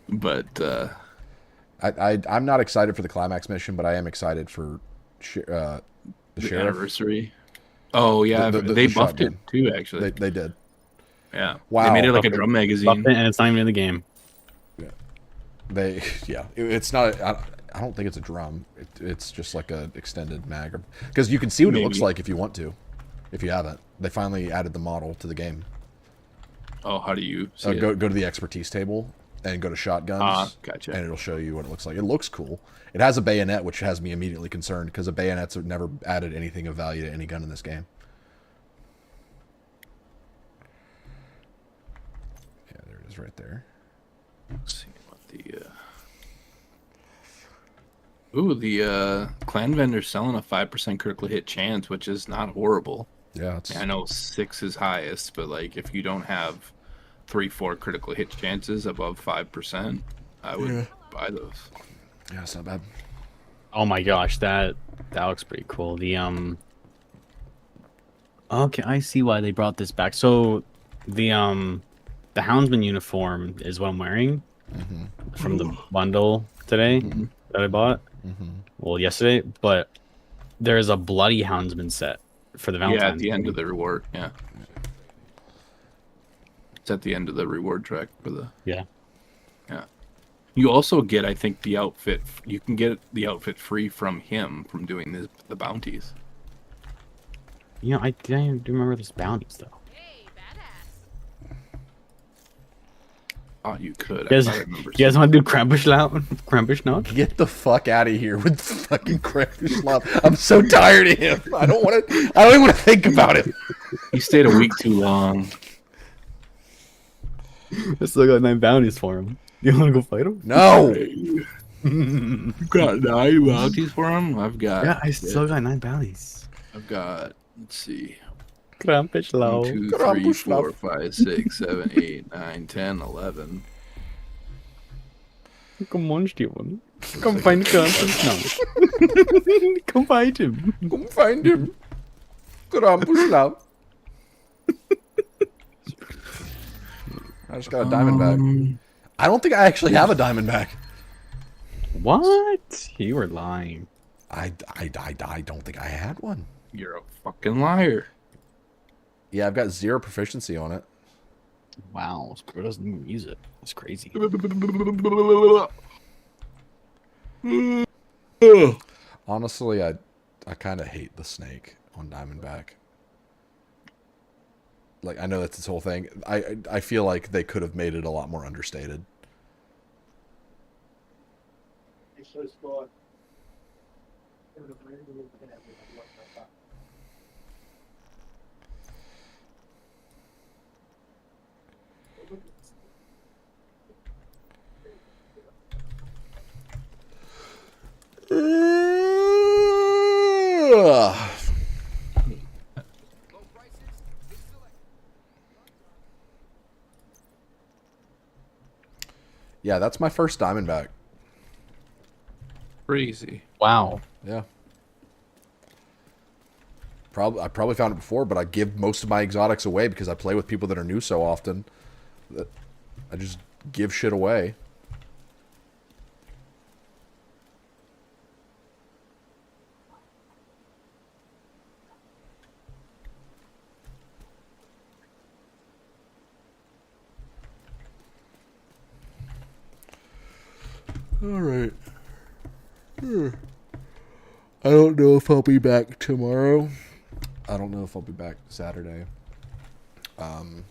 But I'm not excited for the climax mission, but I am excited for the sheriff. anniversary. Oh yeah, The they buffed shotgun. it too. Actually, They did. yeah. Wow. They made it like a Buffed it. drum Buffed magazine. it, and it's not even in the game. It's not. I don't think it's a drum. It's just like a extended mag, because you can see what it looks Maybe. like if you want to. If you haven't, they finally added the model to the game. Oh, how do you see it? Go to the expertise table and go to shotguns. Gotcha. And it'll show you what it looks like. It looks cool. It has a bayonet, which has me immediately concerned because the bayonets have never added anything of value to any gun in this game. Yeah, there it is right there. Let's see what the clan vendor's selling a 5% critical hit chance, which is not horrible. Yeah, it's I know 6 is highest, but like if you don't have 3-4 critical hit chances above 5%, I would buy those. yeah, it's not bad. Oh my gosh, that looks pretty cool. The okay, I see why they brought this back. So the Houndsman uniform is what I'm wearing from the bundle today that I bought. Well, yesterday, but there's a bloody Houndsman set for the Valentines. Yeah, at the end of the reward. Yeah. It's at the end of the reward track for the. Yeah. Yeah. You also get, I think, the outfit. You can get the outfit free from him from doing the bounties. You know, I didn't remember this bounties though. Hey, badass. Oh, you could. You guys, I remember. you guys want to do Krampus now? Get the fuck out of here with fucking Krampus Love. I'm so tired of him. I don't even want to think about it. He stayed a week too long. I still got 9 bounties for him. You want to go fight him? No. You got 9 bounties for him? I've got. Yeah, I still got 9 bounties. I've got. Let's see. Krampus 1, Love. 2, 3, Krampus 4, Love. 5, 6, 7, 8, 9, 10, 11. Come on, Steven. Come find Krampus now. Come fight him. Come find him. Krampus Love. I just got a diamond bag. I don't think I actually have a diamond bag. What? You were lying. I don't think I had one. You're a fucking liar. Yeah, I've got 0 proficiency on it. Wow, Spiro doesn't even use it. That's crazy. Honestly, I kind of hate the snake on Diamondback. Like, I know that's this whole thing. I feel like they could have made it a lot more understated. Yeah, that's my first Diamondback. Crazy. Wow. Yeah. I probably found it before, but I give most of my exotics away because I play with people that are new so often that I just give shit away. All right. I don't know if I'll be back tomorrow. I don't know if I'll be back Saturday. I'm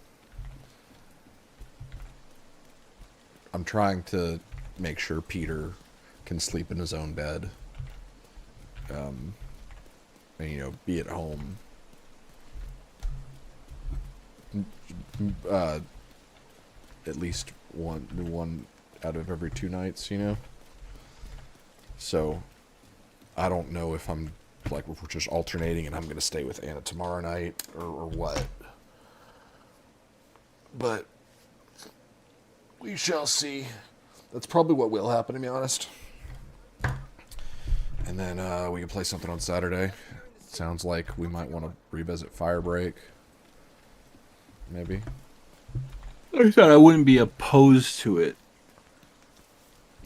trying to make sure Peter can sleep in his own bed. And, you know, be at home. At least one out of every 2 nights, you know? So, I don't know if I'm, like, if we're just alternating and I'm going to stay with Anna tomorrow night or what. But, we shall see. That's probably what will happen, to be honest. And then we can play something on Saturday. Sounds like we might want to revisit Firebreak. Maybe. I thought I wouldn't be opposed to it.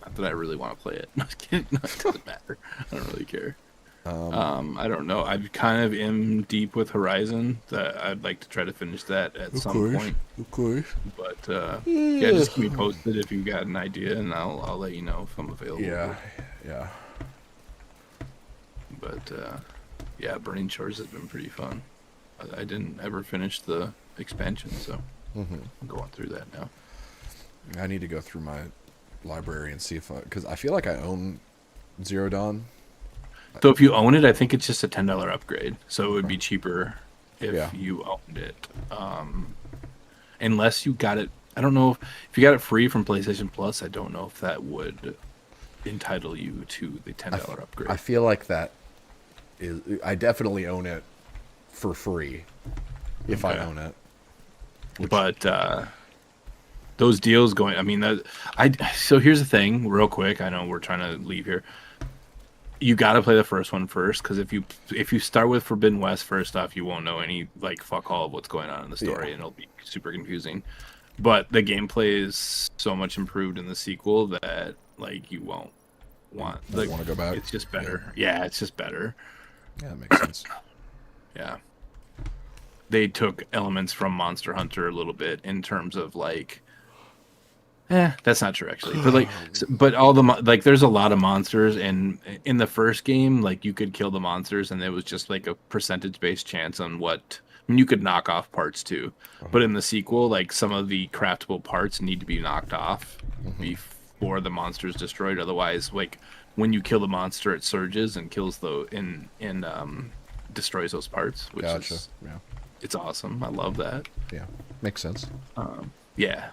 Not that I really want to play it. No, it doesn't matter. I don't really care. I don't know. I kind of am deep with Horizon. That I'd like to try to finish that at some point. Of course. But yeah, just keep me posted if you've got an idea, and I'll let you know if I'm available. Yeah. But yeah, Burning Shores has been pretty fun. I didn't ever finish the expansion, so I'm going through that now. I need to go through my library and see if because I feel like I own Zero Dawn. So if you own it, I think it's just a $10 upgrade. So it would be cheaper if you owned it. Unless you got it, I don't know if you got it free from PlayStation Plus. I don't know if that would entitle you to the $10 upgrade. I feel like that is. I definitely own it for free if I own it. But those deals going. I mean, so here's the thing, real quick. I know we're trying to leave here. You got to play the first one first, because if you start with Forbidden West first off, you won't know any fuck all of what's going on in the story, and it'll be super confusing. But the gameplay is so much improved in the sequel that you won't want to go back. It's just better. Yeah, it's just better. Yeah, that makes sense. Yeah, they took elements from Monster Hunter a little bit in terms of that's not true actually. But all the there's a lot of monsters, and in the first game, you could kill the monsters, and it was just a percentage-based chance on what. I mean, you could knock off parts too, but in the sequel, some of the craftable parts need to be knocked off before the monster is destroyed. Otherwise, when you kill the monster, it surges and kills destroys those parts, which is it's awesome. I love that. Yeah, makes sense. Yeah.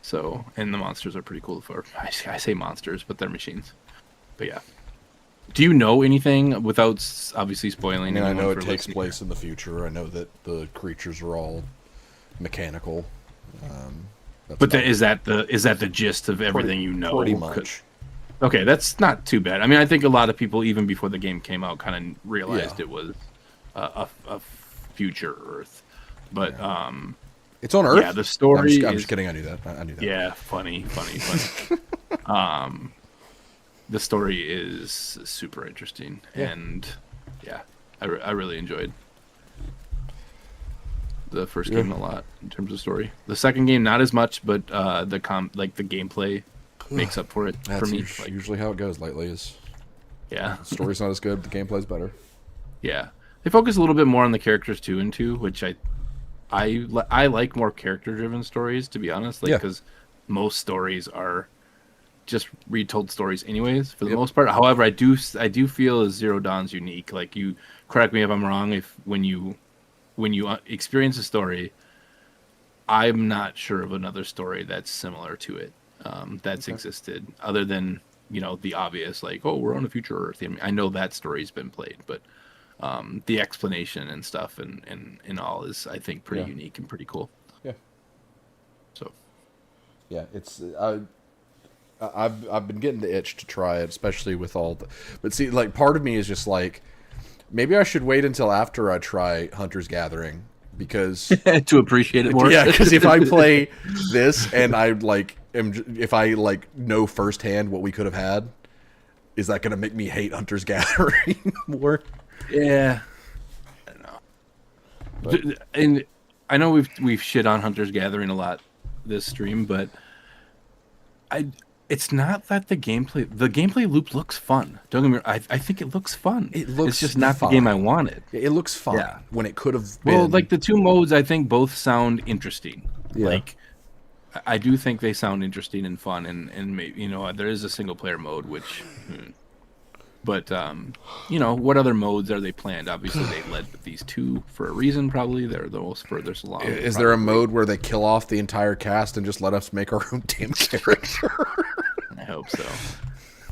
So, and the monsters are pretty cool. I say monsters, but they're machines. But yeah. Do you know anything without obviously spoiling? I know it takes place in the future. I know that the creatures are all mechanical. But is that the gist of everything you know? Pretty much. Okay, that's not too bad. I mean, I think a lot of people, even before the game came out, kind of realized it was a future Earth. But it's on Earth. Yeah, the story. I'm just kidding. I knew that. I knew that. Yeah, funny. The story is super interesting, and yeah, I really enjoyed the first game a lot in terms of story. The second game, not as much, but the gameplay makes up for it for me. Usually how it goes lately is. Yeah, the story's not as good. The gameplay's better. Yeah, they focus a little bit more on the characters too, which I like more character-driven stories, to be honest. Because most stories are just retold stories anyways for the most part. However, I do feel Zero Dawn's unique. Like, you correct me if I'm wrong. If when you experience a story, I'm not sure of another story that's similar to it that's existed other than the obvious, like, oh, we're on a future Earth. I mean, I know that story's been played, but the explanation and stuff and all is, I think, pretty unique and pretty cool. Yeah. So. Yeah, it's I've been getting the itch to try it, especially with all the. But see, like, part of me is just like, maybe I should wait until after I try Hunter's Gathering, because to appreciate it more. Yeah, because if I play this and I if I know firsthand what we could have had, is that going to make me hate Hunter's Gathering more? Yeah, I don't know. And I know we've shit on Hunter's Gathering a lot this stream, but it's not that the gameplay loop looks fun. Don't get me wrong, I think it looks fun. It's just not fun. The game I wanted. It looks fun when it could have been. Well, like, the two modes, I think both sound interesting. Yeah. Like, I do think they sound interesting and fun, and maybe, there is a single player mode, which, but what other modes are they planned? Obviously, they led with these two for a reason. Probably they're the most furthest along. Is there a mode where they kill off the entire cast and just let us make our own damn character? I hope so.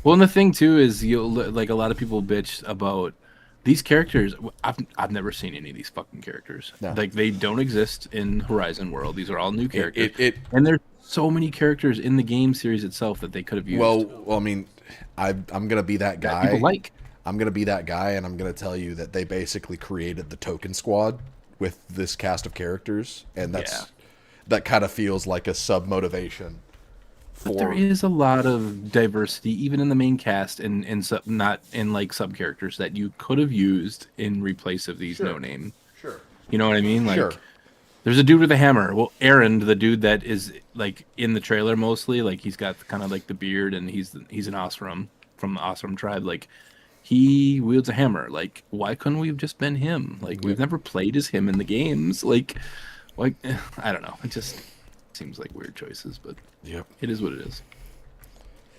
Well, and the thing too is, like, a lot of people bitch about these characters. I've never seen any of these fucking characters. No. Like, they don't exist in Horizon World. These are all new characters. And there's so many characters in the game series itself that they could have used. Well, I mean, I'm gonna be that guy. People like. I'm gonna be that guy, and I'm gonna tell you that they basically created the Token Squad with this cast of characters, and that kind of feels like a sub motivation. But there is a lot of diversity, even in the main cast, and not in, like, sub characters that you could have used in replace of these no name. Sure. You know what I mean? Like, Sure. there's a dude with a hammer. Well, Aaron, the dude that is, like, in the trailer mostly, like, he's got kind of like the beard, and he's an Osram from the Osram tribe. Like, he wields a hammer. Like, why couldn't we have just been him? Like, we've never played as him in the games. Like, I don't know. It just seems like weird choices, but it is what it is.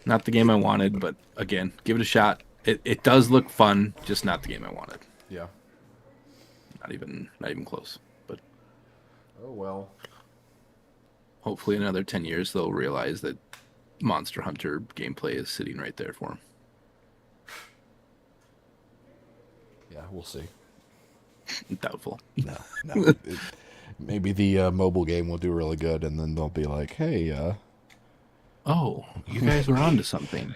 Not the game I wanted, but again, give it a shot. It does look fun, just not the game I wanted. Yeah. Not even close. But oh well. Hopefully in another 10 years they'll realize that Monster Hunter gameplay is sitting right there for them. Yeah, we'll see. Doubtful. No. Maybe the mobile game will do really good, and then they'll be like, "Hey, oh, you guys were onto something.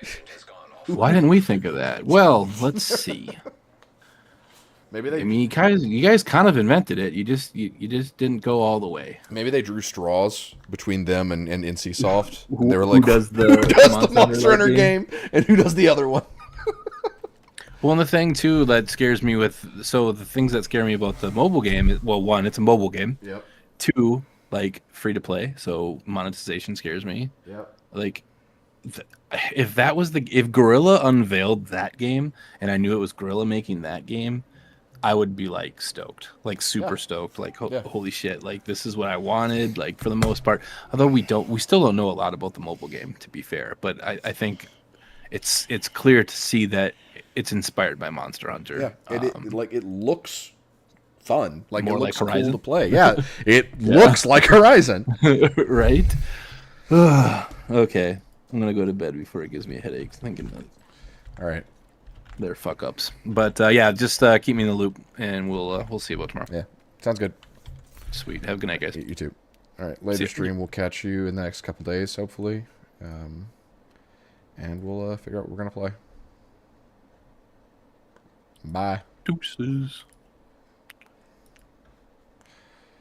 Why didn't we think of that?" Well, let's see. Maybe they. I mean, you guys kind of invented it. You just didn't go all the way. Maybe they drew straws between them and NCSoft. Who, they were like, who does the Monster Hunter game, and who does the other one? Well, and the thing too that scares me the things that scare me about the mobile game is, well, one, it's a mobile game. Yep. Two, like, free to play, so monetization scares me. Yep. Like, if Guerrilla unveiled that game and I knew it was Guerrilla making that game, I would be, like, stoked, like, super stoked, like, holy shit, like, this is what I wanted, like, for the most part. Although we still don't know a lot about the mobile game, to be fair, but I think it's clear to see that it's inspired by Monster Hunter. Yeah, it looks fun. Like, more it looks like Horizon. cool to play. Yeah, it looks like Horizon. Right? Okay, I'm gonna go to bed before it gives me a headache thinking that. All right. They're fuck ups. But just keep me in the loop, and we'll see about tomorrow. Yeah, sounds good. Sweet. Have a good night, guys. You too. All right, later stream. We'll catch you in the next couple days, hopefully, and we'll figure out what we're gonna play. Bye. Deuces.